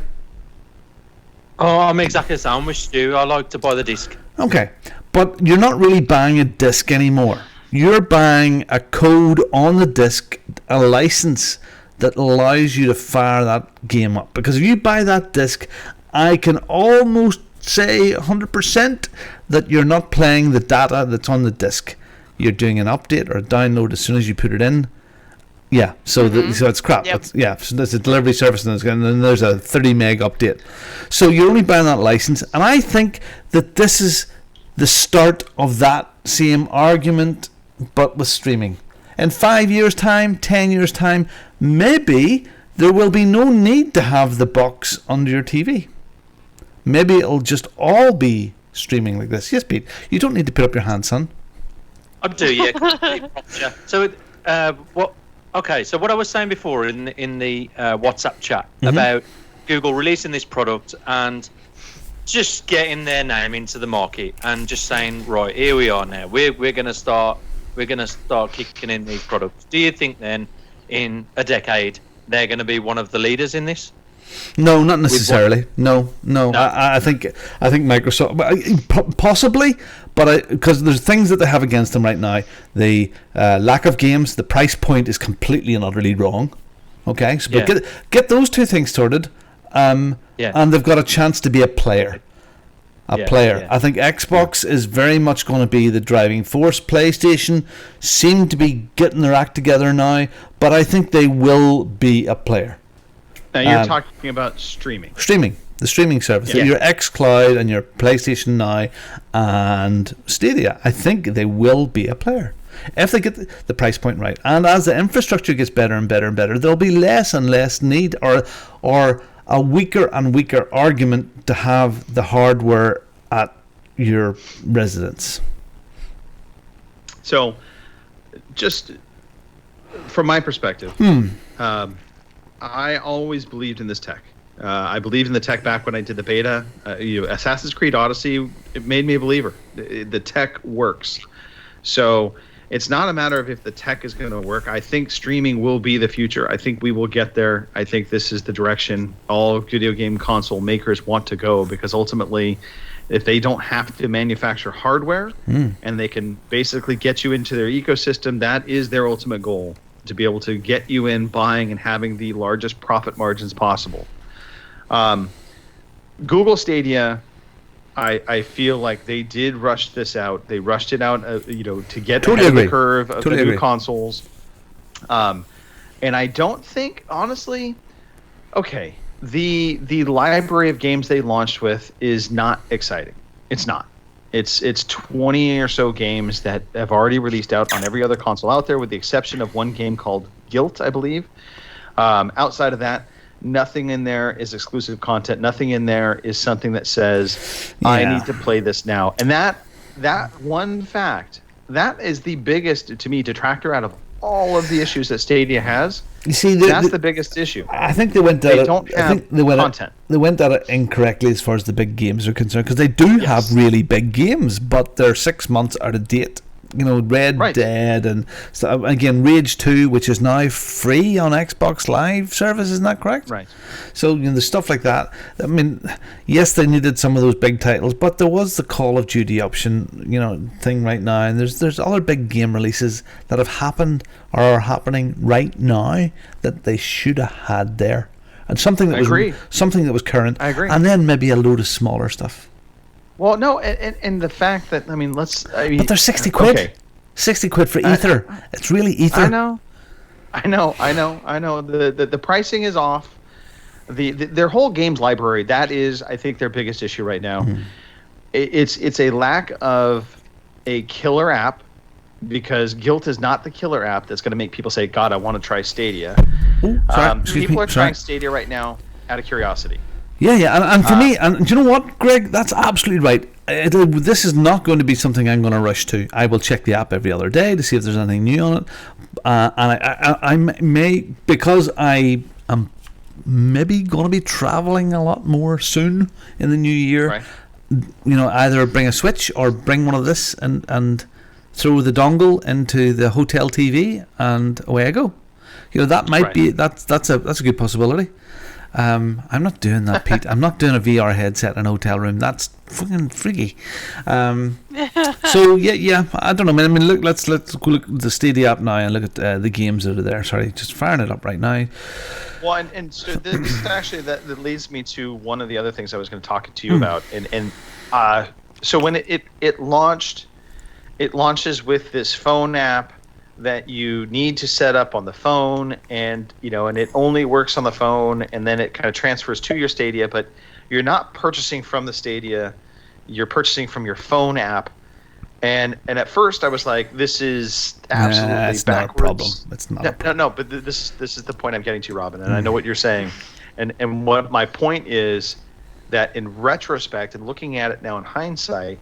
Oh, I'm exactly the same with Stu. I like to buy the disc. Okay, but you're not really buying a disc anymore. You're buying a code on the disc, a license that allows you to fire that game up. Because if you buy that disc, I can almost say 100% that you're not playing the data that's on the disc. You're doing an update or a download as soon as you put it in. Yeah, so so it's crap. Yep. So there's a delivery service, and then there's a 30 meg update. So you're only buying that license, and I think that this is the start of that same argument, but with streaming. In 5 years' time, 10 years' time, maybe there will be no need to have the box under your TV. Maybe it'll just all be streaming like this. Yes, Pete, you don't need to put up your hand, son. I do, yeah. So, what? Okay, so what I was saying before in the WhatsApp chat about Google releasing this product and just getting their name into the market and just saying, right, here we are now. We're gonna start kicking in these products. Do you think then, in a decade, they're going to be one of the leaders in this? No, not necessarily. No. I think Microsoft possibly, but because there's things that they have against them right now. The lack of games, the price point is completely and utterly wrong. Okay, so but get those two things sorted, and they've got a chance to be a player. I think Xbox is very much going to be the driving force. PlayStation seem to be getting their act together now, but I think they will be a player. Now you're talking about streaming. Streaming, the streaming service. Yeah. Your xCloud and your PlayStation Now and Stadia. I think they will be a player if they get the price point right. And as the infrastructure gets better and better and better, there'll be less and less need or a weaker and weaker argument to have the hardware at your residence. So, just from my perspective, I always believed in this tech. I believed in the tech back when I did the beta. Assassin's Creed Odyssey, it made me a believer. The tech works. So it's not a matter of if the tech is going to work. I think streaming will be the future. I think we will get there. I think this is the direction all video game console makers want to go, because ultimately, if they don't have to manufacture hardware and they can basically get you into their ecosystem, that is their ultimate goal, to be able to get you in buying and having the largest profit margins possible. Google Stadia, I feel like they did rush this out. They rushed it out, to get ahead of the curve of the new consoles. And I don't think, honestly, okay, the library of games they launched with is not exciting. It's not. It's 20 or so games that have already released out on every other console out there, with the exception of one game called Guilt, I believe. Outside of that, nothing in there is exclusive content. Nothing in there is something that says, I need to play this now. And that one fact, that is the biggest, to me, detractor out of all of the issues that Stadia has. You see, that's the biggest issue. I think they went at they it. don't have I think they went content. They went at it incorrectly as far as the big games are concerned, because they do have really big games, but they're 6 months out of date. Red Dead and again Rage 2, which is now free on Xbox Live service, isn't that correct? Right. So the stuff like that. I mean, yes, they needed some of those big titles, but there was the Call of Duty option, thing right now, and there's other big game releases that have happened or are happening right now that they should have had there, and something that was current. I agree. And then maybe a load of smaller stuff. Well, no, and the fact that, but they're 60 quid. Okay. 60 quid for Ether. It's really Ether. I know. The pricing is off. Their whole games library, that is, I think, their biggest issue right now. Mm-hmm. It's a lack of a killer app, because Guilt is not the killer app that's going to make people say, God, I want to try Stadia. Ooh, sorry, people are trying Stadia right now out of curiosity. Yeah, and for me, and do you know what, Greg? That's absolutely right. This is not going to be something I'm going to rush to. I will check the app every other day to see if there's anything new on it, and I may, because I am maybe going to be traveling a lot more soon in the new year. Right. Either bring a Switch or bring one of this and throw the dongle into the hotel TV, and away I go. That might be that's a good possibility. I'm not doing that, Pete. I'm not doing a VR headset in a hotel room. That's fucking freaky. So yeah. I don't know. I mean, look. Let's go look at the Stadia app now and look at the games that are there. Sorry, just firing it up right now. Well, and so this actually that leads me to one of the other things I was going to talk to you about. And so when it launched, it launches with this phone app that you need to set up on the phone, and and it only works on the phone, and then it kind of transfers to your Stadia, but you're not purchasing from the Stadia, you're purchasing from your phone app. And at first I was like, this is absolutely it's backwards. Not a problem. It's not. No, but this is the point I'm getting to, Robin, and I know what you're saying, and what my point is, that in retrospect and looking at it now in hindsight,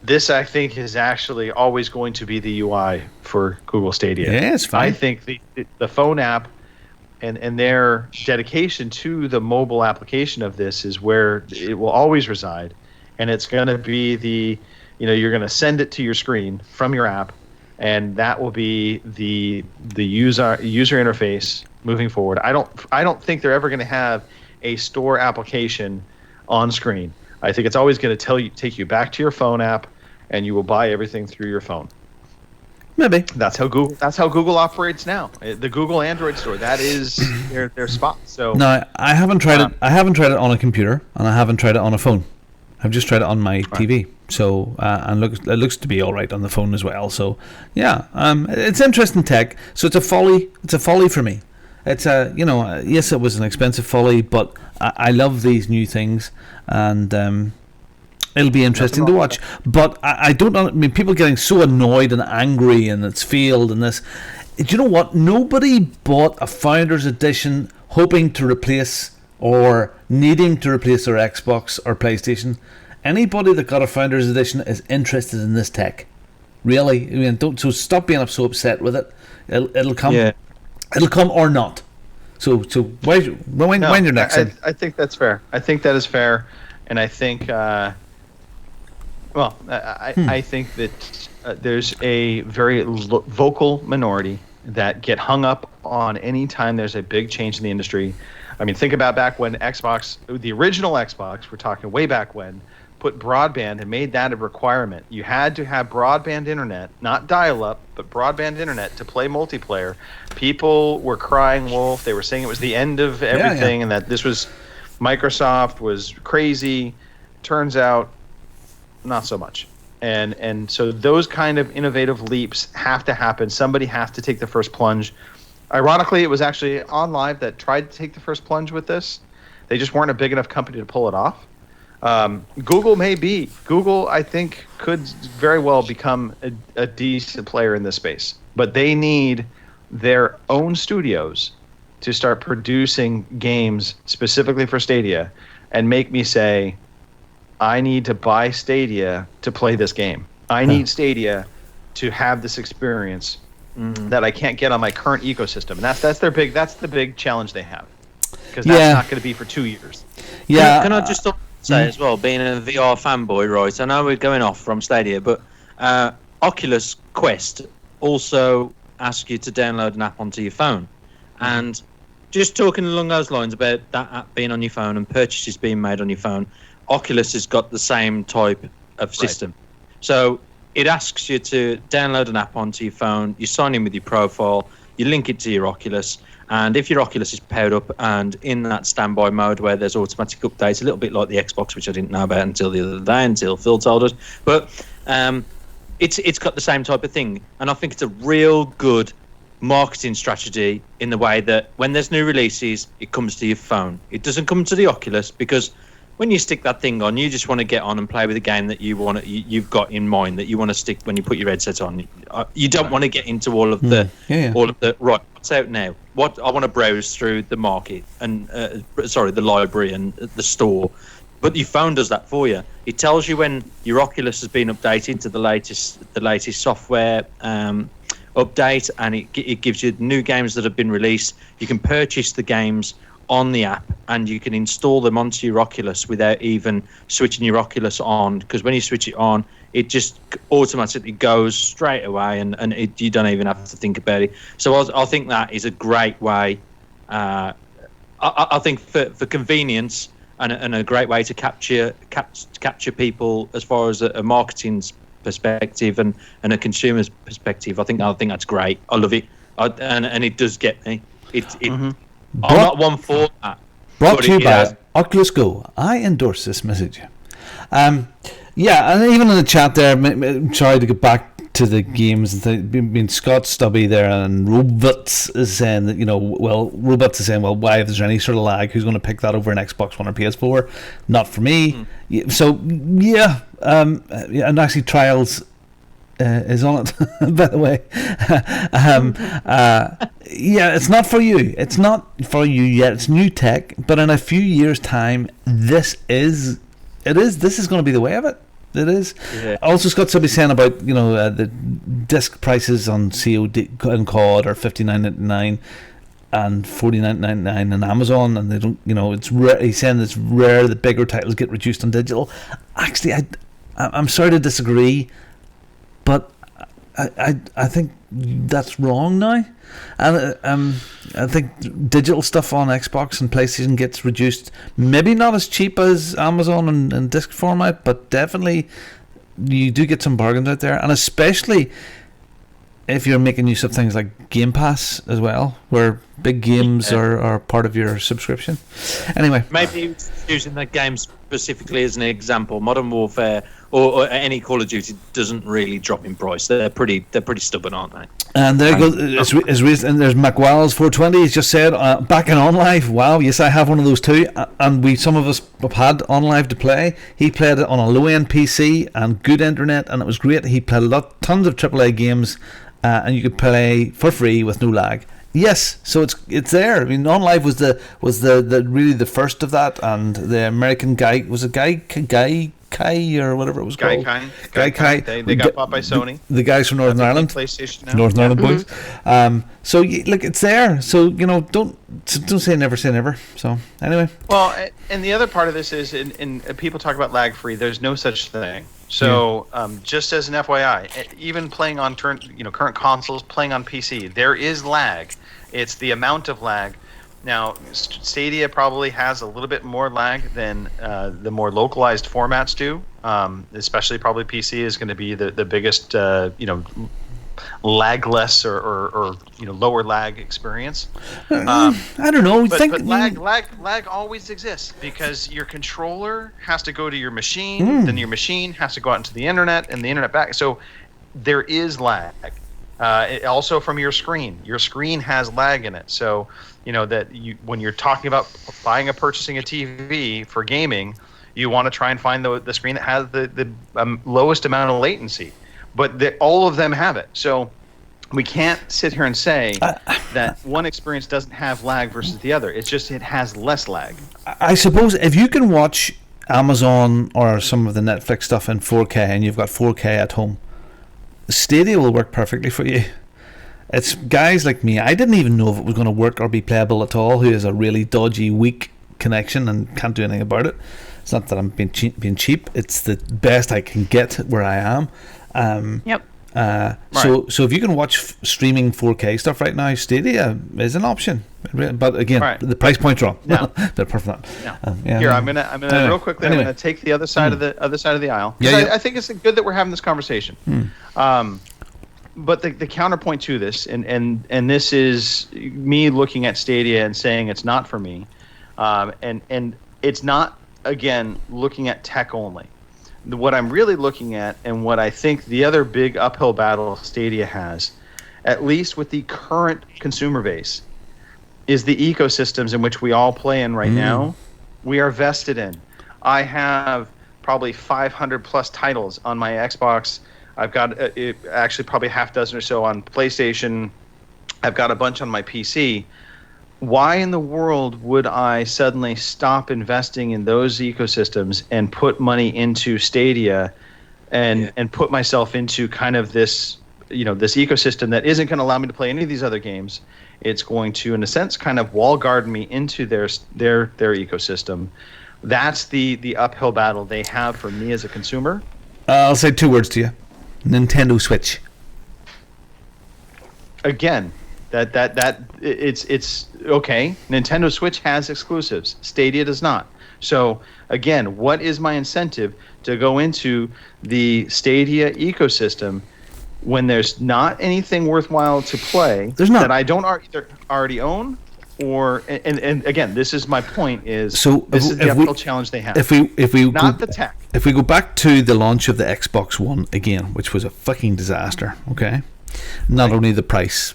this, I think, is actually always going to be the UI for Google Stadia. Yeah, it's fine. I think the phone app and their dedication to the mobile application of this is where it will always reside. And it's going to be you're going to send it to your screen from your app, and that will be the user interface moving forward. I don't think they're ever going to have a store application on screen. I think it's always going to take you back to your phone app, and you will buy everything through your phone. Maybe that's how Google operates now. The Google Android store, that is their spot. So no, I haven't tried it. I haven't tried it on a computer, and I haven't tried it on a phone. I've just tried it on my TV. So and it looks to be all right on the phone as well. So yeah, it's interesting tech. So it's a folly for me. it's a yes, it was an expensive folly, but I love these new things, and it'll be interesting to watch. But I don't know. I mean, people getting so annoyed and angry, and it's failed, and this. Do you know what? Nobody bought a Founders Edition hoping to replace or needing to replace their Xbox or PlayStation. Anybody that got a Founders Edition is interested in this tech. Really, I mean, don't so stop being so upset with it. It'll come. Yeah. It'll come or not. So when you're next. I think that's fair. I think that is fair, and I think. I think that there's a very vocal minority that get hung up on any time there's a big change in the industry. I mean, think about back when Xbox, the original Xbox, we're talking way back when, put broadband and made that a requirement. You had to have broadband internet, not dial-up, but broadband internet to play multiplayer. People were crying wolf. They were saying it was the end of everything and that this was, Microsoft was crazy. Turns out, not so much. And so those kind of innovative leaps have to happen. Somebody has to take the first plunge. Ironically, it was actually OnLive that tried to take the first plunge with this. They just weren't a big enough company to pull it off. Google may be. Google, I think, could very well become a decent player in this space. But they need their own studios to start producing games specifically for Stadia and make me say, I need to buy Stadia to play this game. I need Stadia to have this experience that I can't get on my current ecosystem. And that's the big challenge they have. Because that's not going to be for 2 years. Yeah. Can I just say as well, being a VR fanboy, right? I know we're going off from Stadia, but Oculus Quest also asks you to download an app onto your phone. And just talking along those lines about that app being on your phone and purchases being made on your phone, Oculus has got the same type of system. So it asks you to download an app onto your phone, you sign in with your profile, you link it to your Oculus, and if your Oculus is powered up and in that standby mode where there's automatic updates, a little bit like the Xbox, which I didn't know about until the other day, until Phil told us, but it's got the same type of thing. And I think it's a real good marketing strategy in the way that when there's new releases, it comes to your phone. It doesn't come to the Oculus, because when you stick that thing on, you just want to get on and play with a game that you've got in mind that you want to stick when you put your headset on. You don't want to get into all of the right. What's out now? What I want to browse through the market and the library and the store, but your phone does that for you. It tells you when your Oculus has been updated to the latest software update, and it gives you new games that have been released. You can purchase the games on the app and you can install them onto your Oculus without even switching your Oculus on, because when you switch it on, it just automatically goes straight away and you don't even have to think about it. So I think that is a great way. I think for convenience and a great way to capture people as far as a marketing's perspective and a consumer's perspective. I think that's great. I love it, and it does get me. I'm not one for that. Brought to you by Oculus Go. I endorse this message. And even in the chat there, sorry to get back to the games. I mean, Scott Stubby there and Robots is saying that, Robots is saying, well, why, if there's any sort of lag, who's going to pick that over an Xbox One or PS4? Not for me. So, and actually Trials is on it, by the way. It's not for you. It's not for you yet. It's new tech, but in a few years' time, this is going to be the way of it. It is. Yeah. Also, Scott Subby saying about the disc prices on COD and COD are $59.99 and $49.99 on Amazon, and they don't. It's rare. He's saying it's rare that bigger titles get reduced on digital. Actually, I'm sorry to disagree, but I think that's wrong now, and I think digital stuff on Xbox and PlayStation gets reduced. Maybe not as cheap as Amazon and disc format, but definitely you do get some bargains out there, and especially if you're making use of things like Game Pass as well, where big games are part of your subscription. Anyway, maybe using that game specifically as an example, Modern Warfare or any Call of Duty doesn't really drop in price. They're pretty stubborn, aren't they? And there goes, and there's McWowell's 420. He's just said back in OnLive. Wow, yes, I have one of those too. And some of us have had OnLive to play. He played it on a low end PC and good internet, and it was great. He played tons of AAA games, and you could play for free with no lag. Yes, so it's there. I mean, OnLive was the really the first of that, and the American guy was a guy Kai or whatever it was called. Guy Kai. They got bought by Sony. The guys from Northern Ireland. PlayStation now. Northern Ireland boys. So look, it's there. So don't say never. So anyway. Well, and the other part of this is, in people talk about lag free. There's no such thing. So just as an FYI, even playing on current consoles, playing on PC, there is lag. It's the amount of lag. Now, Stadia probably has a little bit more lag than the more localized formats do. Especially probably PC is going to be the biggest, lagless or lower lag experience. I don't know. But lag always exists because your controller has to go to your machine, then your machine has to go out into the internet, and the internet back. So there is lag. Also from your screen. Your screen has lag in it. So when you're talking about purchasing a TV for gaming, you want to try and find the screen that has the lowest amount of latency. But all of them have it. So we can't sit here and say that one experience doesn't have lag versus the other. It's just it has less lag. I suppose if you can watch Amazon or some of the Netflix stuff in 4K and you've got 4K at home, Stadia will work perfectly for you. It's guys like me. I didn't even know if it was going to work or be playable at all, who has a really dodgy, weak connection and can't do anything about it. It's not that I'm being cheap. It's the best I can get where I am. Yep. Right. So if you can watch streaming 4K stuff right now, Stadia is an option. But again, the price point's wrong. No. They're perfect. No. Here, I'm gonna real quickly. I'm gonna take the other side of the aisle. I think it's good that we're having this conversation. But the counterpoint to this, and this is me looking at Stadia and saying it's not for me, and it's not, again, looking at tech only. What I'm really looking at, and what I think the other big uphill battle Stadia has, at least with the current consumer base, is the ecosystems in which we all play in right now. We are vested in. I have probably 500 plus titles on my Xbox. I've got actually probably half dozen or so on PlayStation. I've got a bunch on my PC. Why in the world would I suddenly stop investing in those ecosystems and put money into Stadia and put myself into kind of this, this ecosystem that isn't going to allow me to play any of these other games? It's going to, in a sense, kind of wall guard me into their ecosystem. That's the uphill battle they have for me as a consumer. I'll say two words to you. Nintendo Switch. Again, it's okay. Nintendo Switch has exclusives. Stadia does not. So again, what is my incentive to go into the Stadia ecosystem when there's not anything worthwhile to play that I don't either already own, or and again, this is my point. This is the uphill challenge they have. If we not the tech. If we go back to the launch of the Xbox One again, which was a fucking disaster. Okay, not only the price,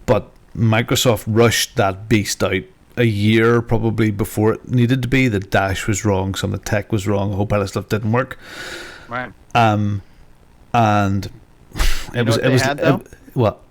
but Microsoft rushed that beast out a year probably before it needed to be. The dash was wrong, some of the tech was wrong, a whole pile of stuff didn't work. Right. And what?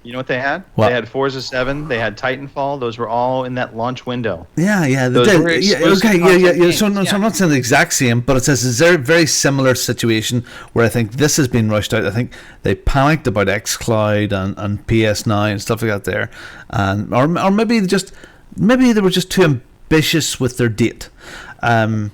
You know what they had? What? They had Forza 7. They had Titanfall. Those were all in that launch window. Yeah. Those were exclusive So I'm not saying the exact same, but it's a very similar situation where I think this has been rushed out. I think they panicked about xCloud and PS9 and stuff like that there, and or maybe they were just too ambitious with their date. Scott,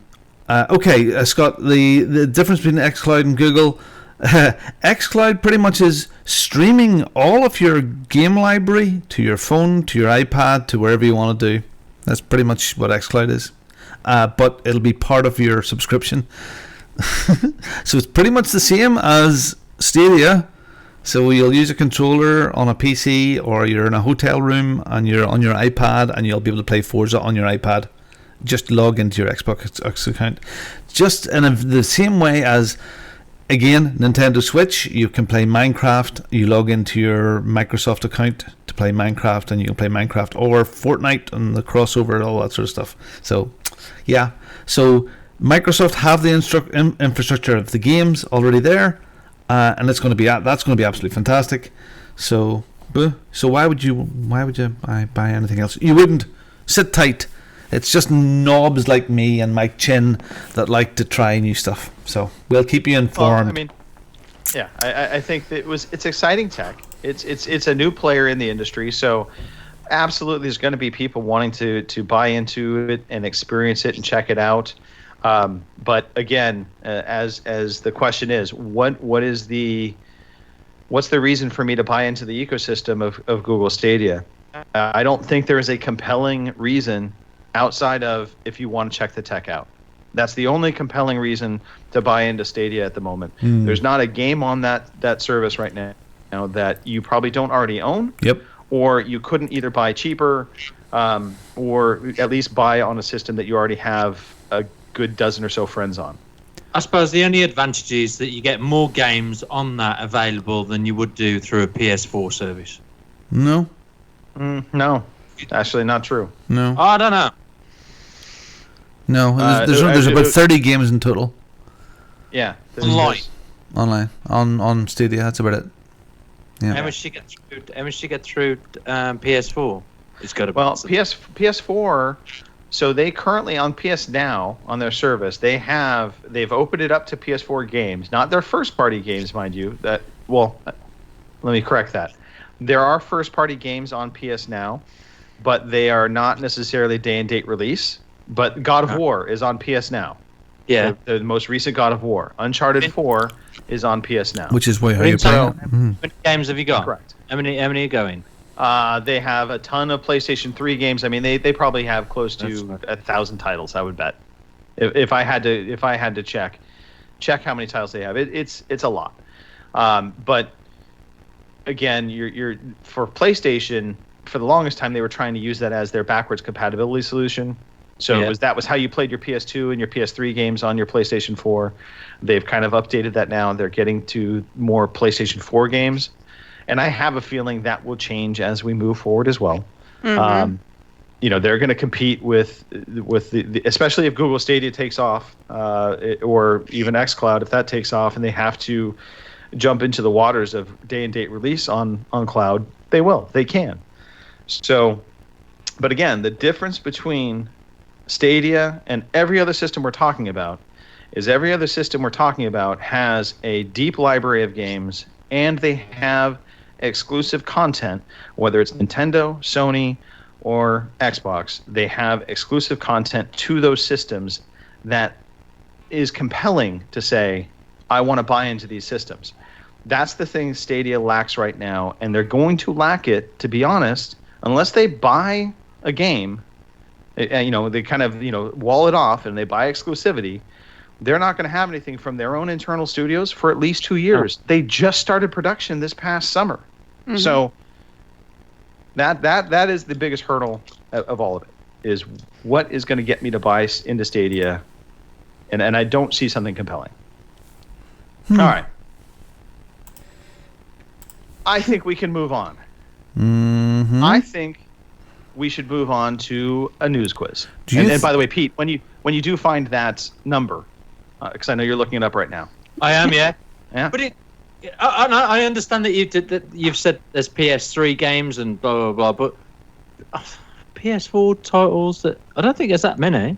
the difference between xCloud and Google. xCloud pretty much is streaming all of your game library to your phone, to your iPad, to wherever you want to do. That's pretty much what xCloud is. But it'll be part of your subscription. So it's pretty much the same as Stadia, So you'll use a controller on a PC, or you're in a hotel room and you're on your iPad, and you'll be able to play Forza on your iPad. Just log into your Xbox account. Just in the same way as, again, Nintendo Switch, you can play Minecraft. You log into your Microsoft account to play Minecraft, and you can play Minecraft or Fortnite and the crossover and all that sort of stuff. So, yeah. So Microsoft have the infrastructure of the games already there, and that's going to be absolutely fantastic. So why would you buy anything else? You wouldn't. Sit tight. It's just knobs like me and Mike Chin that like to try new stuff. So we'll keep you informed. Well, I mean, yeah, I think that it's exciting tech. It's a new player in the industry, so absolutely there's going to be people wanting to buy into it and experience it and check it out. But again, as the question is, what's the reason for me to buy into the ecosystem of Google Stadia? I don't think there is a compelling reason outside of if you want to check the tech out. That's the only compelling reason to buy into Stadia at the moment. There's not a game on that service right now that you probably don't already own. Yep. Or you couldn't either buy cheaper, or at least buy on a system that you already have a good dozen or so friends on. I suppose the only advantage is that you get more games on that available than you would do through a PS4 service. No. No, actually not true. No. Oh, I don't know. No, there's about 30 games in total. Yeah. Online. On Stadia, that's about it. Yeah. How much do you get through PS4? It's got to be. Well, PS4. So they currently on PS Now on their service, they've opened it up to PS4 games, not their first party games, mind you. Let me correct that. There are first party games on PS Now, but they are not necessarily day and date release. But God of War is on PS Now. Yeah. The most recent God of War. Uncharted 4 is on PS Now. Which is how you're playing. How many games have you got? Correct. How many are going? They have a ton of PlayStation 3 games. I mean, they probably have close to 1,000 titles, I would bet. If I had to check how many titles they have. It's a lot. But again, you're for PlayStation, for the longest time they were trying to use that as their backwards compatibility solution. So that was how you played your PS2 and your PS3 games on your PlayStation 4. They've kind of updated that now. They're getting to more PlayStation 4 games. And I have a feeling that will change as we move forward as well. Mm-hmm. They're going to compete with the especially if Google Stadia takes off, or even xCloud if that takes off, and they have to jump into the waters of day and date release on cloud. They can. So, but again, the difference between Stadia and every other system we're talking about is every other system we're talking about has a deep library of games, and they have exclusive content, whether it's Nintendo, Sony, or Xbox. They have exclusive content to those systems that is compelling to say, I want to buy into these systems. That's the thing Stadia lacks right now, and they're going to lack it, to be honest, unless they buy a game. They kind of wall it off and they buy exclusivity. They're not going to have anything from their own internal studios for at least 2 years. They just started production this past summer. Mm-hmm. So that is the biggest hurdle of all of it, is what is going to get me to buy into Stadia, and I don't see something compelling. All right. I think we can move on. Mm-hmm. I think we should move on to a news quiz. And by the way, Pete, when you do find that number, because I know you're looking it up right now. I am, yeah. Yeah. But I understand that you've said there's PS3 games and blah blah blah, but PS4 titles that I don't think there's that many.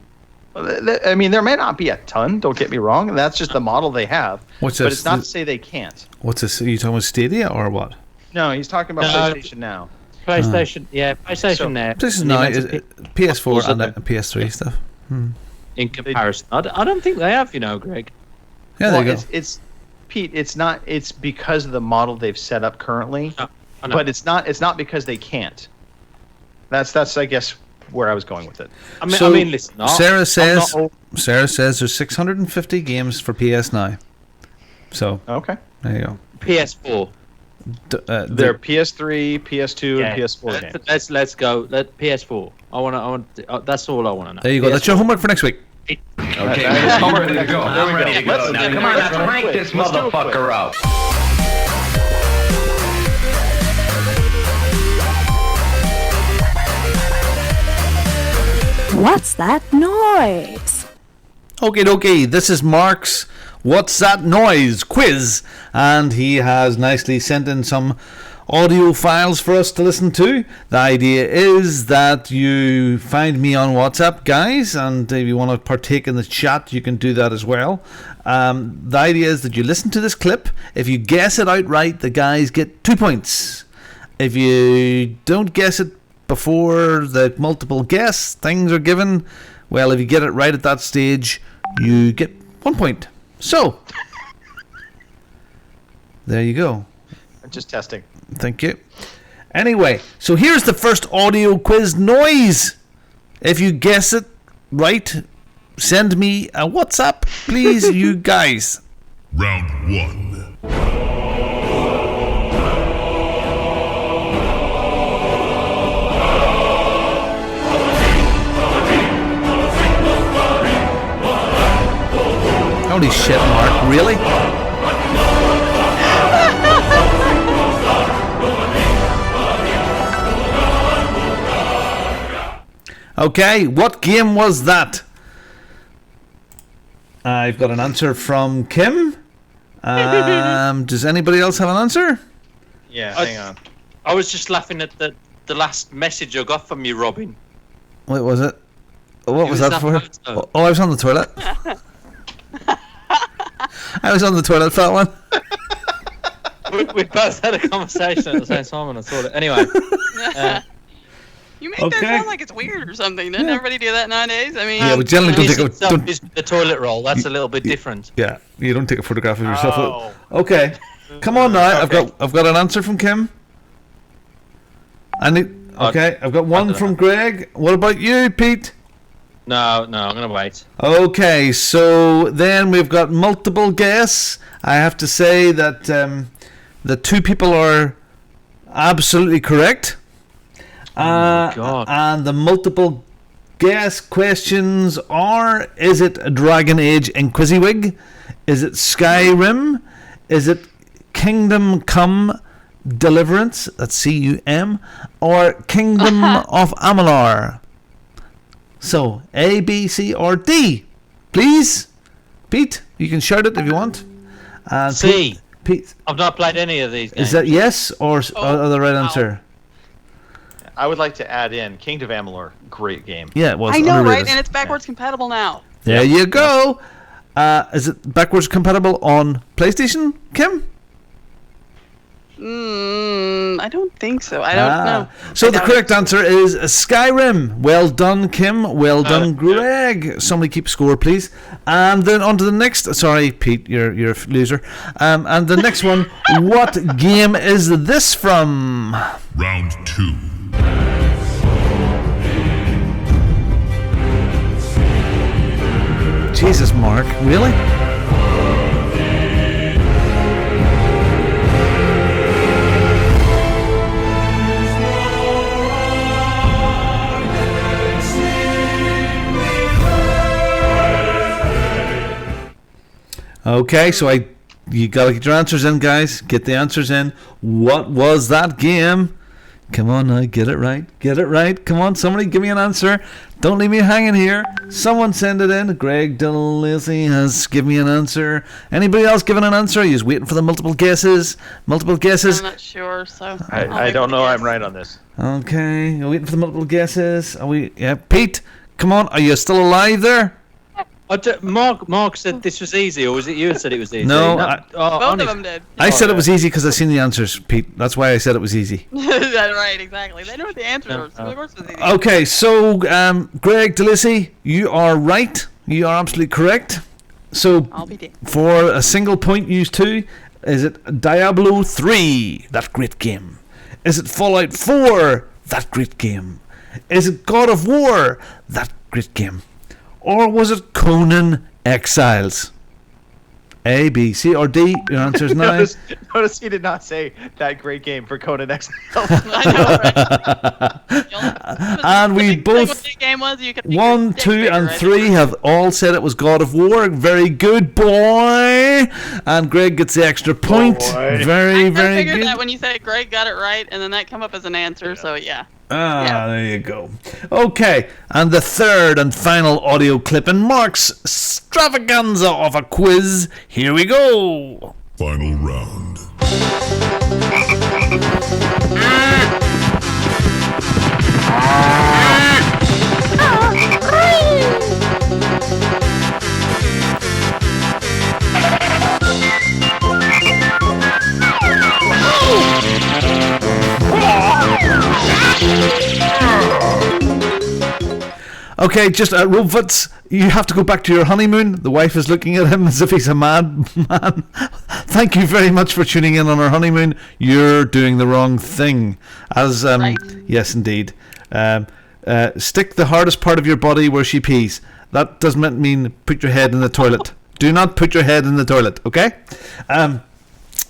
I mean, there may not be a ton. Don't get me wrong. That's just the model they have. But it's not to say they can't. What's this? Are you talking about Stadia or what? No, he's talking about PlayStation Now. PlayStation Now. This is now PS4 and PS3 stuff. In comparison, I don't think they have. Greg. Yeah, there you go. It's Pete. It's not. It's because of the model they've set up currently, I know. But it's not because they can't. That's I guess where I was going with it. I mean, listen. Sarah says there's 650 games for PS Now. So okay, there you go. PS4. They're PS3, PS2, and PS4 games. Let's go. PS4. I want. That's all I want to know. There you go. That's your homework for next week. Okay, I'm ready to go. I'm ready to go. Now, come on, let's crank this motherfucker up. What's that noise? Okay. This is Mark's What's That Noise quiz, and he has nicely sent in some audio files for us to listen to. The idea is that you find me on WhatsApp, guys, and if you want to partake in the chat, you can do that as well. The idea is that you listen to this clip. If you guess it outright, the guys get 2 points. If you don't guess it before the multiple guess things are given, well, if you get it right at that stage, you get 1 point. So, there you go. I'm just testing. Thank you. Anyway, so here's the first audio quiz noise. If you guess it right, send me a WhatsApp, please, you guys. Round 1. Holy shit, Mark, really? Okay, what game was that? I've got an answer from Kim. Does anybody else have an answer? Yeah, hang on. I was just laughing at the last message I got from you, Robin. What was it? What was was that that for? photo. Oh, I was on the toilet. I was on the toilet for that one. We both had a conversation at the same time and I saw it. Anyway. You make that sound like it's weird or something. Doesn't everybody do that nowadays? I mean, Yeah, we generally don't take the toilet roll. That's a little bit different. Yeah, you don't take a photograph of yourself. Okay, come on now. Okay. I've got an answer from Kim. Okay, I've got one from Greg. What about you, Pete? No, I'm gonna wait. Okay, so then we've got multiple guess. I have to say that the two people are absolutely correct. God. And the multiple guess questions are: is it Dragon Age Inquisiwig? Is it Skyrim? Is it Kingdom Come Deliverance? That's CUM. Or Kingdom of Amalur? So, A, B, C, or D? Please? Pete, you can shout it if you want. C. Pete. I've not played any of these games. Is that yes or the right answer? I would like to add in Kingdom of Amalur. Great game. Yeah, it was. I know, underrated. right? And it's backwards compatible now. There you go. Is it backwards compatible on PlayStation, Kim? I don't think so. I don't know. So the correct answer is Skyrim. Well done, Kim. Well done, Greg. Somebody keep score, please. And then on to the next. Sorry, Pete, you're a loser. And the next one. What game is this from? Round 2. Jesus, Mark, really? Okay, so you gotta get your answers in, guys. Get the answers in. What was that game? Come on now, get it right. Get it right. Come on, somebody give me an answer. Don't leave me hanging here. Someone send it in. Greg DeLacy has given me an answer. Anybody else giving an answer? You're just waiting for the multiple guesses. Multiple guesses. I'm not sure, so. I don't know I'm right on this. Okay, you're waiting for the multiple guesses. Are we? Yeah, Pete, come on. Are you still alive there? Mark said this was easy, or was it you that said it was easy? No, both of them did. I said it was easy because I seen the answers, Pete. That's why I said it was easy. That's right, exactly. They know what the answers are, so of course it was easy. Okay, so Greg DeLacy, you are right. You are absolutely correct. So I'll be damned. For a single point used to, is it Diablo 3, that great game? Is it Fallout 4, that great game? Is it God of War, that great game? Or was it Conan Exiles? A, B, C, or D. Your answer is now. Notice he did not say that great game for Conan Exiles. And we both, What the game was, you could 1, 2, and 3 have all said it was God of War. Very good, boy. And Greg gets the extra point. Very, I very figured good. that when you said Greg got it right, and then that come up as an answer. So yeah. There you go. Okay, and the third and final audio clip in Mark's extravaganza of a quiz. Here we go. Final round. Okay, just Robots, you have to go back to your honeymoon. The wife is looking at him as if he's a mad man. Thank you very much for tuning in on our honeymoon. You're doing the wrong thing. Yes, indeed. Stick the hardest part of your body where she pees. That doesn't mean put your head in the toilet. Do not put your head in the toilet, okay?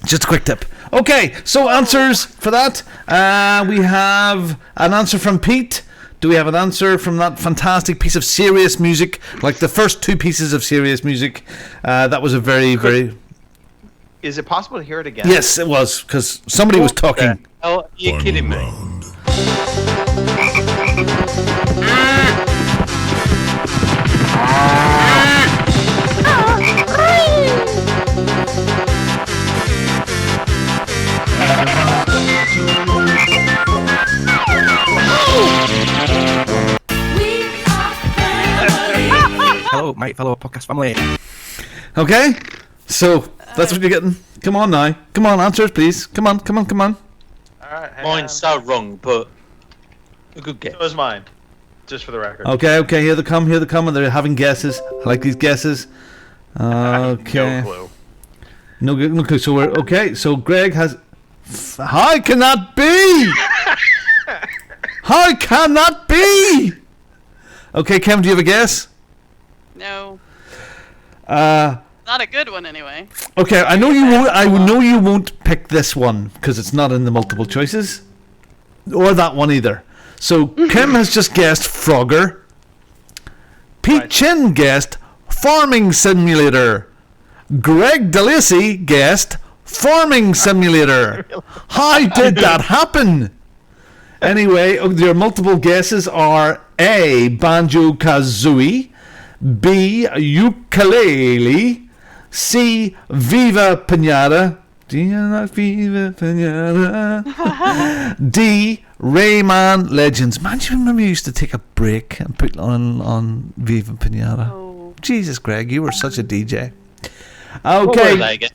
Just a quick tip. Okay, so answers for that. We have an answer from Pete. Do we have an answer from that fantastic piece of serious music, like the first two pieces of serious music? That was a very... Is it possible to hear it again? Yes, it was, because somebody was talking. Oh, you're kidding me. Hello, my fellow podcast family. Okay, so that's what you're getting. Come on now. Come on, answers, please. Come on. All right. Mine's so wrong, but a good guess. So is mine, just for the record. Okay, here they come, and they're having guesses. I like these guesses. Okay. No clue. No clue. So we're okay. So Greg has. How can that be? How can that be? Okay, Kevin, do you have a guess? No. Not a good one, anyway. Okay, I know you won't. I know you won't pick this one because it's not in the multiple choices, or that one either. So Kim has just guessed Frogger. Pete Chin guessed Farming Simulator. Greg DeLacy guessed Farming Simulator. How did that happen? Anyway, your multiple guesses are A, Banjo-Kazooie, B, Ukulele, C, Viva Pinata. Do you like Viva Pinata? D, Rayman Legends. Man, do you remember you used to take a break and put on Viva Pinata? Oh. Jesus, Greg, you were such a DJ. Okay.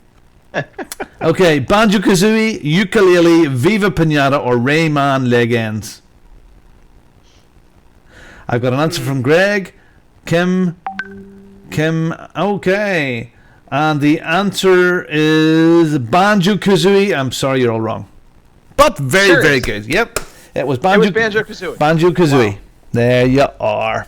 Okay, Banjo-Kazooie, Ukulele, Viva Pinata, or Rayman Legends. I've got an answer from Greg. Kim, okay. And the answer is Banjo-Kazooie. I'm sorry, you're all wrong. But very good. Yep. It was Banjo-Kazooie. Banjo-Kazooie. Wow. There you are.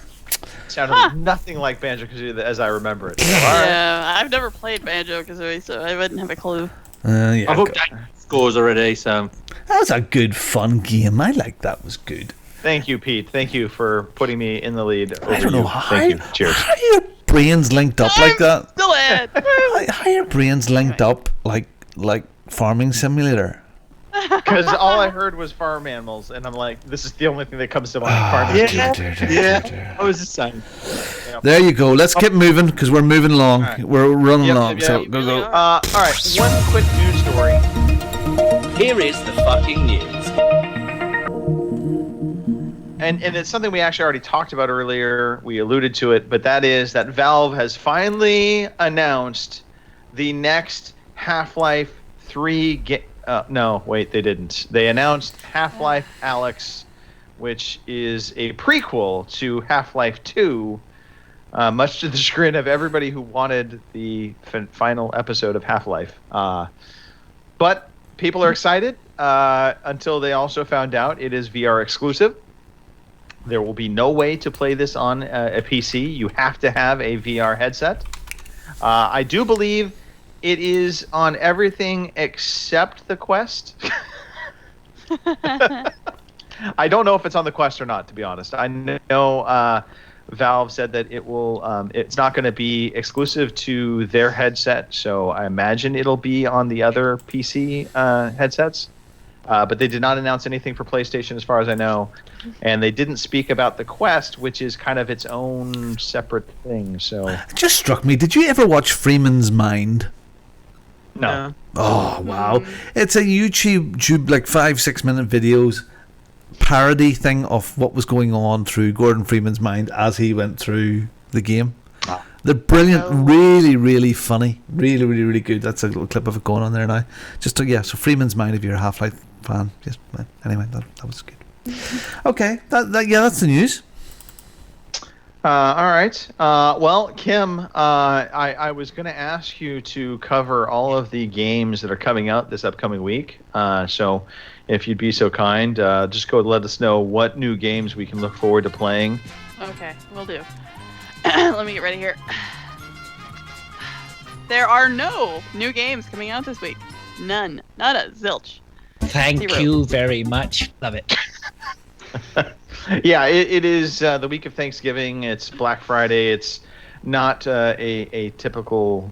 Sounded nothing like Banjo-Kazooie as I remember it. Yeah, I've never played Banjo-Kazooie, so I wouldn't have a clue. Yeah. I've updated scores already, so... That was a good, fun game. I like that. Was good. Thank you, Pete. Thank you for putting me in the lead over I don't know you. how. Thank you. Cheers. How are your brains linked up like that? Still ahead. How are your brains linked up like Farming Simulator? Because all I heard was farm animals, and I'm like, this is the only thing that comes to mind. Farming Yeah. I was the same. There you go. Let's keep moving because we're moving along. Right. We're running along. Yep. So go. All right, one quick news story. Here is the fucking news. And it's something we actually already talked about earlier. We alluded to it, but that is that Valve has finally announced the next Half-Life 3 game. No, wait, they didn't. They announced Half-Life Alyx, which is a prequel to Half-Life 2, much to the chagrin of everybody who wanted the final episode of Half-Life. But people are excited until they also found out it is VR exclusive. There will be no way to play this on a PC. You have to have a VR headset. I do believe It is on everything except the Quest. I don't know if it's on the Quest or not, to be honest. I know Valve said that it will. It's not going to be exclusive to their headset, so I imagine it'll be on the other PC headsets. But they did not announce anything for PlayStation, as far as I know, and they didn't speak about the Quest, which is kind of its own separate thing. So it just struck me. Did you ever watch Freeman's Mind? No. Oh wow! It's a YouTube like 5-6 minute videos parody thing of what was going on through Gordon Freeman's mind as he went through the game. They're brilliant, really, really funny, really, really, really good. That's a little clip of it going on there now. Just so Freeman's Mind if you're a Half-Life fan. Just anyway, that was good. Okay, that's the news. All right. Well, Kim, I was going to ask you to cover all of the games that are coming out this upcoming week. So if you'd be so kind, just go let us know what new games we can look forward to playing. Okay, will do. Let me get ready here. There are no new games coming out this week. None. Not a zilch. Thank you very much. Love it. Yeah, it is the week of Thanksgiving. It's Black Friday. It's not a typical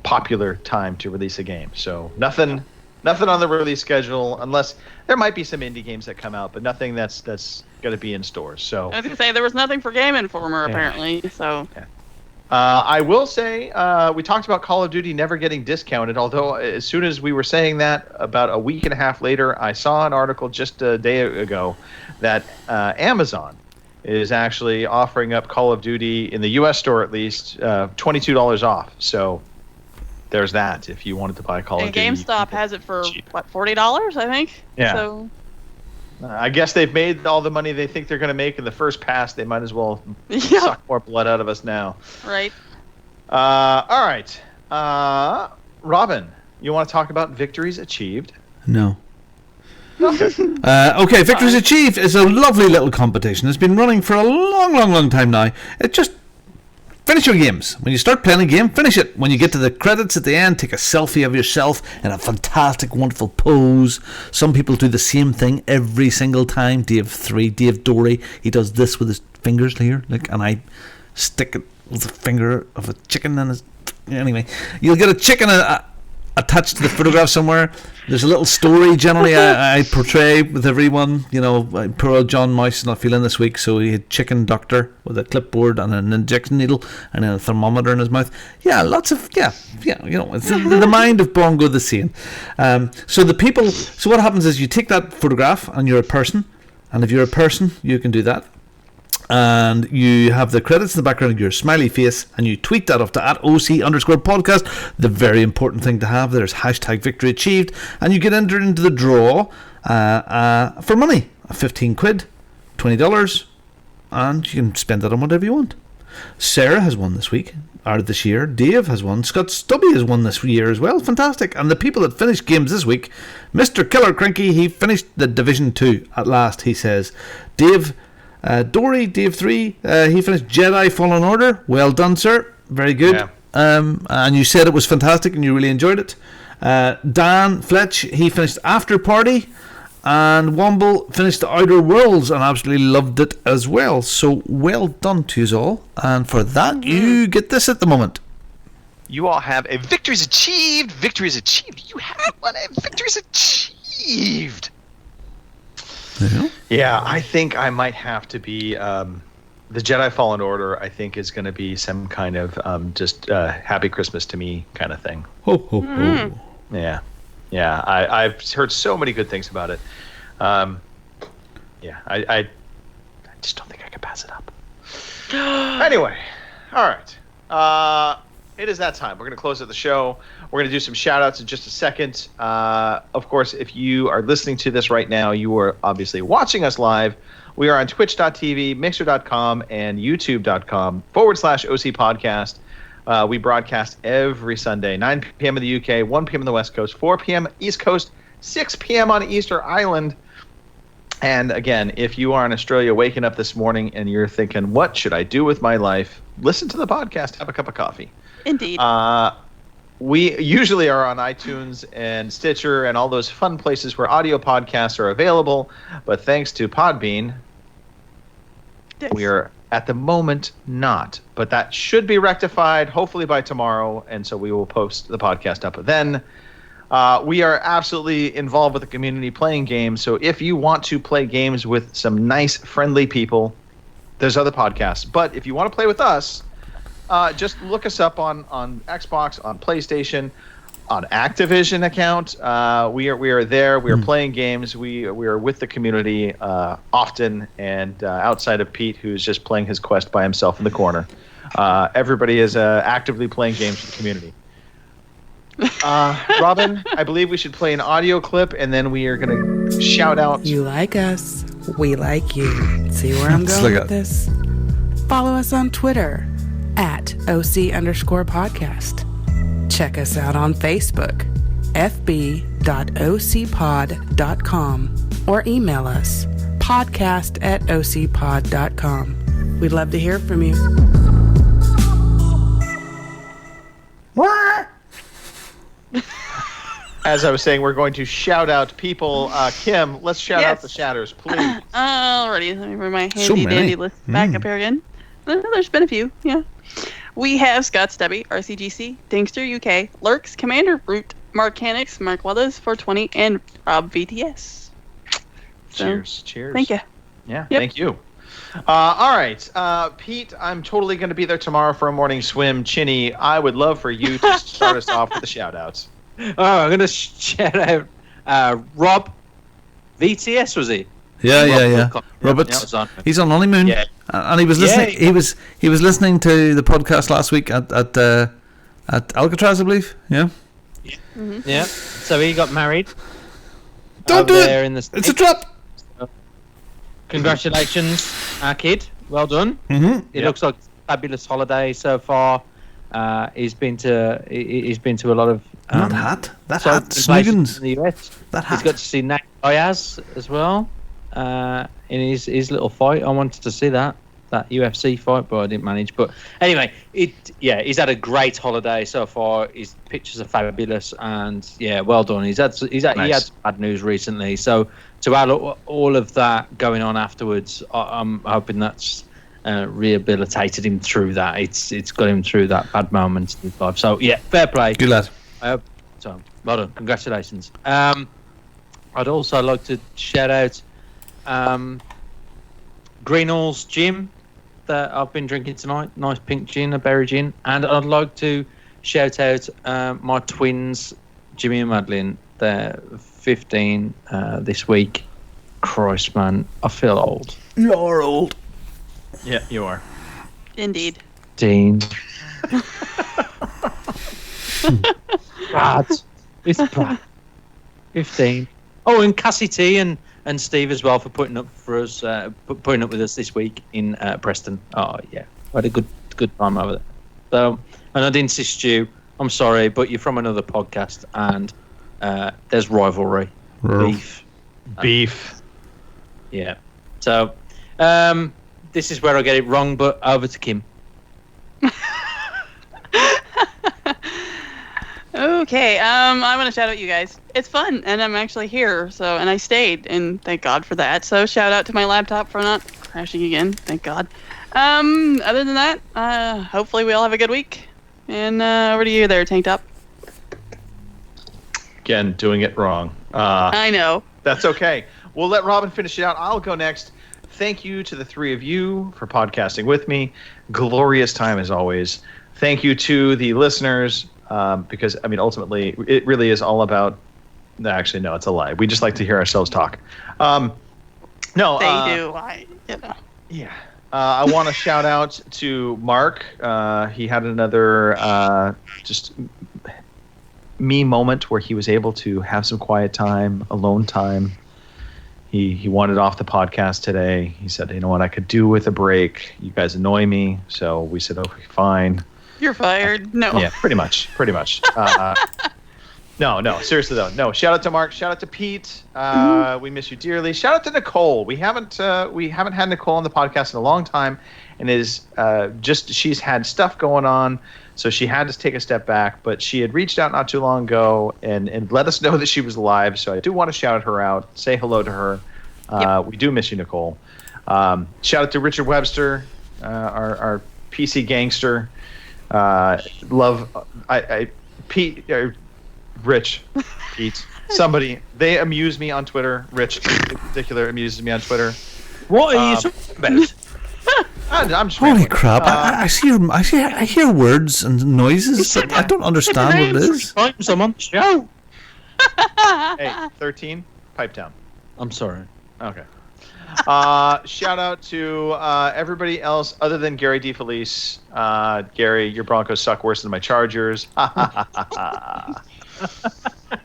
popular time to release a game. So nothing on the release schedule, unless there might be some indie games that come out, but nothing that's going to be in stores. So I was going to say there was nothing for Game Informer apparently. So I will say we talked about Call of Duty never getting discounted. Although as soon as we were saying that, about a week and a half later, I saw an article just a day ago that Amazon is actually offering up Call of Duty in the U.S. store at least $22 off. So there's that if you wanted to buy Call of Duty. And GameStop has it for what, $40, I think. Yeah. So I guess they've made all the money they think they're going to make in the first pass. They might as well suck more blood out of us now. Right. All right. Robin, you want to talk about victories achieved? No. Okay, Victories Achieved is a lovely little competition. It's been running for a long time now. It just finish your games. When you start playing a game, finish it. When you get to the credits at the end, take a selfie of yourself in a fantastic, wonderful pose. Some people do the same thing every single time. Dave Dory, he does this with his fingers here, and I stick it with the finger of a chicken in his. Anyway, you'll get a chicken attached to the photograph somewhere. There's a little story generally I portray with everyone. You know, poor old John Mouse is not feeling this week, so he had chicken doctor with a clipboard and an injection needle and a thermometer in his mouth. Yeah, lots of you know, it's the mind of Bongo the Sane. So what happens is you take that photograph and you're a person, and if you're a person, you can do that. And you have the credits in the background of your smiley face, and you tweet that off to @OC_podcast. The very important thing to have, there's #victory achieved, and you get entered into the draw for money, £15, $20, and you can spend that on whatever you want. Sarah has won this week, or this year. Dave has won. Scott Stubby has won this year as well. Fantastic. And the people that finished games this week, Mr. Killer Cranky, he finished the Division 2 at last, he says. Dave 3, he finished Jedi Fallen Order. Well done, sir. Very good. Yeah. And you said it was fantastic and you really enjoyed it. Dan Fletch, he finished After Party. And Womble finished The Outer Worlds and absolutely loved it as well. So well done to you all. And for that, you get this at the moment. You all have a Victories Achieved. Victories Achieved. You have one. A Victories Achieved. Yeah, I think I might have to be the Jedi Fallen Order. I think is going to be some kind of just Happy Christmas to me kind of thing. Ho ho ho! Yeah. I've heard so many good things about it. Yeah, I just don't think I can pass it up. Anyway, all right. It is that time. We're going to close out the show. We're going to do some shout-outs in just a second. Of course, if you are listening to this right now, you are obviously watching us live. We are on twitch.tv, mixer.com, and youtube.com/OC Podcast. We broadcast every Sunday, 9 p.m. in the UK, 1 p.m. in the West Coast, 4 p.m. East Coast, 6 p.m. on Easter Island. And again, if you are in Australia waking up this morning and you're thinking, what should I do with my life? Listen to the podcast, have a cup of coffee. Indeed. We usually are on iTunes and Stitcher and all those fun places where audio podcasts are available. But thanks to Podbean, we are at the moment not. But that should be rectified hopefully by tomorrow. And so we will post the podcast up then. We are absolutely involved with the community playing games. So if you want to play games with some nice, friendly people, there's other podcasts. But if you want to play with us, just look us up on Xbox, on PlayStation, on Activision account. We are there. We are playing games. We are with the community often. And outside of Pete, who's just playing his quest by himself in the corner, everybody is actively playing games with the community. Robin, I believe we should play an audio clip, and then we are going to shout out. You like us, we like you. See where I'm going with this? Follow us on Twitter at OC_podcast. Check us out on Facebook, fb.ocpod.com, or email us, podcast@ocpod.com. We'd love to hear from you. What? As I was saying, we're going to shout out people. Kim, let's shout out the shouters, please. Alrighty, let me bring my handy-dandy list back up here again. There's been a few, yeah. We have Scott Stubby, RCGC, Dingster UK, Lurks, Commander Root, Mark Canix, Mark Weathers, 420, and Rob VTS. So, Cheers. Thank you. Yeah, thank you. All right, Pete, I'm totally going to be there tomorrow for a morning swim. Chinny, I would love for you to start us off with the shout-outs. Oh, I'm going to shout out Rob VTS, was he? Yeah. Robert, he's on honeymoon, and he was listening. He was listening to the podcast last week at Alcatraz, I believe. Yeah. Mm-hmm. Yeah. So he got married. Don't do it. It's a trap. So, congratulations, our kid. Well done. Mm-hmm. It looks like a fabulous holiday so far. He's been to a lot of that hat, Snuggins in the US. That hat. He's got to see Nate Diaz as well in his little fight. I wanted to see that UFC fight, but I didn't manage. But anyway, he's had a great holiday so far. His pictures are fabulous, and well done. He had some bad news recently, so to add all of that going on afterwards, I'm hoping that's rehabilitated him through that. It's got him through that bad moment in his life. So fair play. Good lad. So well done. Congratulations. I'd also like to shout out Greenall's Gin that I've been drinking tonight. Nice pink gin, a berry gin. And I'd like to shout out my twins, Jimmy and Madeline. They're 15 this week. Christ, man, I feel old. You're old. Yeah, you are. Indeed. Dean. Bad. It's bad. 15. Oh, and Cassie T and Steve as well for putting up with us this week in Preston. Oh yeah, I had a good time over there. So, and I didn't insist you. I'm sorry, but you're from another podcast, and there's rivalry, beef. Yeah. So, this is where I get it wrong, but over to Kim. Okay, I want to shout out you guys. It's fun, and I'm actually here, and I stayed, and thank God for that. So shout out to my laptop for not crashing again, thank God. Other than that, hopefully we all have a good week. And over to you there, Tank Top. Again, doing it wrong. I know. That's okay. We'll let Robin finish it out. I'll go next. Thank you to the three of you for podcasting with me. Glorious time as always. Thank you to the listeners. Because ultimately, it really is all about. Actually, no, it's a lie. We just like to hear ourselves talk. No, they do. Yeah. I want to shout out to Mark. He had another just me moment where he was able to have some quiet time, alone time. He wanted off the podcast today. He said, "You know what? I could do with a break. You guys annoy me." So we said, "Okay, fine." You're fired. No. Yeah, pretty much. No, seriously though. No, shout out to Mark. Shout out to Pete. We miss you dearly. Shout out to Nicole. We haven't had Nicole on the podcast in a long time, and she's had stuff going on. So she had to take a step back, but she had reached out not too long ago and let us know that she was alive. So I do want to shout her out, say hello to her. We do miss you, Nicole. Shout out to Richard Webster, our PC gangster. Pete, somebody. They amuse me on Twitter. Rich, in particular, amuses me on Twitter. What are you talking about? I'm just Holy rambling. crap! I hear words and noises, but I don't understand what it is. Times I'm on the show. Hey, 13, pipe down. I'm sorry. Okay. Shout out to everybody else other than Gary DeFelice. Gary, your Broncos suck worse than my Chargers.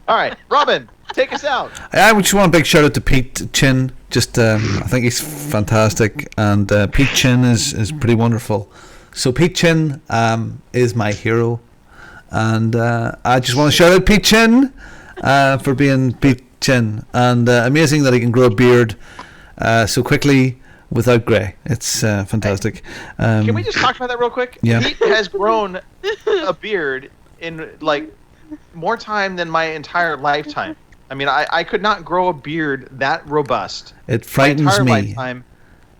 All right, Robin, take us out. I just want a big shout out to Pete Chin. Just, I think he's fantastic, and Pete Chin is pretty wonderful. So Pete Chin is my hero, and I just want to shout out Pete Chin for being Pete Chin, and amazing that he can grow a beard so quickly without grey. It's fantastic. Can we just talk about that real quick? Yeah. Pete has grown a beard in like more time than my entire lifetime. I mean, I could not grow a beard that robust. It frightens my entire me. Lifetime.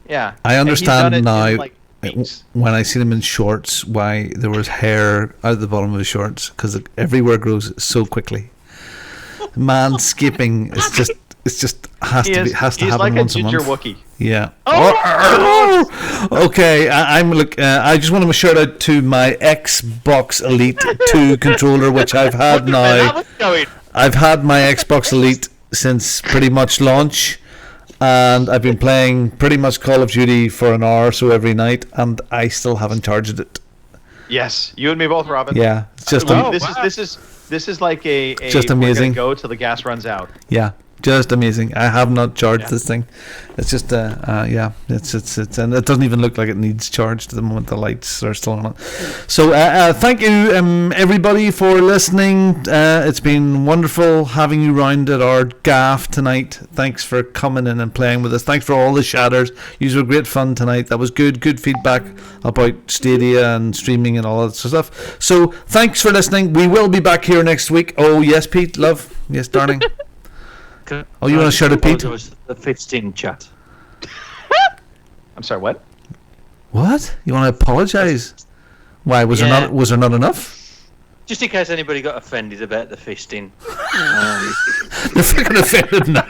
Yeah. I And he's understand done it in, now like, weeks. when I see him in shorts why there was hair out the bottom of his shorts, because everywhere grows so quickly. Manscaping is just has to He's happen like once a a ginger month. Wookiee. Yeah. Oh! Okay, I just want to shout out to my Xbox Elite 2 controller, which I've had now. I've had my Xbox Elite since pretty much launch, and I've been playing pretty much Call of Duty for an hour or so every night, and I still haven't charged it. Yes, you and me both, Robin. Yeah, it's just this is like a just amazing. We're gonna go till the gas runs out. Yeah, just amazing. I have not charged this thing. It's just yeah, it's and it doesn't even look like it needs charged at the moment. The lights are still on it. So thank you everybody for listening. It's been wonderful having you round at our gaff tonight. Thanks for coming in and playing with us. Thanks for all the shatters. You were great fun tonight. That was good feedback about Stadia and streaming and all that stuff. So thanks for listening. We will be back here next week. Oh yes, Pete, love. Yes, darling. Oh, you want to shout at Pete? The fisting chat. I'm sorry, what? What? You want to apologise? Why was there not enough? Just in case anybody got offended about the fisting. They're freaking offended now.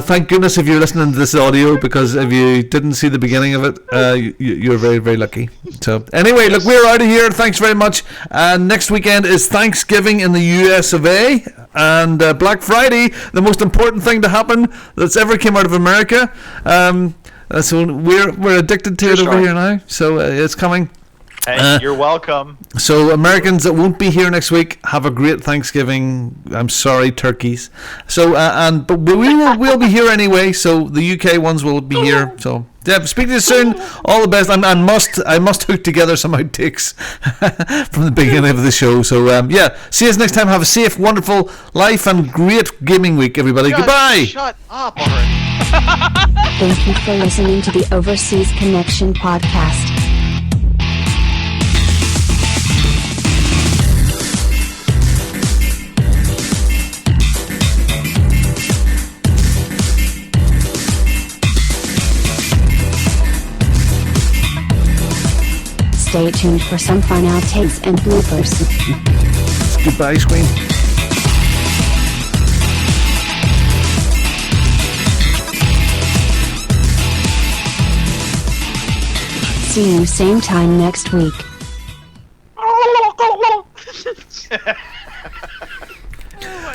Thank goodness if you're listening to this audio, because if you didn't see the beginning of it, you're very, very lucky. So anyway, look, we're out of here. Thanks very much. Next weekend is Thanksgiving in the US of A, and Black Friday, the most important thing to happen that's ever came out of America. So we're addicted to it over here now. So it's coming. Hey, you're welcome. So Americans that won't be here next week, have a great Thanksgiving. I'm sorry, turkeys. So but we'll be here anyway. So the UK ones will be here. So yeah, speak to you soon. All the best. I must hook together some outtakes from the beginning of the show. So yeah, see you next time. Have a safe, wonderful life and great gaming week, everybody. Goodbye. Shut up already. Thank you for listening to the Overseas Connection podcast. Stay tuned for some fun outtakes and bloopers. Goodbye, Screen. See you same time next week.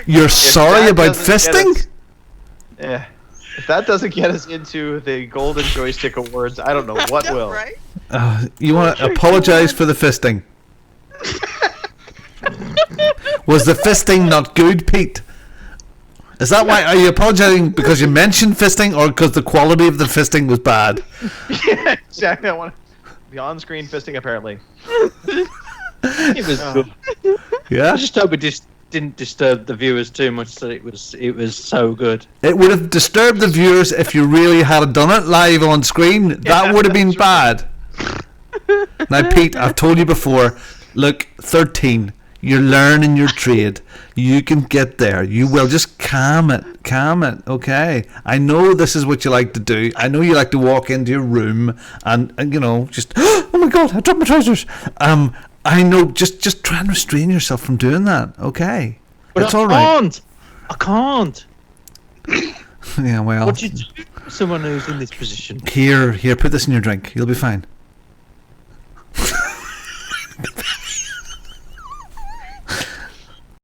You're sorry about fisting? Yeah. If that doesn't get us into the Golden Joystick Awards, I don't know what will. Right? You want to apologize for the fisting? Was the fisting not good, Pete? Is that why? Are you apologizing because you mentioned fisting, or because the quality of the fisting was bad? Yeah, exactly. I want the on-screen fisting, apparently. It was good. Yeah. I just hope it didn't disturb the viewers too much, so it was so good. It would have disturbed the viewers if you really had done it live on screen. That would have been bad. Now, Pete, I've told you before. Look, 13. You're learning your trade. You can get there. You will. Just calm it. Okay. I know this is what you like to do. I know you like to walk into your room and just, oh my God, I dropped my trousers. I know. Just try and restrain yourself from doing that. Okay. But it's all right. I can't. Yeah. Well. What do you do for someone who's in this position? Here. Put this in your drink. You'll be fine.